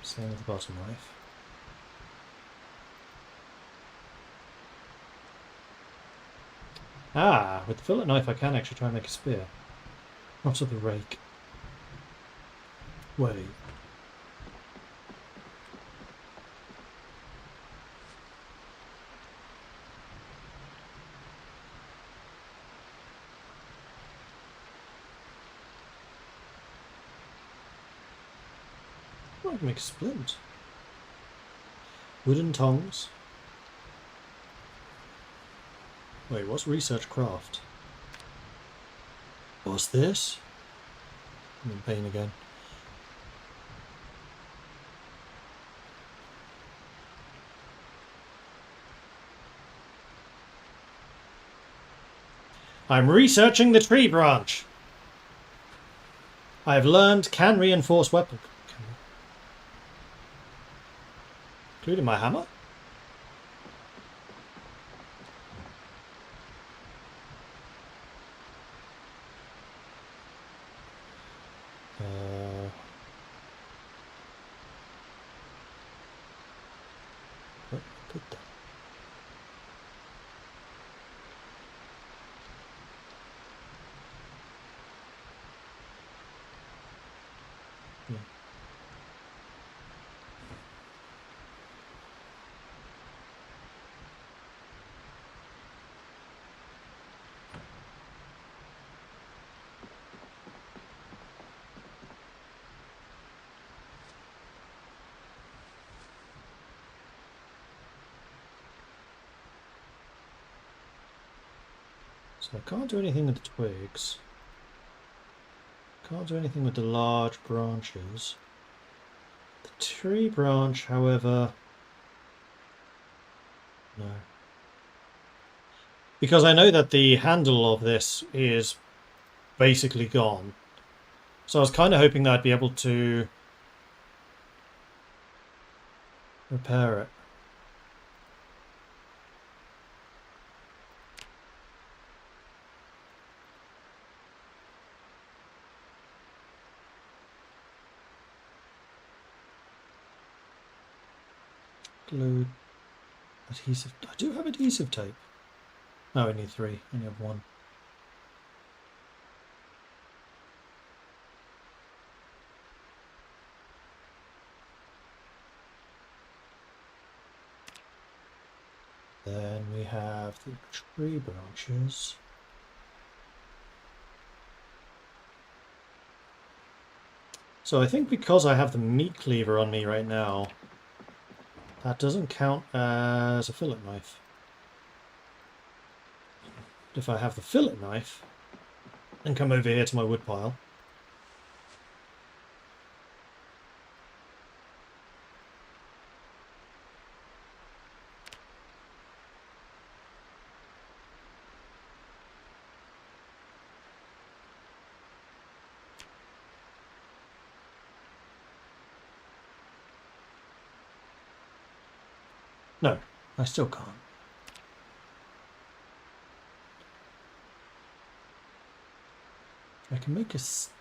Same with the butter knife. Ah, with the fillet knife I can actually try and make a spear. Not with the rake. Wait. Oh, I can make a splint. Wooden tongs. Wait, what's research craft? What's this? I'm in pain again. I'm researching the tree branch. I have learned can reinforce weapon. Including my hammer? Where did I put that? Yeah. So I can't do anything with the twigs. Can't do anything with the large branches. The tree branch, however... No. Because I know that the handle of this is basically gone. So I was kind of hoping that I'd be able to repair it. Glue, adhesive. I do have adhesive tape. No, I need 3. I only have 1. Then we have the tree branches. So I think because I have the meat cleaver on me right now, that doesn't count as a fillet knife. If I have the fillet knife and come over here to my wood pile. No, I still can't. I can make a steak.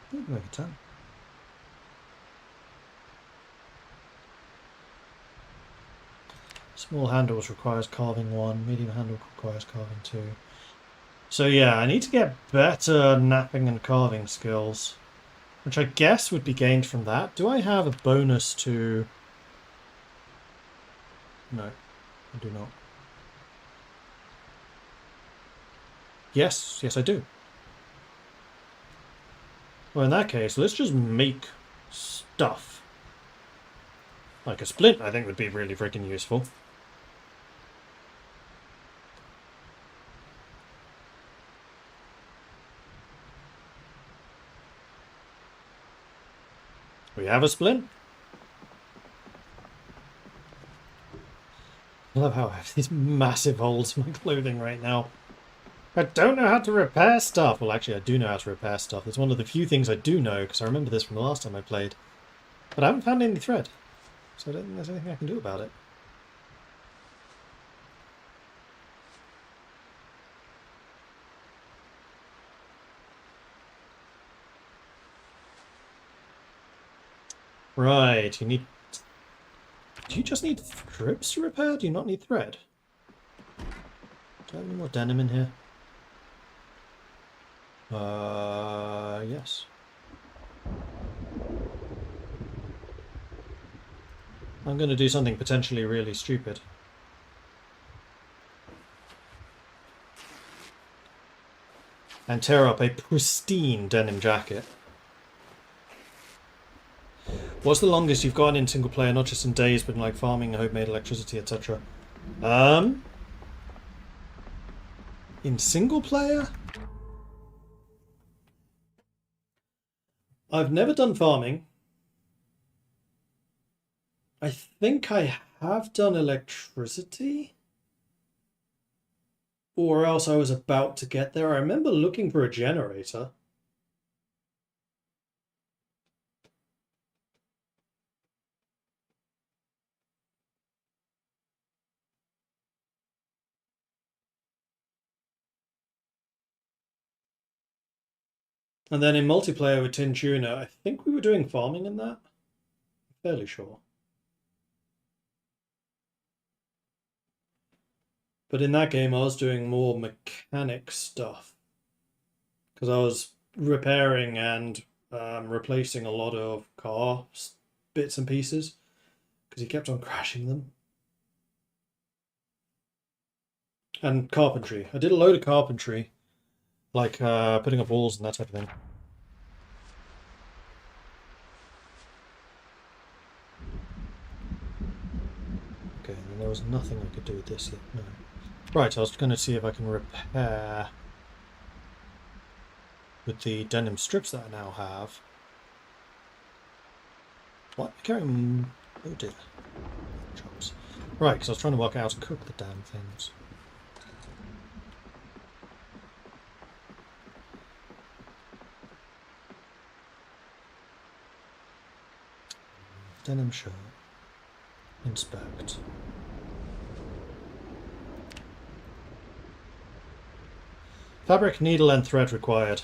I can make a ton. Small handles requires carving 1, medium handle requires carving 2. So yeah, I need to get better knapping and carving skills, which I guess would be gained from that. Do I have a bonus to... No, I do not. Yes, I do. Well, in that case, let's just make stuff. Like a splint, I think would be really freaking useful. have a splint? I love how I have these massive holes in my clothing right now. I don't know how to repair stuff. Well, actually, I do know how to repair stuff. It's one of the few things I do know, because I remember this from the last time I played. But I haven't found any thread, so I don't think there's anything I can do about it. Right, you need... Do you just need strips to repair? Do you not need thread? Do I have any more denim in here? Yes. I'm going to do something potentially really stupid. And tear up a pristine denim jacket. What's the longest you've gone in single player, not just in days, but in like farming, homemade electricity, etc.? In single player? I've never done farming. I think I have done electricity. Or else I was about to get there. I remember looking for a generator. And then in multiplayer with Tin Tuna, I think we were doing farming in that. I'm fairly sure. But in that game, I was doing more mechanic stuff. Because I was repairing and replacing a lot of car bits and pieces. Because he kept on crashing them. And carpentry. I did a load of carpentry. Like putting up walls and that type of thing. Okay, and there was nothing I could do with this yet. No. Right, I was going to see if I can repair with the denim strips that I now have. What? I can't even... Oh dear. Chops. Right, because I was trying to work out how to cook the damn things. Denim shirt. Inspect. Fabric, needle and thread required.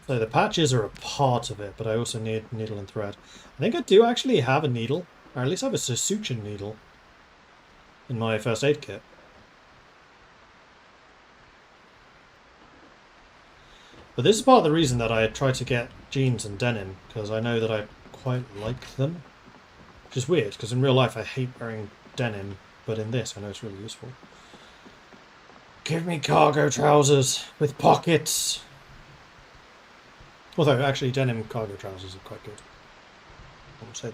So the patches are a part of it, but I also need needle and thread. I think I do actually have a needle, or at least I have a suture needle in my first aid kit. But this is part of the reason that I try to get jeans and denim, because I know that I quite like them. Which is weird, because in real life I hate wearing denim, but in this I know it's really useful. Give me cargo trousers with pockets. Although, actually, denim cargo trousers are quite good. I won't say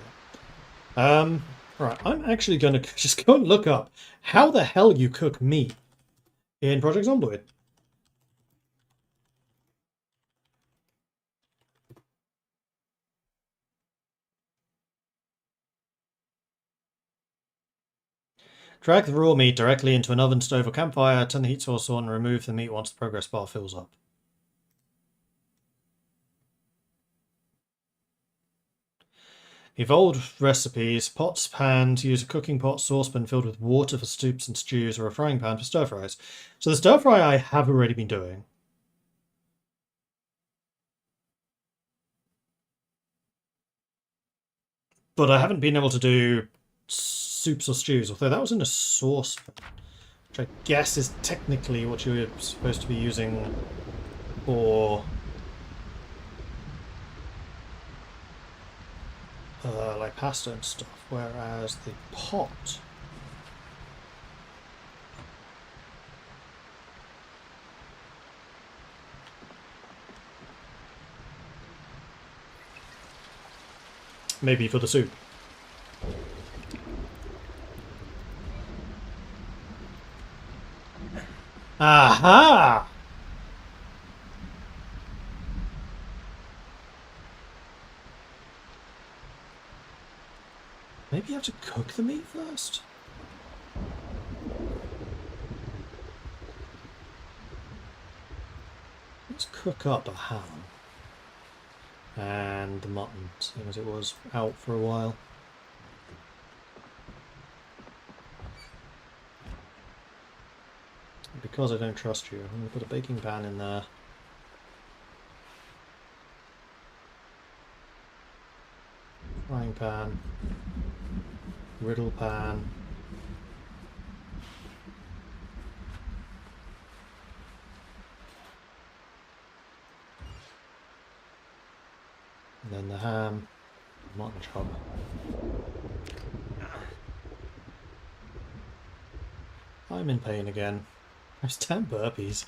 that. Right, I'm actually going to just go and look up how the hell you cook meat in Project Zomboid. Drag the raw meat directly into an oven, stove, or campfire, turn the heat source on, and remove the meat once the progress bar fills up. Evolved recipes. Pots, pans. Use a cooking pot, saucepan filled with water for soups and stews, or a frying pan for stir fries. So the stir fry I have already been doing. But I haven't been able to do soups or stews, although that was in a saucepan, which I guess is technically what you're supposed to be using for like pasta and stuff, whereas the pot maybe for the soup. Aha! Maybe you have to cook the meat first? Let's cook up a ham. And the mutton, seeing as it was out for a while. Because I don't trust you, I'm going to put a baking pan in there. Frying pan. Griddle pan. And then the ham. Mutton chop. I'm in pain again. There's 10 burpees.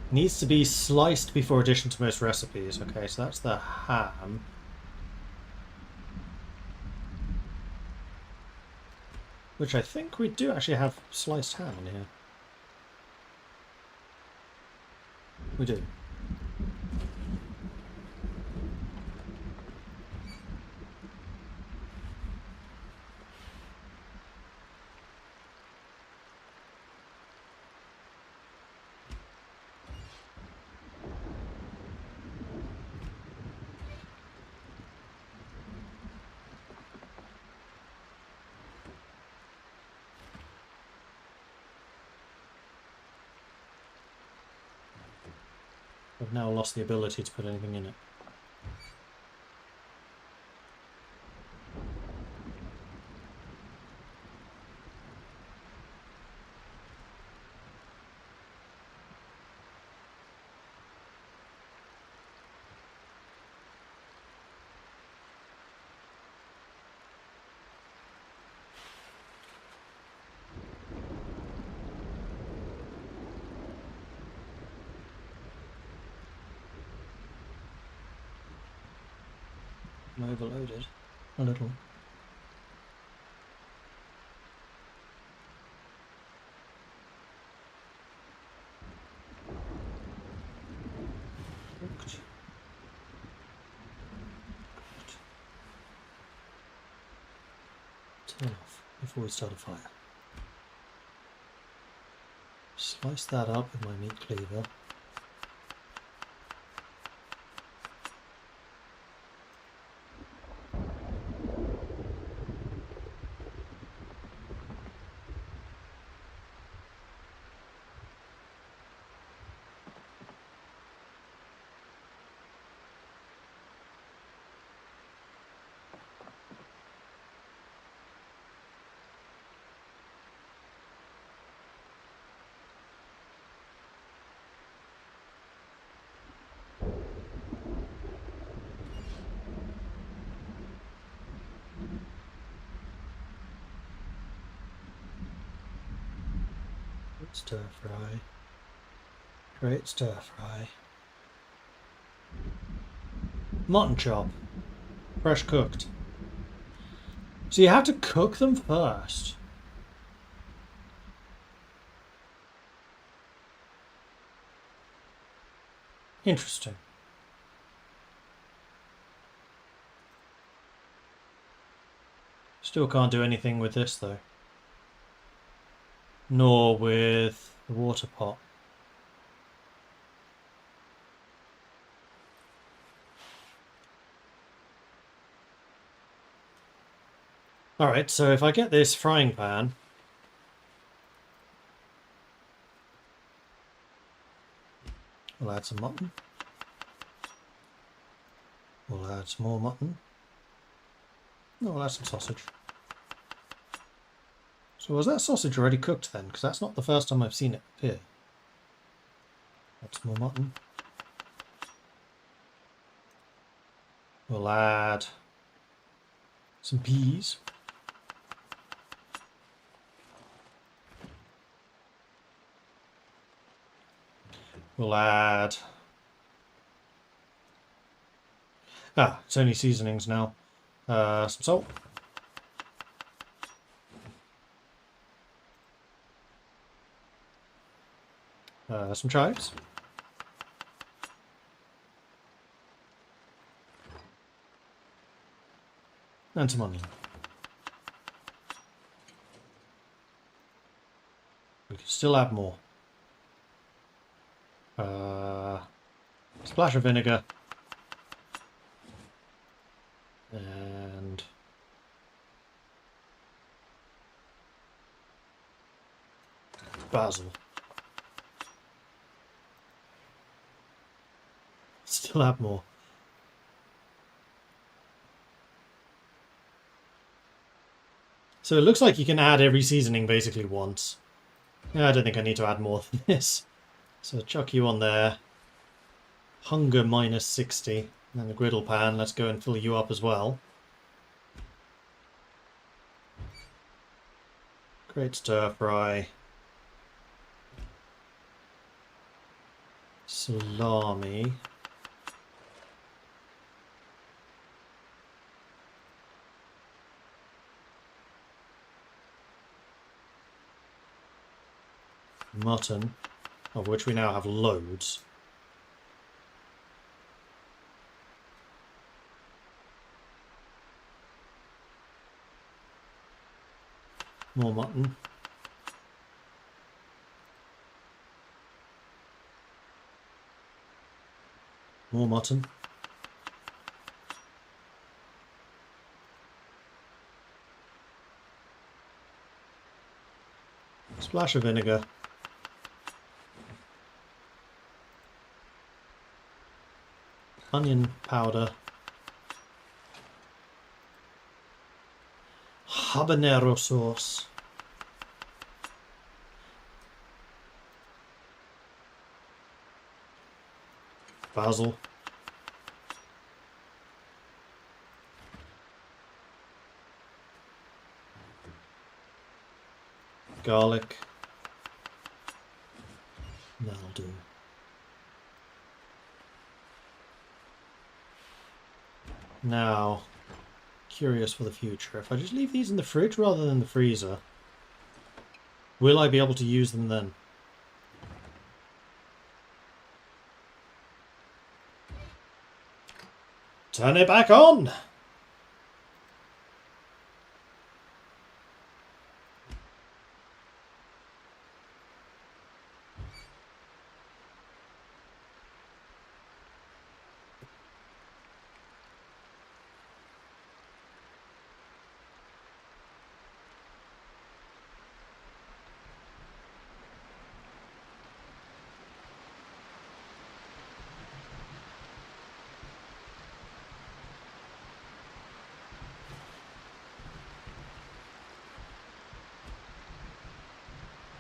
Needs to be sliced before addition to most recipes. Okay, so that's the ham. Which I think we do actually have sliced ham in here. We do. I've now lost the ability to put anything in it. I'm overloaded a little. Cooked. Turn off before we start a fire. Slice that up with my meat cleaver. Stir fry. Great stir fry. Mutton chop. Fresh cooked. So you have to cook them first. Interesting. Still can't do anything with this though. Nor with the water pot. Alright, so if I get this frying pan, we'll add some mutton. We'll add some more mutton. No, we'll add some sausage. So was that sausage already cooked then? Because that's not the first time I've seen it appear. Add some more mutton. We'll add some peas. We'll add... it's only seasonings now. Some salt. Some chives. And some onion. We can still add more. Splash of vinegar. And basil. Still add more. So it looks like you can add every seasoning basically once. Yeah, I don't think I need to add more than this. So chuck you on there. Hunger minus 60. And then the griddle pan, let's go and fill you up as well. Great stir fry. Salami. Mutton, of which we now have loads. More mutton. More mutton. Splash of vinegar. Onion powder. Habanero sauce. Basil. Garlic. That'll do. Now, curious for the future. If I just leave these in the fridge rather than the freezer, will I be able to use them then? Turn it back on!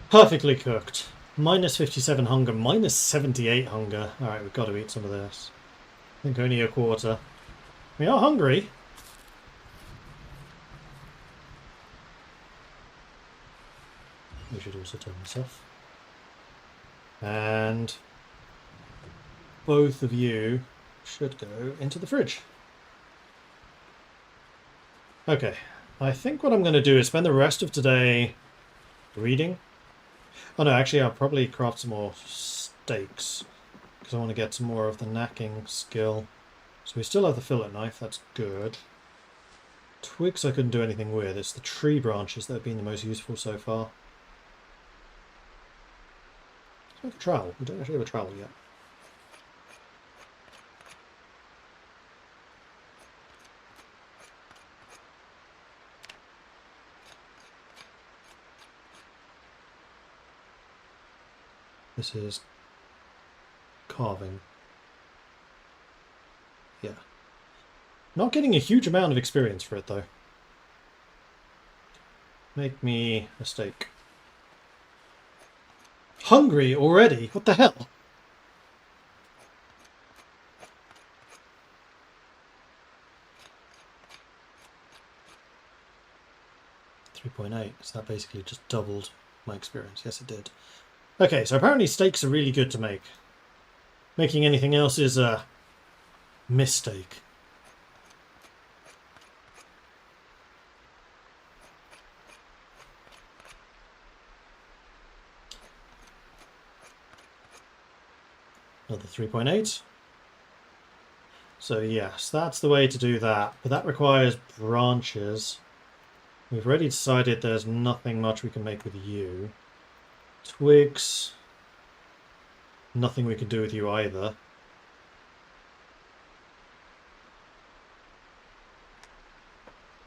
Perfectly cooked. Minus 57 hunger, minus 78 hunger. Alright, we've got to eat some of this. I think only a quarter. We are hungry. We should also turn this off. And both of you should go into the fridge. Okay, I think what I'm going to do is spend the rest of today reading. Oh no, actually I'll probably craft some more steaks, because I want to get some more of the knacking skill. So we still have the fillet knife, that's good. Twigs I couldn't do anything with, it's the tree branches that have been the most useful so far. Let's make a trowel, we don't actually have a trowel yet. This is carving. Yeah. Not getting a huge amount of experience for it, though. Make me a steak. Hungry already? What the hell? .8, so that basically just doubled my experience. Yes, it did. Okay, so apparently steaks are really good to make. Making anything else is a mistake. Another 3.8. So yes, that's the way to do that. But that requires branches. We've already decided there's nothing much we can make with you. Twigs. Nothing we can do with you either.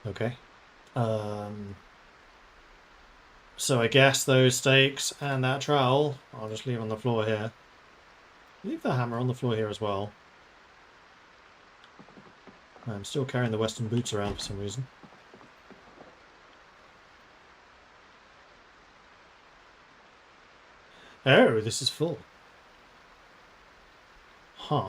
Okay. So I guess those stakes and that trowel, I'll just leave on the floor here. Leave the hammer on the floor here as well. I'm still carrying the western boots around for some reason. Oh, this is full. Huh.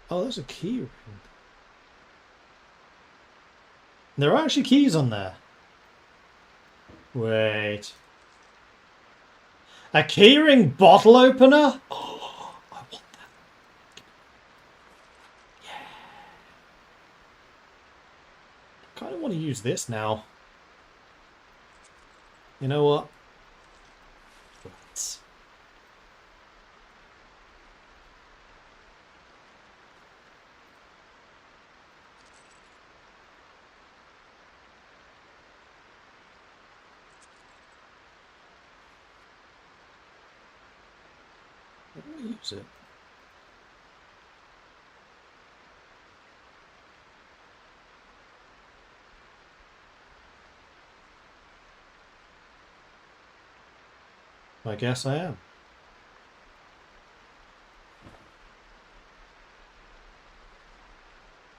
Oh, there's a key ring. There are actually keys on there. Wait. A keyring bottle opener? Oh, I want that. Yeah. I kind of want to use this now. You know what? Let's. Let me use it. I guess I am.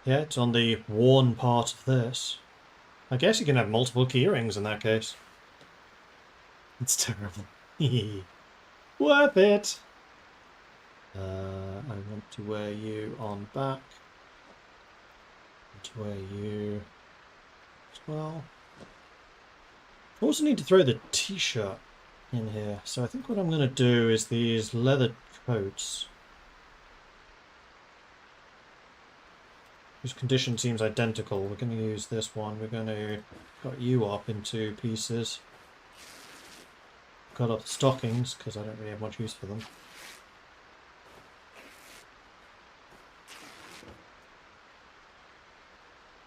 Yeah, it's on the worn part of this. I guess you can have multiple keyrings in that case. It's terrible. Worth it! I want to wear you on back. I want to wear you as well. I also need to throw the t-shirt in here. So I think what I'm going to do is these leather coats, whose condition seems identical. We're going to use this one. We're going to cut you up into pieces. Cut up the stockings because I don't really have much use for them.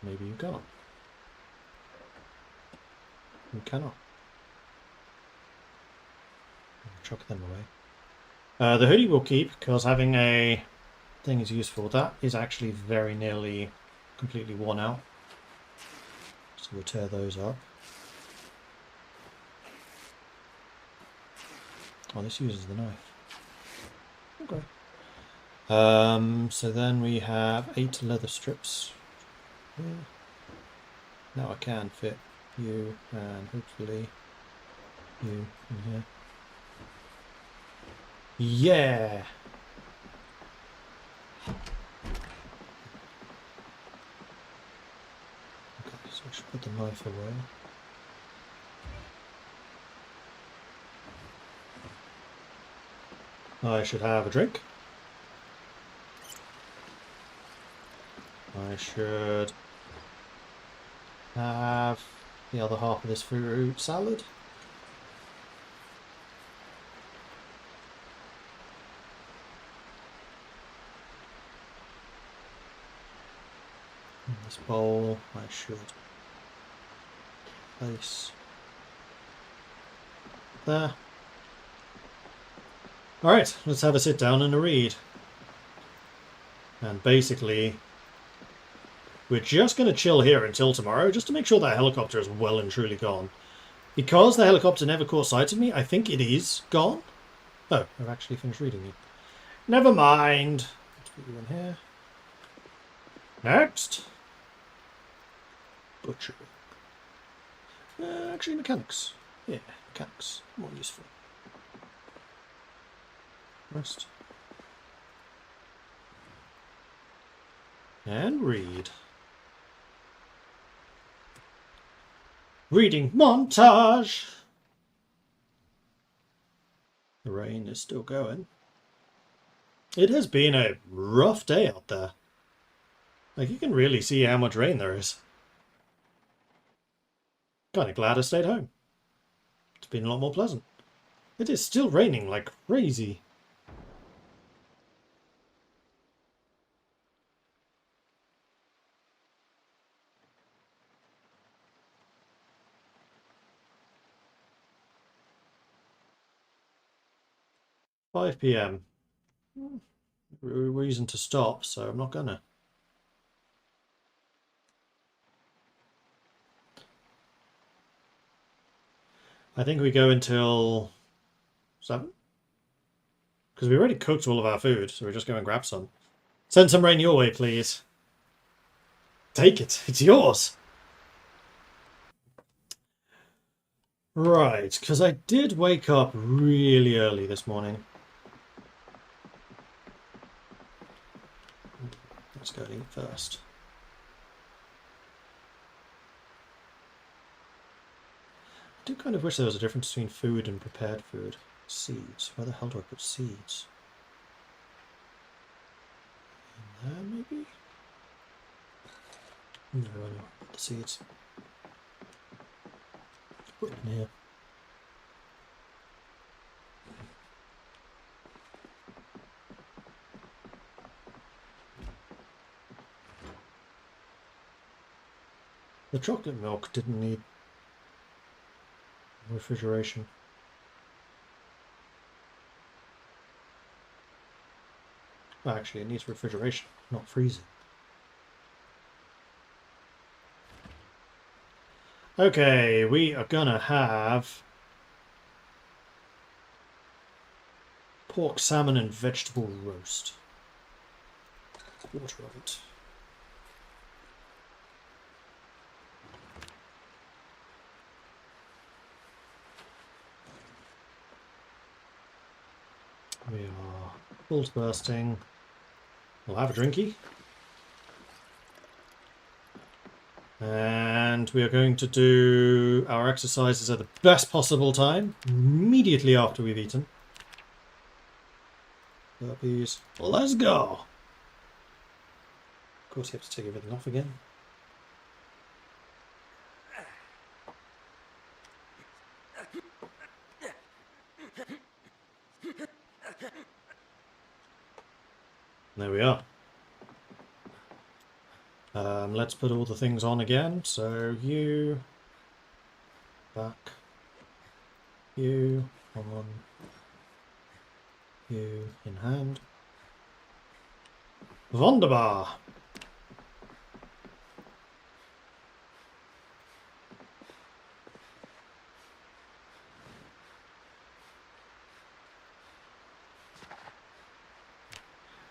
Maybe you can't. You cannot. Chuck them away. The hoodie we'll keep because having a thing is useful. That is actually very nearly completely worn out. So we'll tear those up. Oh, this uses the knife. Okay. So then we have 8 leather strips. Yeah. Now I can fit you and hopefully you in here. Yeah! Okay, so I should put the knife away. I should have a drink. I should have the other half of this fruit salad. In this bowl, I should place there. Alright, let's have a sit down and a read. And basically, we're just going to chill here until tomorrow, just to make sure that helicopter is well and truly gone. Because the helicopter never caught sight of me, I think it is gone. Oh, I've actually finished reading it. Never mind. Let's put you in here. Next. Butchery. Actually, mechanics. Yeah, mechanics. More useful. Rest. And read. Reading montage! The rain is still going. It has been a rough day out there. Like, you can really see how much rain there is. Kind of glad I stayed home. It's been a lot more pleasant. It is still raining like crazy. "5 p.m. Reason to stop, so I'm not gonna. I think we go until 7? Because we already cooked all of our food, so we're just going to grab some. Send some rain your way, please. Take it. It's yours. Right, because I did wake up really early this morning. Let's go eat first. I do kind of wish there was a difference between food and prepared food. Seeds. Where the hell do I put seeds? In there, maybe? No, I know. The seeds. Put it in here. The chocolate milk didn't need refrigeration. Well, actually, it needs refrigeration, not freezing. Okay, we are gonna have pork, salmon, and vegetable roast. Water of it. We are balls bursting. We'll have a drinky. And we are going to do our exercises at the best possible time, immediately after we've eaten. Burpees. Let's go! Of course you have to take everything off again. There we are. Let's put all the things on again. So you, back, you, on, you, in hand. Wunderbar!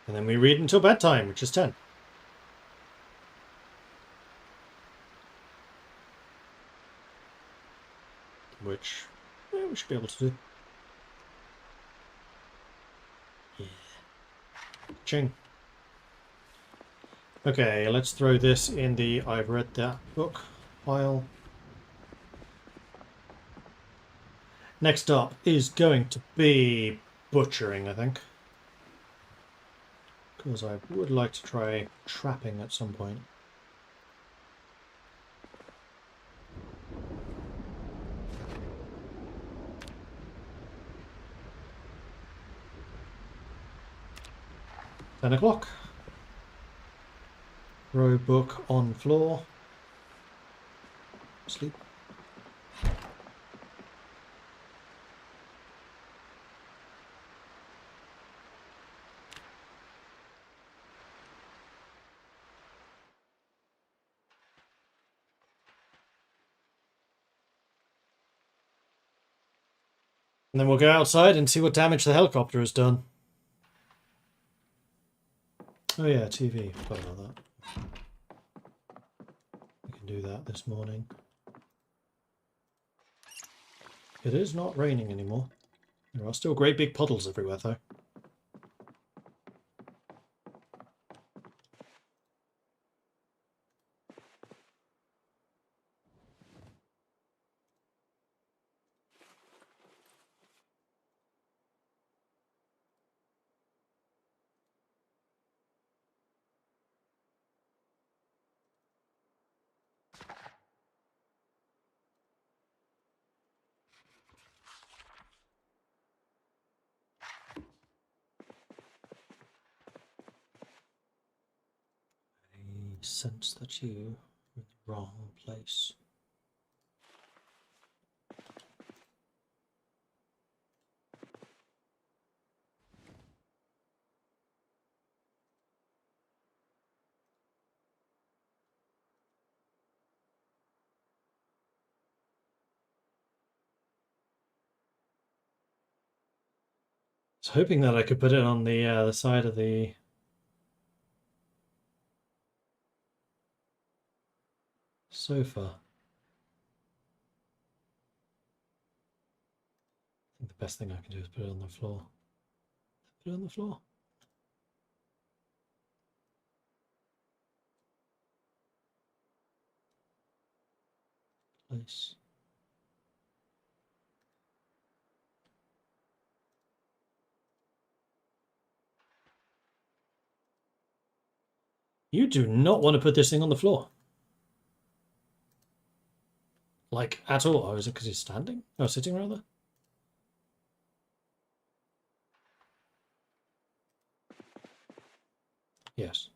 And then we read until bedtime, which is 10. Which we should be able to do. Yeah. Ching. Okay, let's throw this in the I've read that book pile. Next up is going to be butchering, I think. Because I would like to try trapping at some point. $10. Row book on floor. Sleep. And then we'll go outside and see what damage the helicopter has done. Oh yeah, TV. Forgot about that. We can do that this morning. It is not raining anymore. There are still great big puddles everywhere though. sense that you are in the wrong place. I was hoping that I could put it on the side of the sofa. I think the best thing I can do is put it on the floor. Put it on the floor. Place. You do not want to put this thing on the floor. Like, at all. Oh, is it because he's standing? Oh, sitting rather? Yes.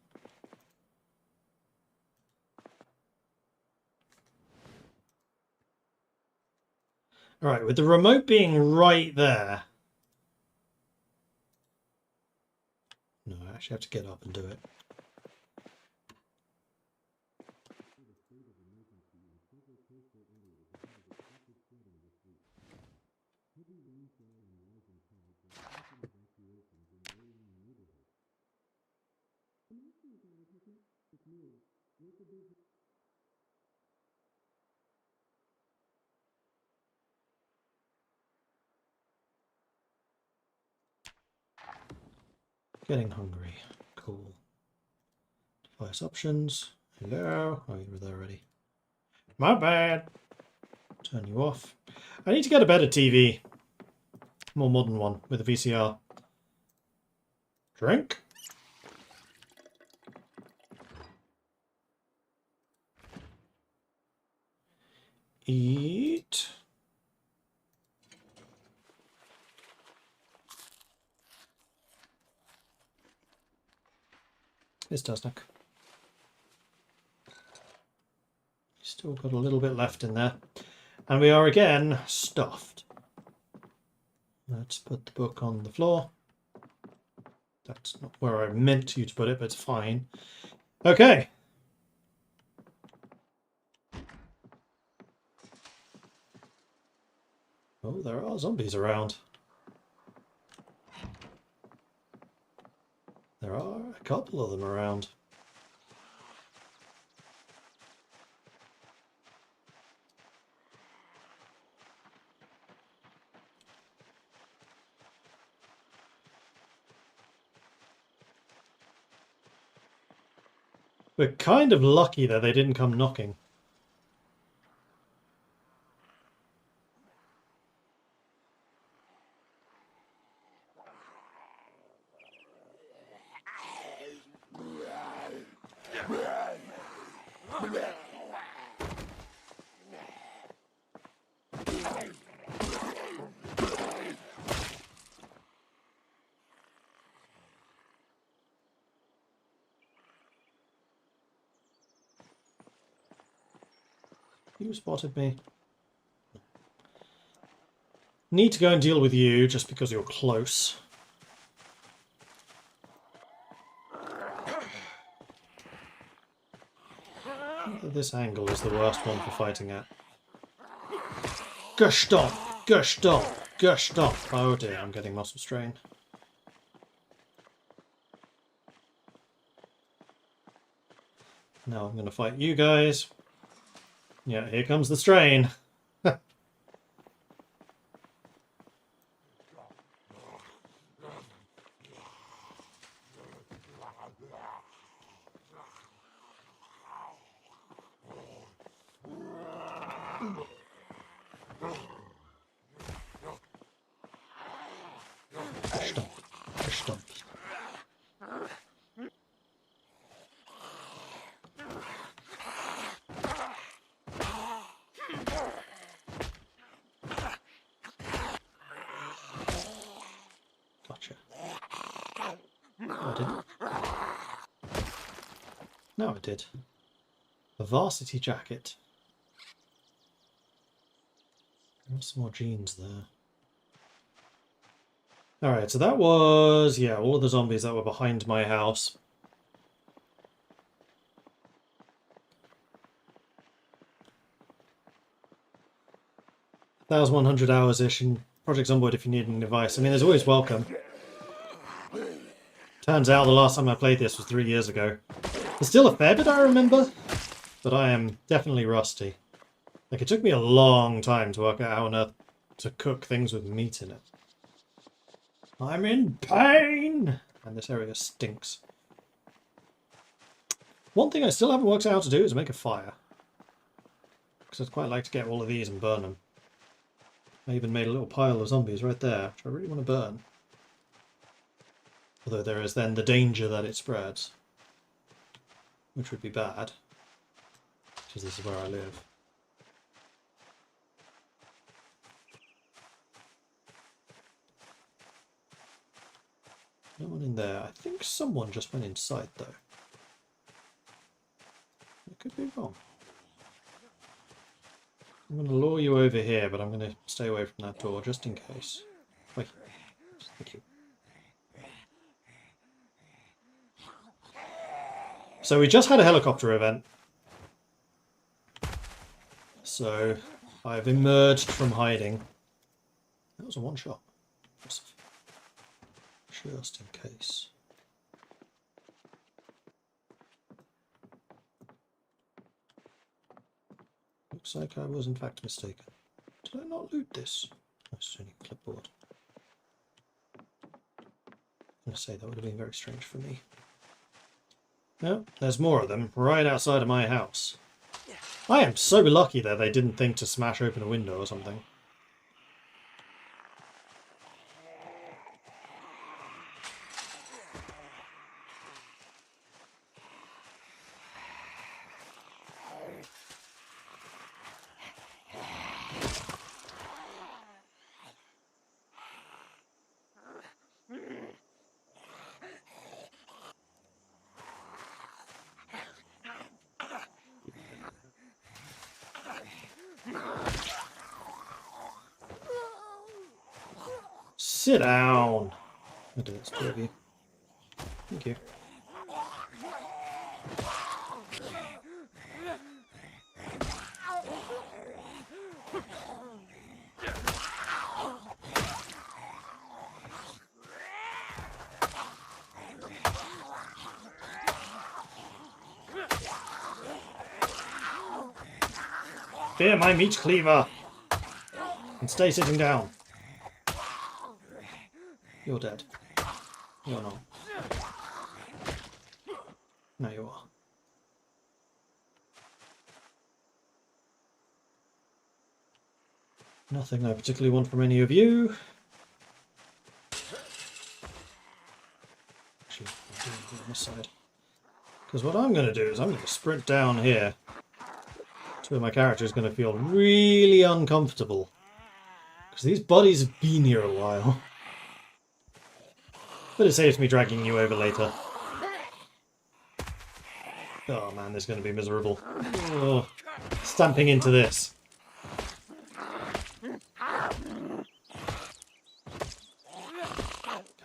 All right, with the remote being right there. No, I actually have to get up and do it. Getting hungry. Cool. Device options. Hello. Oh, you were there already. My bad. Turn you off. I need to get a better TV. More modern one with a VCR. Drink. Eat. It's Dusnik. Still got a little bit left in there. And we are again stuffed. Let's put the book on the floor. That's not where I meant you to put it, but it's fine. Okay. Oh, there are zombies around. There are a couple of them around. We're kind of lucky that they didn't come knocking. You spotted me. Need to go and deal with you just because you're close. This angle is the worst one for fighting at. Gush stomp! Gush stomp! Gush stomp! Oh dear, I'm getting muscle strain. Now I'm going to fight you guys. Yeah, here comes the strain. Stomp. Stomp. Gotcha. Oh, I didn't. No, I did. A varsity jacket. There's some more jeans there. Alright, so that was, yeah, all of the zombies that were behind my house. That was 100 hours-ish in Project Zomboid if you need any advice. I mean, there's always welcome. Turns out the last time I played this was 3 years ago. There's still a fair bit I remember, but I am definitely rusty. Like, it took me a long time to work out how on earth to cook things with meat in it. I'm in pain! And this area stinks. One thing I still haven't worked out how to do is make a fire. Because I'd quite like to get all of these and burn them. I even made a little pile of zombies right there, which I really want to burn. Although there is then the danger that it spreads. Which would be bad. Because this is where I live. No one in there. I think someone just went inside though. I could be wrong. I'm going to lure you over here, but I'm going to stay away from that door just in case. Wait. Thank you. So we just had a helicopter event. So I've emerged from hiding. That was a one shot. Just in case. Looks like I was in fact mistaken. Did I not loot this? That's only a clipboard. I'm going to say that would have been very strange for me. No, there's more of them right outside of my house. I am so lucky that they didn't think to smash open a window or something. Sit down. I do this to you. Thank you. Fear my meat cleaver. And stay sitting down. You're dead. You're not. No, you are. Nothing I particularly want from any of you. Actually, I'll do it on this side. Because what I'm going to do is I'm going to sprint down here to where my character is going to feel really uncomfortable. Because these bodies have been here a while. But it saves me dragging you over later. Oh man, this is going to be miserable. Oh, stamping into this.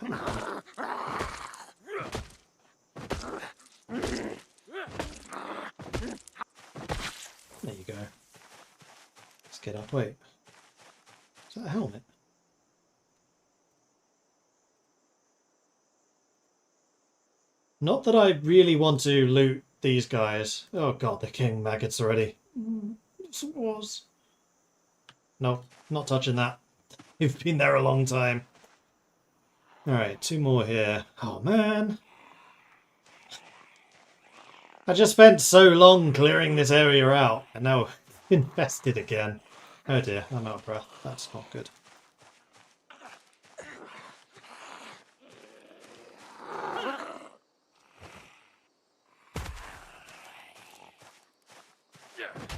Come on. There you go. Let's get up. Wait. Is that a helmet? Not that I really want to loot these guys. Oh god, they're killing maggots already. Yes, it was. No, not touching that. You've been there a long time. Alright, 2 more here. Oh man. I just spent so long clearing this area out, and now infested again. Oh dear, I'm out of breath. That's not good.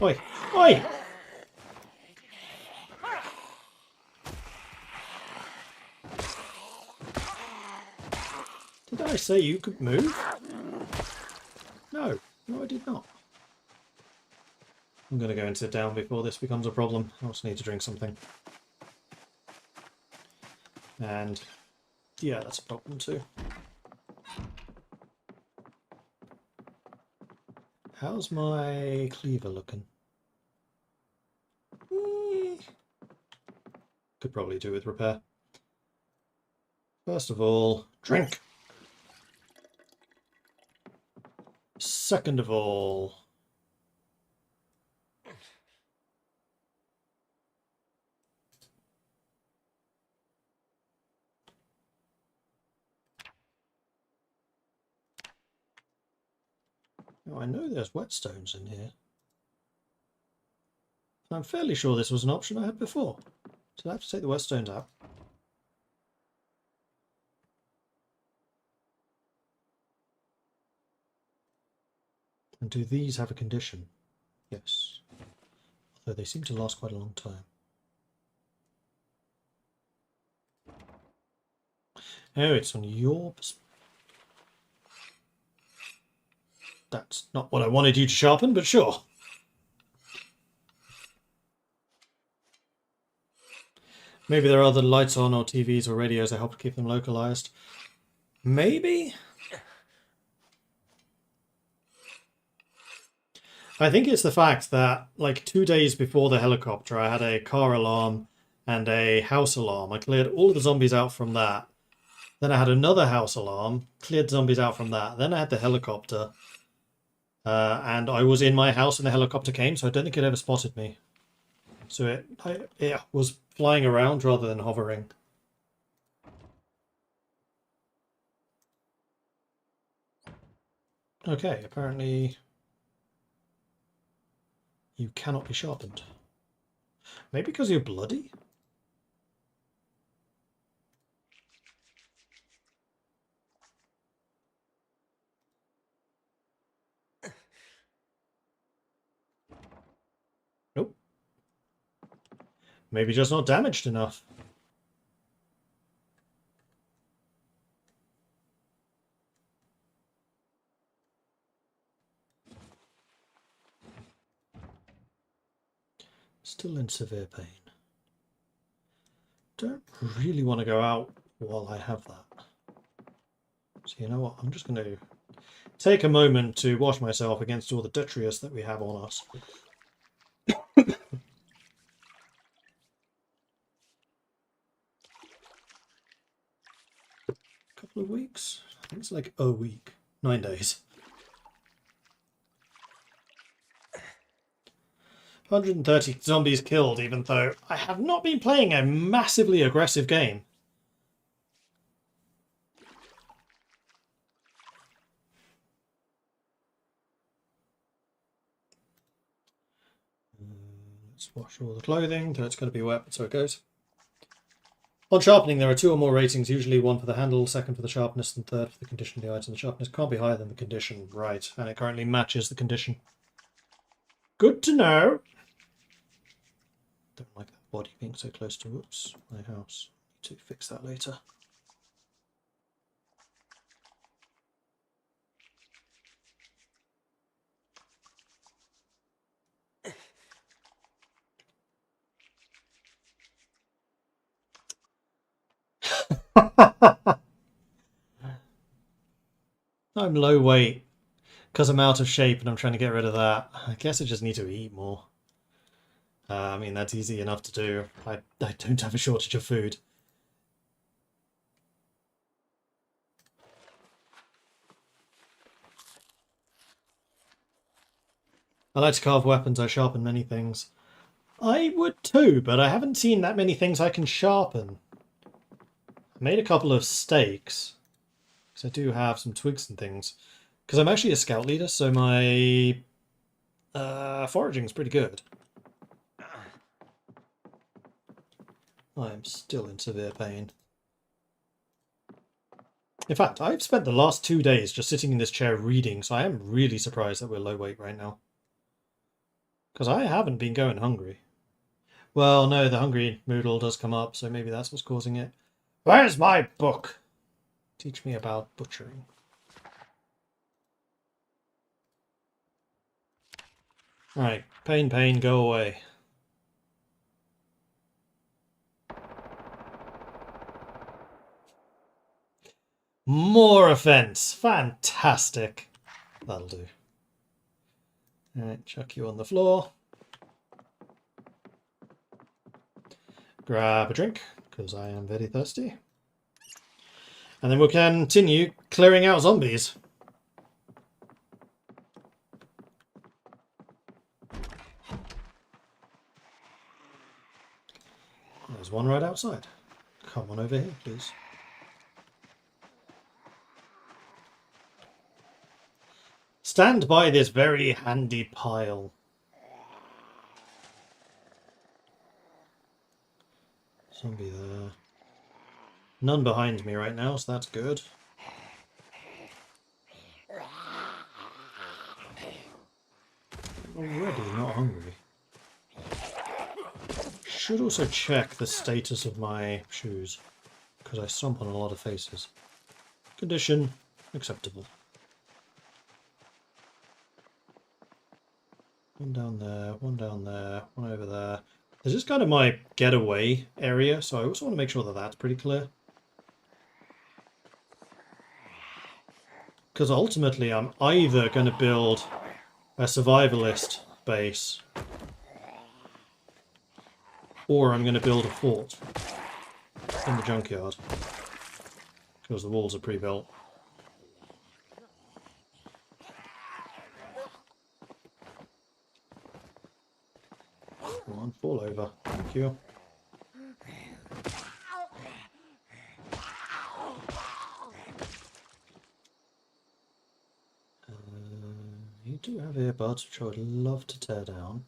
Oi! Oi! Did I say you could move? No, No, I did not. I'm going to go and sit down before this becomes a problem. I also need to drink something. And yeah, that's a problem too. How's my cleaver looking? Could probably do with repair. First of all, drink. Second of all, oh, I know there's whetstones in here. I'm fairly sure this was an option I had before. Did I have to take the whetstones out? And do these have a condition? Yes. Although they seem to last quite a long time. Oh, it's on your... That's not what I wanted you to sharpen, but sure. Maybe there are other lights on or TVs or radios that help to keep them localized. Maybe? I think it's the fact that, like, 2 days before the helicopter, I had a car alarm and a house alarm. I cleared all of the zombies out from that. Then I had another house alarm, cleared zombies out from that. Then I had the helicopter. And I was in my house when the helicopter came, so I don't think it ever spotted me. So it was flying around rather than hovering. Okay, apparently you cannot be sharpened. Maybe because you're bloody? Nope. Maybe just not damaged enough. Still in severe pain. Don't really want to go out while I have that. So you know what? I'm just going to take a moment to wash myself against all the detritus that we have on us. Couple of weeks? I think it's like a week. 9 days. 130 zombies killed, even though I have not been playing a massively aggressive game. Let's wash all the clothing, though it's going to be wet, but so it goes. On sharpening, there are 2 or more ratings, usually 1 for the handle, 2nd for the sharpness, and 3rd for the condition of the item. The sharpness can't be higher than the condition, right, and it currently matches the condition. Good to know. Don't like that body being so close to, whoops, my house. Need to fix that later. I'm low weight because I'm out of shape and I'm trying to get rid of that. I guess I just need to eat more. I mean, that's easy enough to do. I don't have a shortage of food. I like to carve weapons. I sharpen many things. I would too, but I haven't seen that many things I can sharpen. I made a couple of stakes, because I do have some twigs and things. Because I'm actually a scout leader, so my foraging is pretty good. I am still in severe pain. In fact, I've spent the last 2 days just sitting in this chair reading, so I am really surprised that we're low weight right now. Because I haven't been going hungry. Well, no, the hungry moodle does come up, so maybe that's what's causing it. Where's my book? Teach me about butchering. Right, pain, pain, go away. More offense. Fantastic. That'll do. Alright, chuck you on the floor. Grab a drink, because I am very thirsty. And then we'll continue clearing out zombies. There's one right outside. Come on over here, please. Stand by this very handy pile. Zombie there. None behind me right now, so that's good. Already not hungry. Should also check the status of my shoes, because I stomp on a lot of faces. Condition acceptable. One down there, one down there, one over there. This is kind of my getaway area, so I also want to make sure that that's pretty clear. Because ultimately I'm either going to build a survivalist base, or I'm going to build a fort in the junkyard, because the walls are pre-built. Come on, fall over. Thank you. You do have earbuds, which I would love to tear down.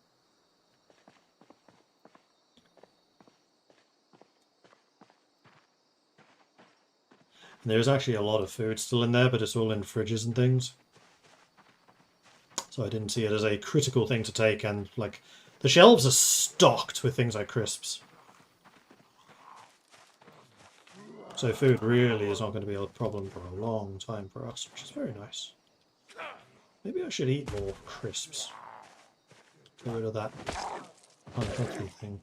And there's actually a lot of food still in there, but it's all in fridges and things. So I didn't see it as a critical thing to take, and like the shelves are stocked with things like crisps. So food really is not going to be a problem for a long time for us, which is very nice. Maybe I should eat more crisps. Get rid of that unhealthy thing.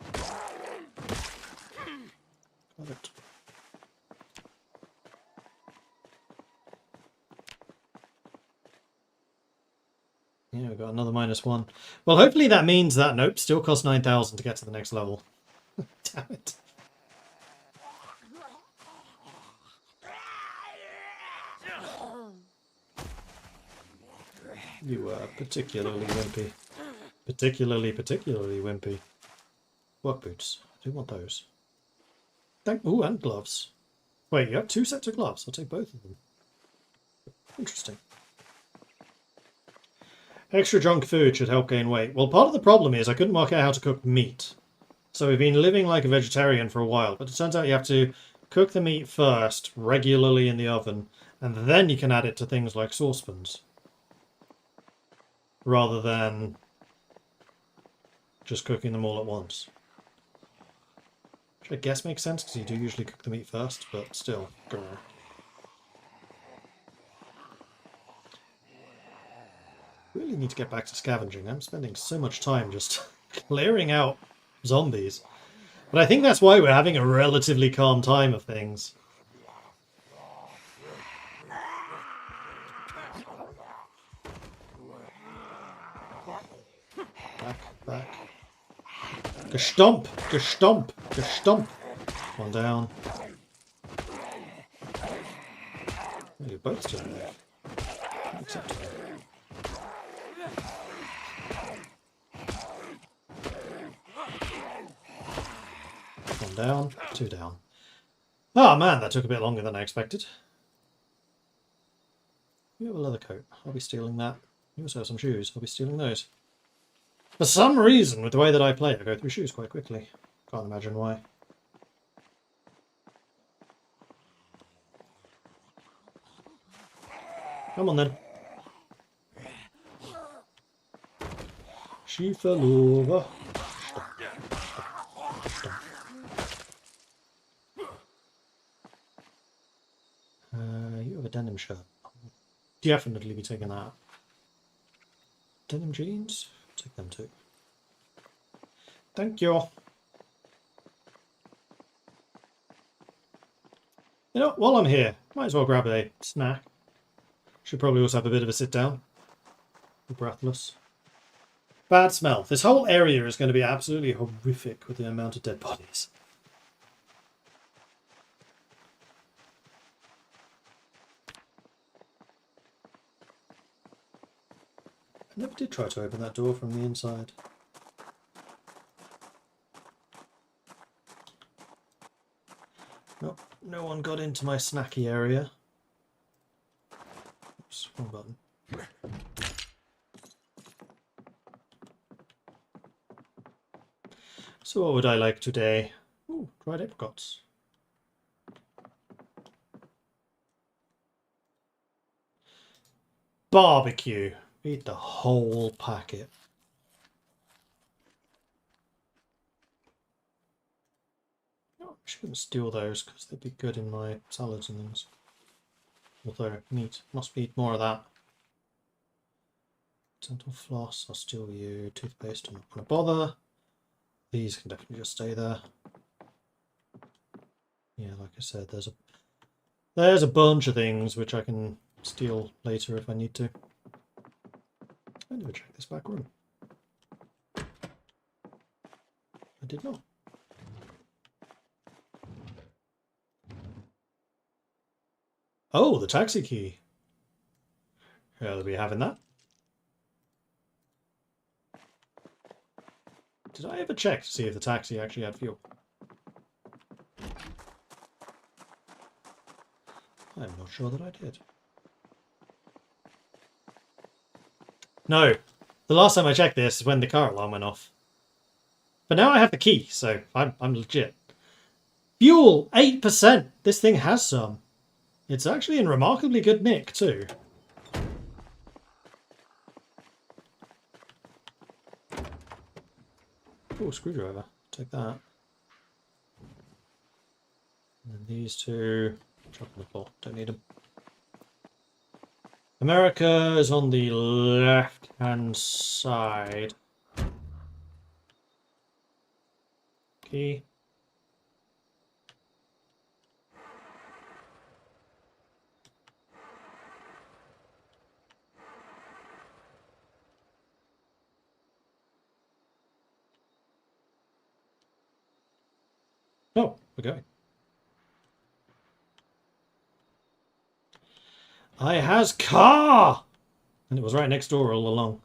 Got it. Yeah, we've got another -1. Well, hopefully that means that, nope, still costs 9,000 to get to the next level. Damn it. You are particularly wimpy. Particularly wimpy. Work boots. I do want those. Ooh, and gloves. Wait, you have 2 sets of gloves. I'll take both of them. Interesting. Extra junk food should help gain weight. Well, part of the problem is I couldn't work out how to cook meat. So we've been living like a vegetarian for a while, but it turns out you have to cook the meat first, regularly in the oven, and then you can add it to things like saucepans. Rather than just cooking them all at once. Which I guess makes sense, because you do usually cook the meat first, but still. Grr. Really need to get back to scavenging. I'm spending so much time just clearing out zombies. But I think that's why we're having a relatively calm time of things. Back. Gestomp! Gestomp! Gestomp! One down. Oh, you're both still alive. Unacceptable. One down, 2 down. Oh man, that took a bit longer than I expected. You have a leather coat. I'll be stealing that. You also have some shoes. I'll be stealing those. For some reason, with the way that I play, I go through shoes quite quickly. Can't imagine why. Come on then. She fell over. Stop. You have a denim shirt. I'll definitely be taking that. Denim jeans? Take them too. Thank you. You know, while I'm here, might as well grab a snack. Should probably also have a bit of a sit down. I'm breathless. Bad smell. This whole area is going to be absolutely horrific with the amount of dead bodies. I never did try to open that door from the inside. Nope, no one got into my snacky area. Oops, wrong button. So what would I like today? Ooh, dried apricots. Barbecue. Eat the whole packet. Oh, I shouldn't steal those because they'd be good in my salads and things. Although, meat. Must eat more of that. Dental floss, I'll steal you. Toothpaste, I'm not going to bother. These can definitely just stay there. Yeah, like I said, there's a bunch of things which I can steal later if I need to. I never checked this back room. I did not. Oh, the taxi key. I'll be having that. Did I ever check to see if the taxi actually had fuel? I'm not sure that I did. No, the last time I checked this is when the car alarm went off. But now I have the key, so I'm legit. Fuel, 8%! This thing has some. It's actually in remarkably good nick, too. Oh, screwdriver. Take that. And these two... Drop on the floor. Don't need them. America is on the left-hand side. Key. Oh, we're going. I has car! And it was right next door all along.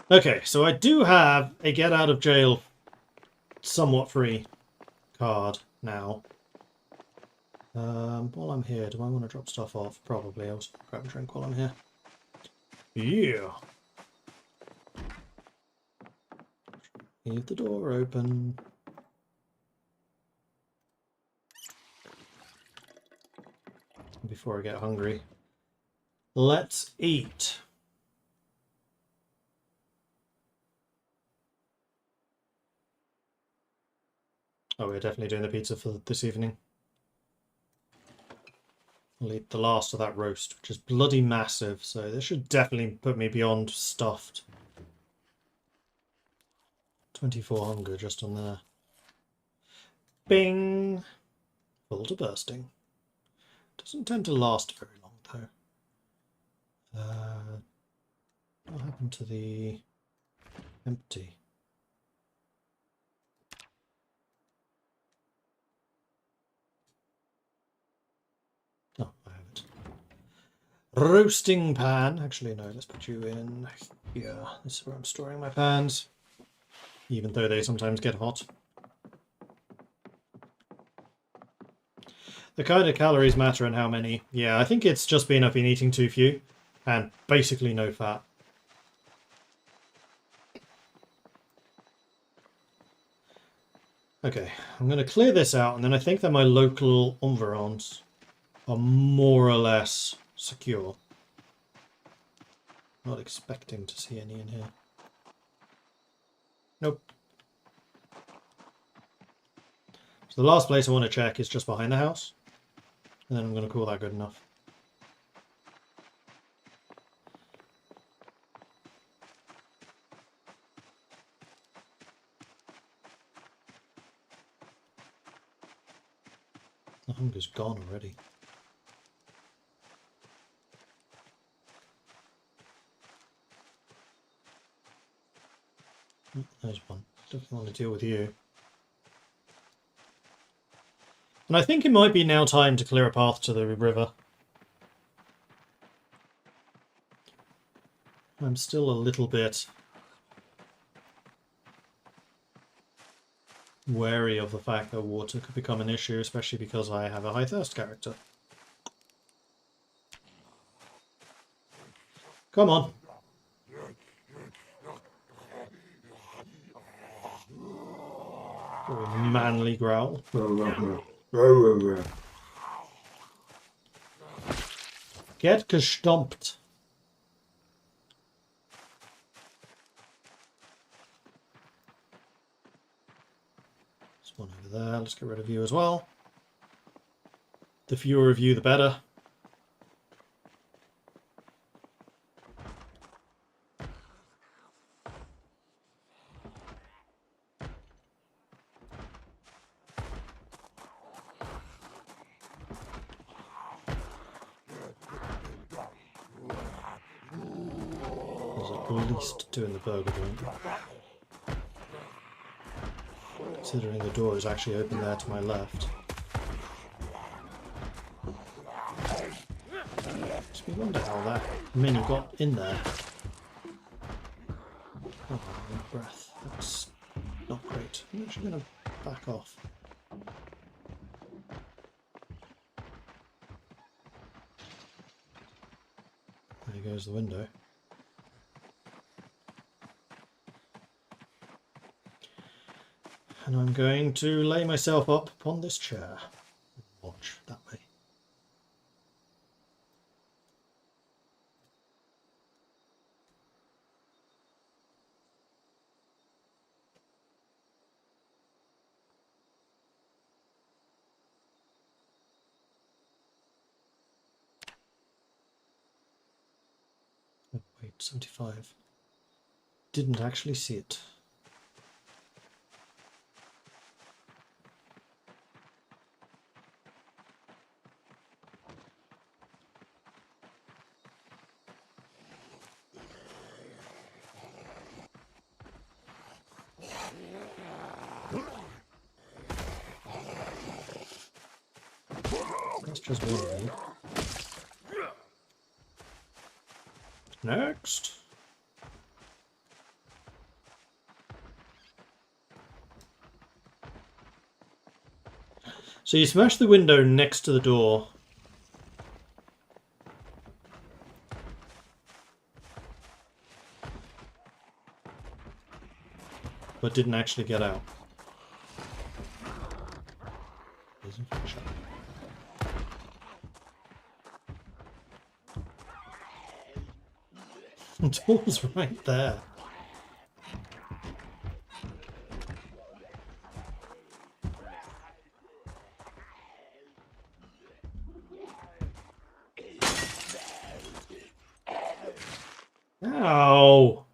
Okay, so I do have a get out of jail somewhat free card now. While I'm here, do I want to drop stuff off? Probably. I'll grab a drink while I'm here. Yeah. Leave the door open. Before I get hungry. Let's eat. Oh, we're definitely doing the pizza for this evening. I'll eat the last of that roast, which is bloody massive, so this should definitely put me beyond stuffed. 24 hunger just on there. Bing! Full to bursting. Doesn't tend to last very long, though. What happened to the empty? Oh, I have it. Roasting pan. Actually, no, let's put you in here. This is where I'm storing my pans. Even though they sometimes get hot. The kind of calories matter and how many. Yeah, I think it's just been I've been eating too few. And basically no fat. Okay, I'm going to clear this out, and then I think that my local environs are more or less secure. Not expecting to see any in here. Nope. So the last place I want to check is just behind the house. And then I'm going to call that good enough. The hunger's gone already. Oh, there's one. Don't want to deal with you. And I think it might be now time to clear a path to the river. I'm still a little bit wary of the fact that water could become an issue, especially because I have a high thirst character. Come on. Very manly growl. Get gestomped. There's one over there. Let's get rid of you as well. The fewer of you, the better. At least two in the burger joint. Considering the door is actually open there to my left. Just me wonder how that many got in there. Oh, my breath. That's not great. I'm actually going to back off. There goes the window. And I'm going to lay myself up upon this chair and watch that way. Oh, wait, 75. Didn't actually see it. That's just one of them. Next. So you smash the window next to the door. But didn't actually get out. The door's right there. Ow!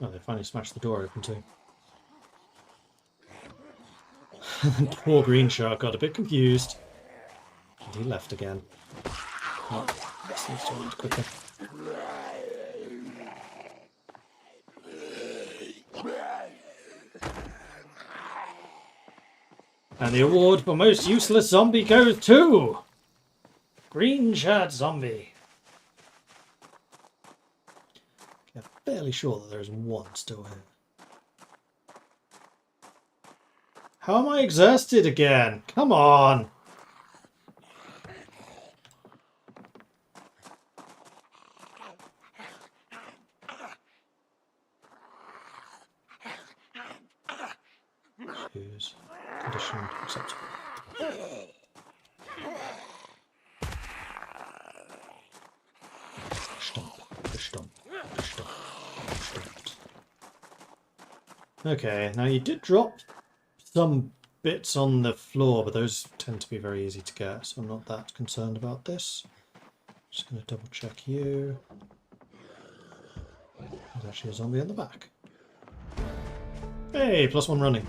Oh, they finally smashed the door open too. Poor green shark got a bit confused. And he left again. Oh, this needs to end quicker. And the award for most useless zombie goes to Green Shirt Zombie. I'm fairly sure that there's one still here. How am I exhausted again? Come on! use. Condition acceptable. Stomp. Stomp. Stomp. Stomp. Okay, now you did drop some bits on the floor, but those tend to be very easy to get, so I'm not that concerned about this. Just going to double check you. There's actually a zombie in the back. Hey, +1 running.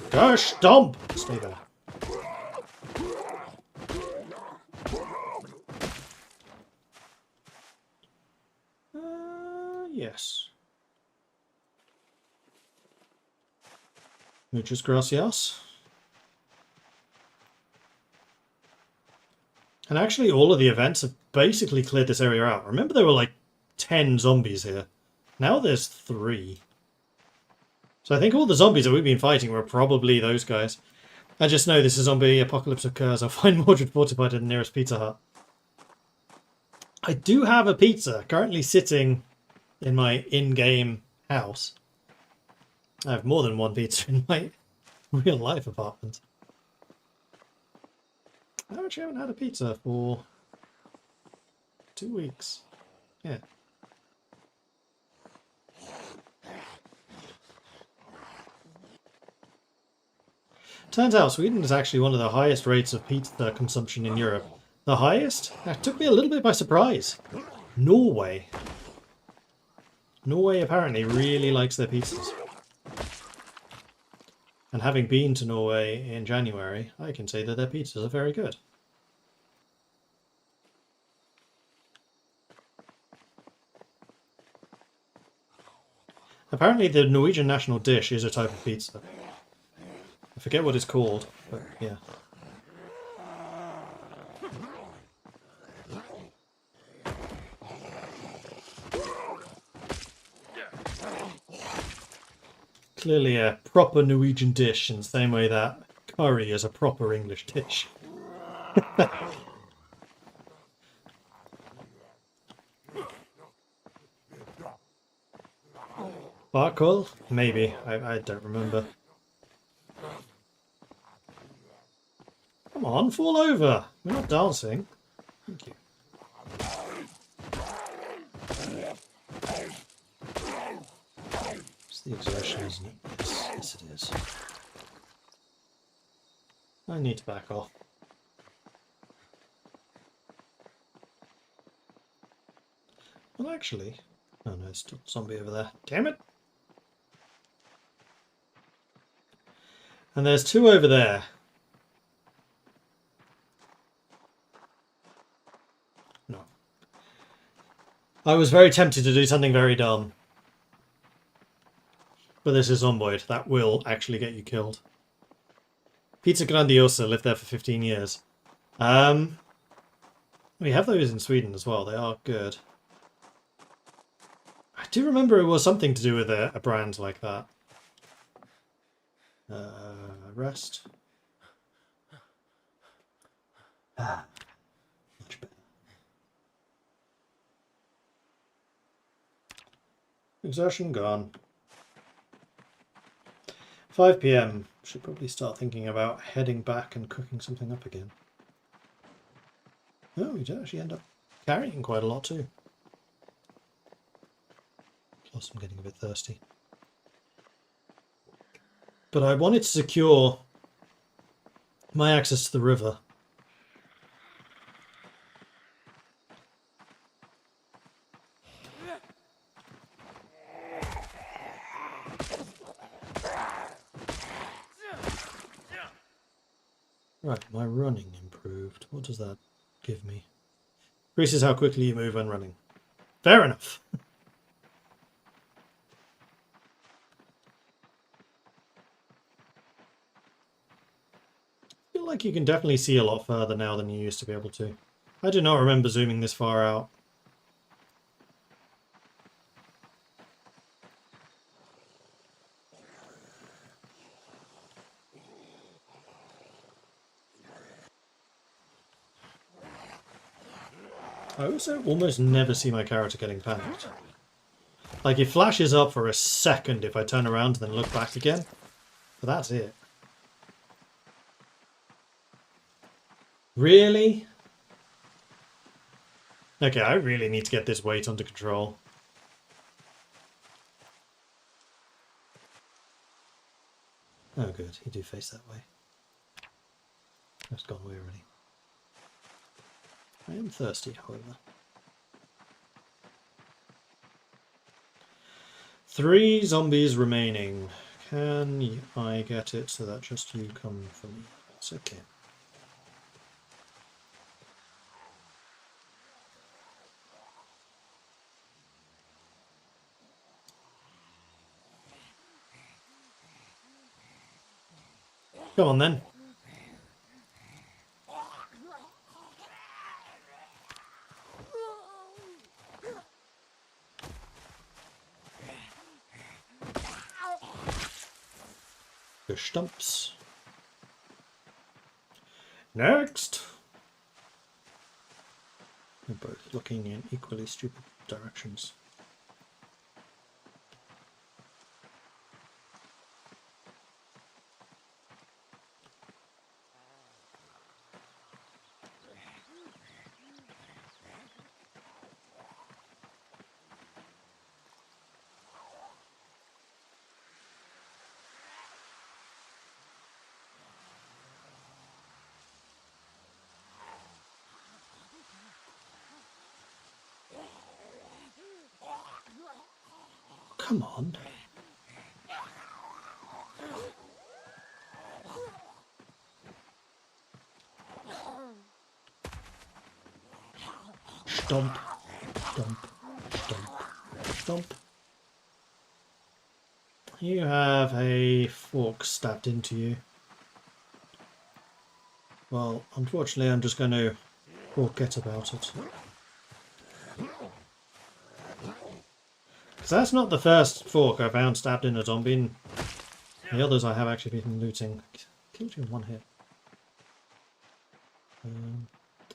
Go stomp! Stay there. Yes. Muchas gracias. And actually all of the events have basically cleared this area out. Remember there were like 10 zombies here. Now there's 3. So I think all the zombies that we've been fighting were probably those guys. I just know this is zombie apocalypse occurs. I'll find Mordred fortified at the nearest Pizza Hut. I do have a pizza currently sitting in my in-game house. I have more than one pizza in my real-life apartment. I actually haven't had a pizza for 2 weeks. Yeah. Turns out Sweden is actually one of the highest rates of pizza consumption in Europe. The highest? That took me a little bit by surprise. Norway. Norway apparently really likes their pizzas. And having been to Norway in January, I can say that their pizzas are very good. Apparently the Norwegian national dish is a type of pizza. I forget what it's called, but yeah. Clearly a proper Norwegian dish in the same way that curry is a proper English dish. Barkol? Maybe. I don't remember. Come on, fall over! We're not dancing. Thank you. It's the exertion, isn't it? Yes, it is. I need to back off. Well, actually... Oh no, it's still a zombie over there. Damn it! And there's 2 over there. No. I was very tempted to do something very dumb. But this is Zomboid. That will actually get you killed. Pizza Grandiosa lived there for 15 years. We have those in Sweden as well. They are good. I do remember it was something to do with a brand like that. Rest. Much better. Exertion gone. 5 PM. Should probably start thinking about heading back and cooking something up again. Oh, we did actually end up carrying quite a lot too. Plus I'm getting a bit thirsty. But I wanted to secure my access to the river. Right, my running improved. What does that give me? Increases how quickly you move when running. Fair enough. I feel like you can definitely see a lot further now than you used to be able to. I do not remember zooming this far out. I also almost never see my character getting panicked. Like, it flashes up for a second if I turn around and then look back again. But that's it. Really? Okay, I really need to get this weight under control. Oh good, he do face that way. That's gone away already. I am thirsty, however. 3 zombies remaining. Can I get it so that just you come for me? It's okay. Come on then. Go stumps. Next! They're both looking in equally stupid directions. Come on. Stomp, stomp, stomp, stomp. You have a fork stabbed into you. Well, unfortunately, I'm just going to forget about it. Because that's not the first fork I found stabbed in a zombie. The others I have actually been looting. Killed you in one hit. I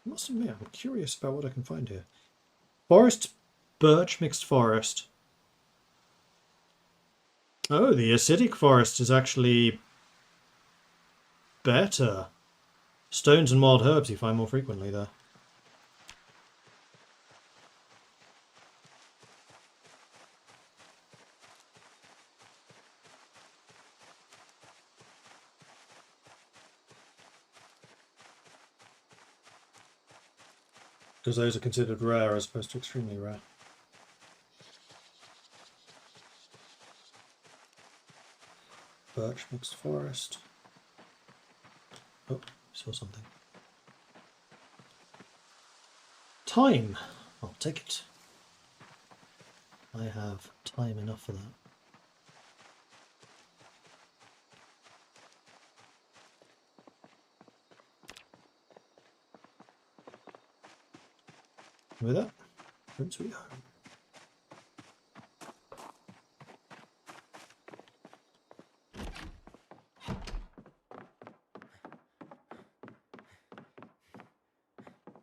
must admit, I'm curious about what I can find here. Forest birch mixed forest. Oh, the acidic forest is actually better. Stones and wild herbs you find more frequently there. Because those are considered rare as opposed to extremely rare. Birch mixed forest. Oh, saw something. Time! I'll take it. I have time enough for that. With that, home sweet home.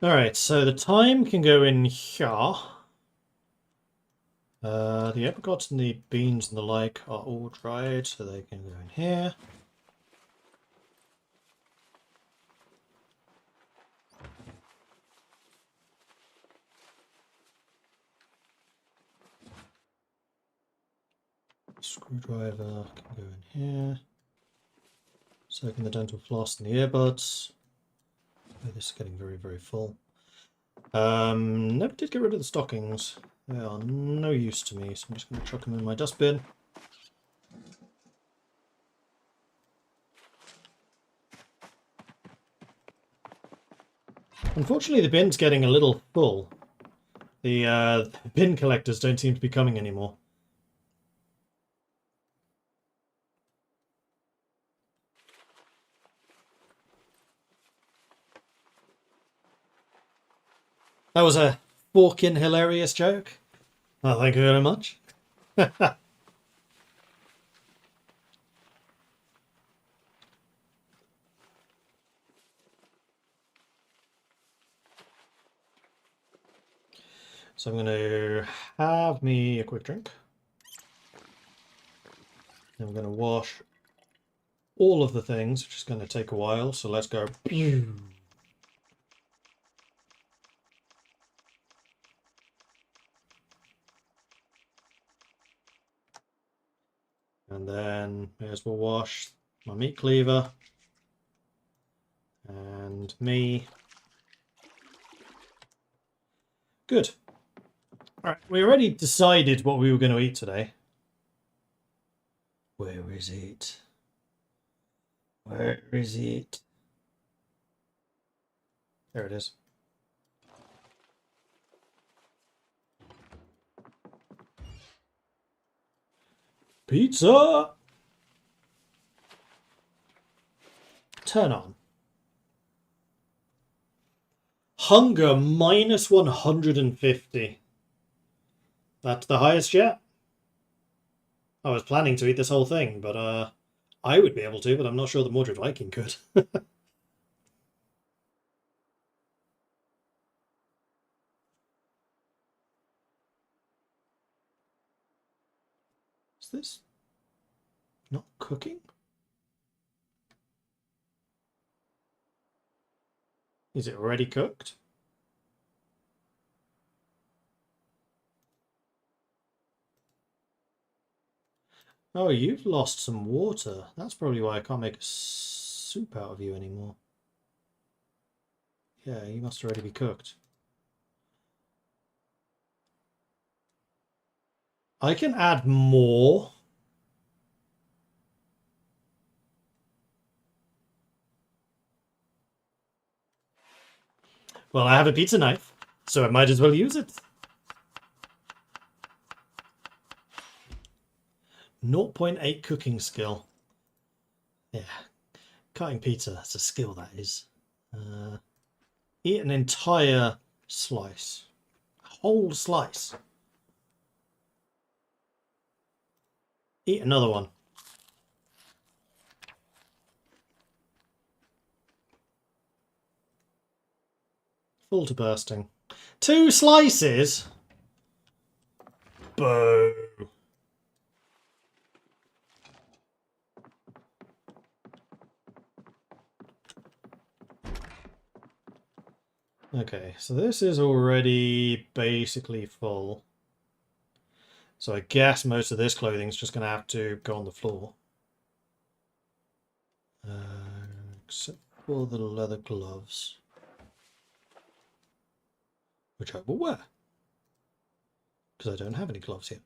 Alright, so the time can go in here. The apricots and the beans and the like are all dried, so they can go in here. Screwdriver can go in here. So can the dental floss and the earbuds. Oh, this is getting very, very full. Never did get rid of the stockings. They are no use to me, so I'm just going to chuck them in my dustbin. Unfortunately, the bin's getting a little full. The bin collectors don't seem to be coming anymore. That was a fork-in hilarious joke. Oh, thank you very much. So I'm going to have me a quick drink. And I'm going to wash all of the things, which is going to take a while. So let's go. And then here's we'll wash my meat cleaver and me. Good. All right, we already decided what we were going to eat today. Where is it? Where is it? There it is. Pizza! Turn on. Hunger minus 150. That's the highest yet. I was planning to eat this whole thing, but I would be able to, but I'm not sure the Mordred Viking could. Is this not cooking? Is it already cooked? Oh, you've lost some water. That's probably why I can't make a soup out of you anymore. Yeah, you must already be cooked. I can add more. Well, I have a pizza knife, so I might as well use it. 0.8 cooking skill. Yeah, cutting pizza, that's a skill that is. Eat an entire slice. A whole slice. Eat another one. Full to bursting. 2 slices? Boo. Okay, so this is already basically full. So I guess most of this clothing is just going to have to go on the floor. Except for the leather gloves. Which I will wear. Because I don't have any gloves yet.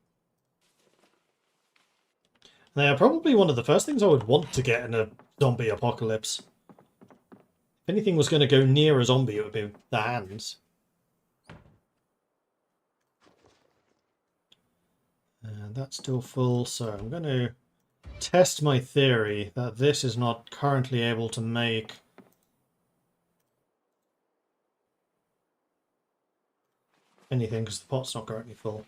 They are probably one of the first things I would want to get in a zombie apocalypse. If anything was going to go near a zombie, it would be the hands. And that's still full, so I'm going to test my theory that this is not currently able to make anything because the pot's not currently full.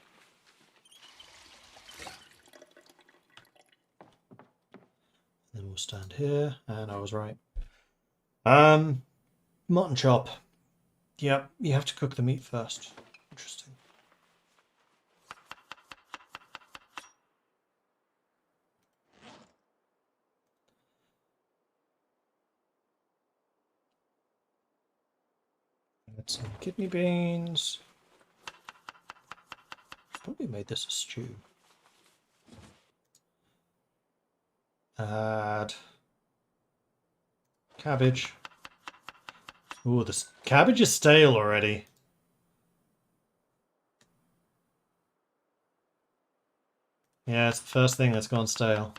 Then we'll stand here, and I was right. Mutton chop. Yep, you have to cook the meat first. Interesting. Add some kidney beans. Probably made this a stew. Add cabbage. Ooh, this cabbage is stale already. Yeah, it's the first thing that's gone stale.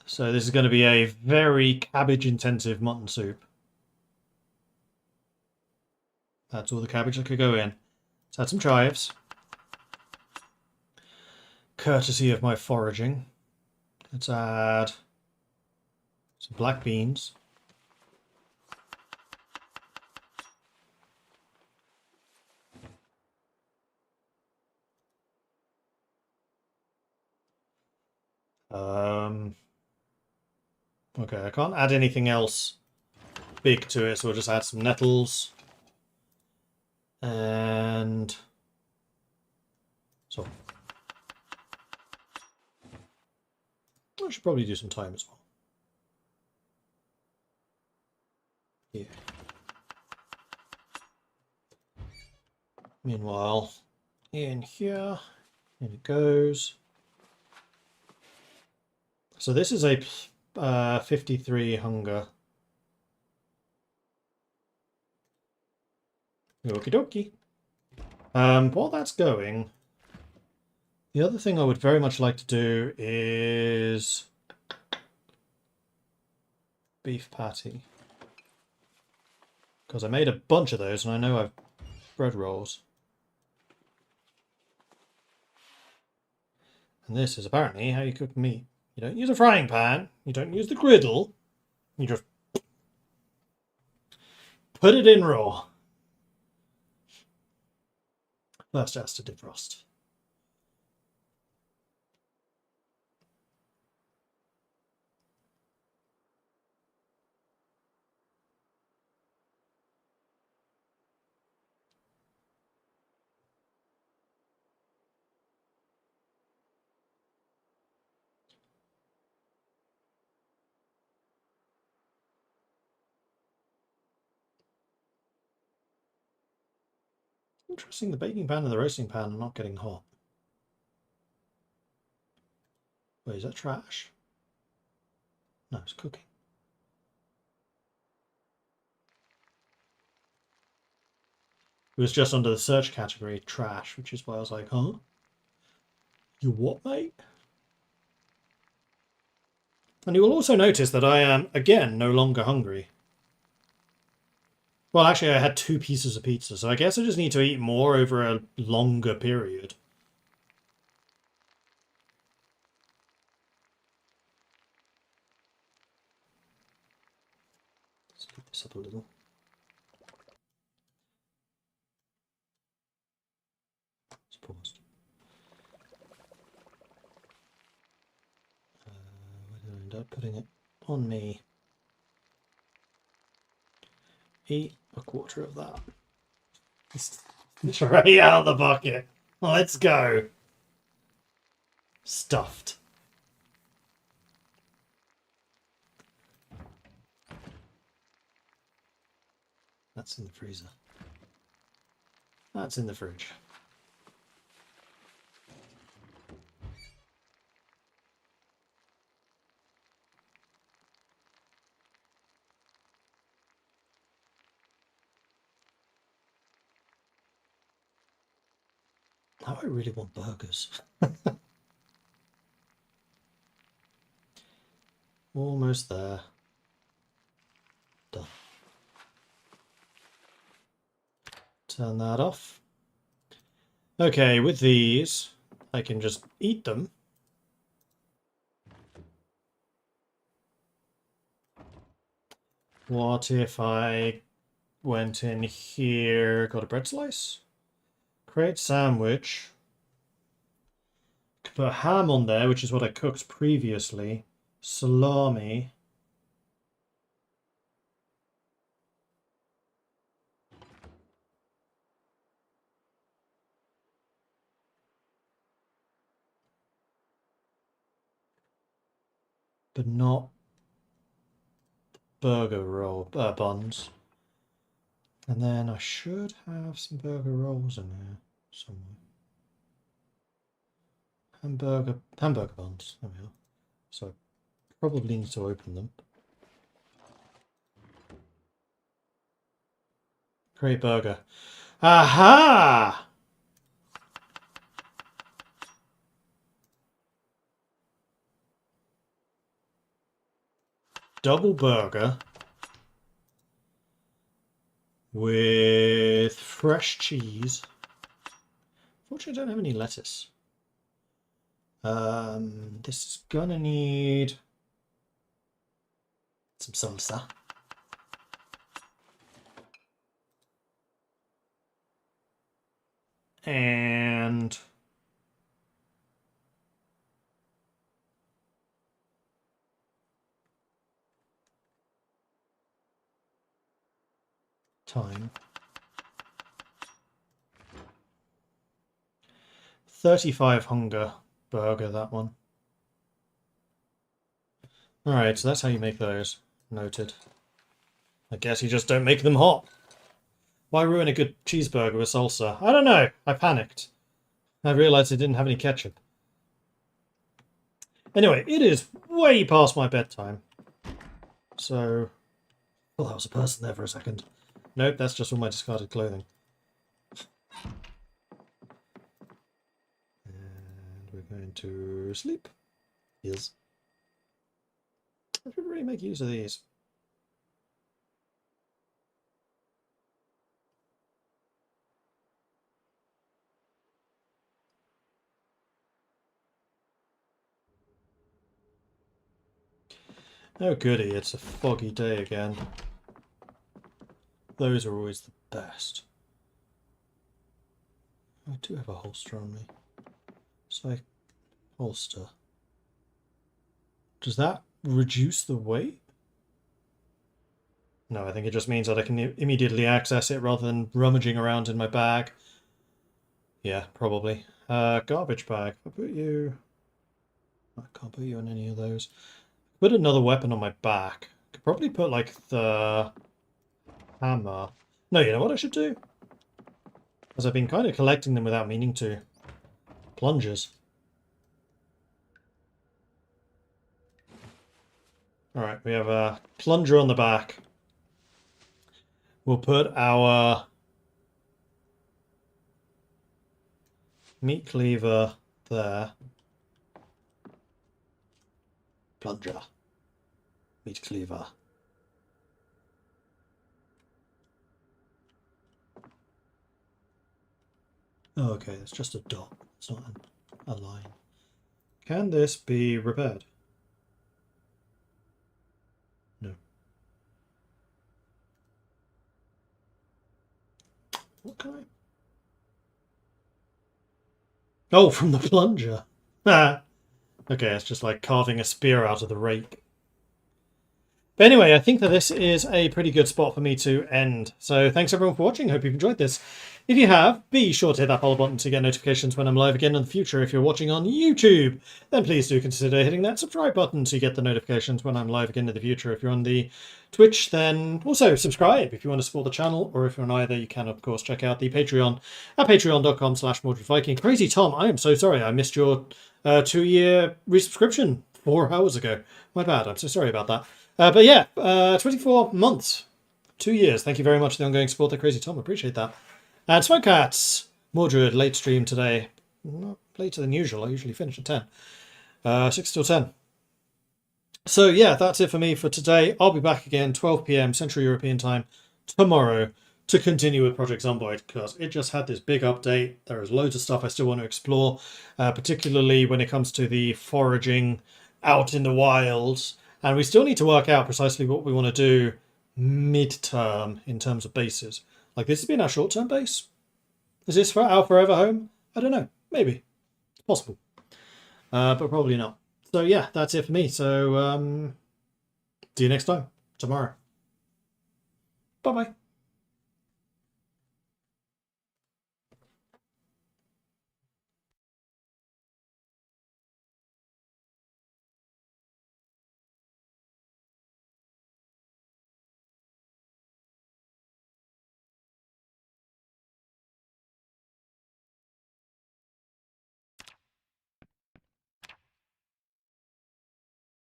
So this is going to be a very cabbage-intensive mutton soup. That's all the cabbage that could go in. Let's add some chives. Courtesy of my foraging. Let's add some black beans. Okay, I can't add anything else big to it, so we'll just add some nettles. And so I should probably do some thyme as well. Yeah. Meanwhile, in here, in it goes. So this is a 53 hunger. Okie dokie. While that's going, the other thing I would very much like to do is beef patty. Because I made a bunch of those and I know I've bread rolls. And this is apparently how you cook meat. You don't use a frying pan, you don't use the griddle, you just put it in raw. First it has to defrost. Interesting, the baking pan and the roasting pan are not getting hot. Wait, is that trash? No, it's cooking. It was just under the search category, trash, which is why I was like, huh? You what, mate? And you will also notice that I am, again, no longer hungry. Well, actually, I had 2 pieces of pizza, so I guess I just need to eat more over a longer period. Let's speed this up a little. Let's pause. Where did I end up putting it? On me. Eat a quarter of that. Straight out of the bucket. Let's go. Stuffed. That's in the freezer. That's in the fridge. Now I really want burgers. Almost there. Done. Turn that off. Okay, with these, I can just eat them. What if I went in here, got a bread slice? Create sandwich. Could put ham on there, which is what I cooked previously. Salami. But not burger roll buns. And then I should have some burger rolls in there somewhere. Hamburger buns. There we are. So I probably need to open them. Create burger. Aha! Double burger with fresh cheese. Fortunately, I don't have any lettuce. This is gonna need some salsa. And time. 35 hunger burger, that one. Alright, so that's how you make those. Noted. I guess you just don't make them hot. Why ruin a good cheeseburger with salsa? I don't know. I panicked. I realised I didn't have any ketchup. Anyway, it is way past my bedtime. So... well, that was a person there for a second. Nope, that's just all my discarded clothing. And we're going to sleep. Yes. I should really make use of these. Oh goody, it's a foggy day again. Those are always the best. I do have a holster on me. So holster. Does that reduce the weight? No, I think it just means that I can immediately access it rather than rummaging around in my bag. Yeah, probably. Garbage bag. I put you... I can't put you on any of those. Put another weapon on my back. Could probably put like the hammer. No, you know what I should do? Because I've been kind of collecting them without meaning to. Plungers. Alright, we have a plunger on the back. We'll put our meat cleaver there. Plunger. Meat cleaver. Oh, okay, it's just a dot. It's not a line. Can this be repaired? No. What can I... oh, from the plunger. Ah. Okay, it's just like carving a spear out of the rake. But anyway, I think that this is a pretty good spot for me to end. So thanks everyone for watching. Hope you've enjoyed this. If you have, be sure to hit that follow button to get notifications when I'm live again in the future. If you're watching on YouTube, then please do consider hitting that subscribe button to get the notifications when I'm live again in the future. If you're on the Twitch, then also subscribe if you want to support the channel, or if you're on either, you can of course check out the Patreon at patreon.com/MordredViking. Crazy Tom, I am so sorry I missed your 2-year resubscription 4 hours ago. My bad, I'm so sorry about that. But yeah, 24 months, 2 years. Thank you very much for the ongoing support there, Crazy Tom. Appreciate that. And Smoke Cats, Mordred, late stream today. Not later than usual. I usually finish at 10. 6 till 10. So yeah, that's it for me for today. I'll be back again 12 PM Central European time tomorrow to continue with Project Zomboid, because it just had this big update. There is loads of stuff I still want to explore, particularly when it comes to the foraging out in the wilds. And we still need to work out precisely what we want to do mid-term in terms of bases. Like, this has been our short-term base. Is this for our forever home? I don't know. Maybe. It's possible. But probably not. So yeah, that's it for me. So see you next time. Tomorrow. Bye-bye.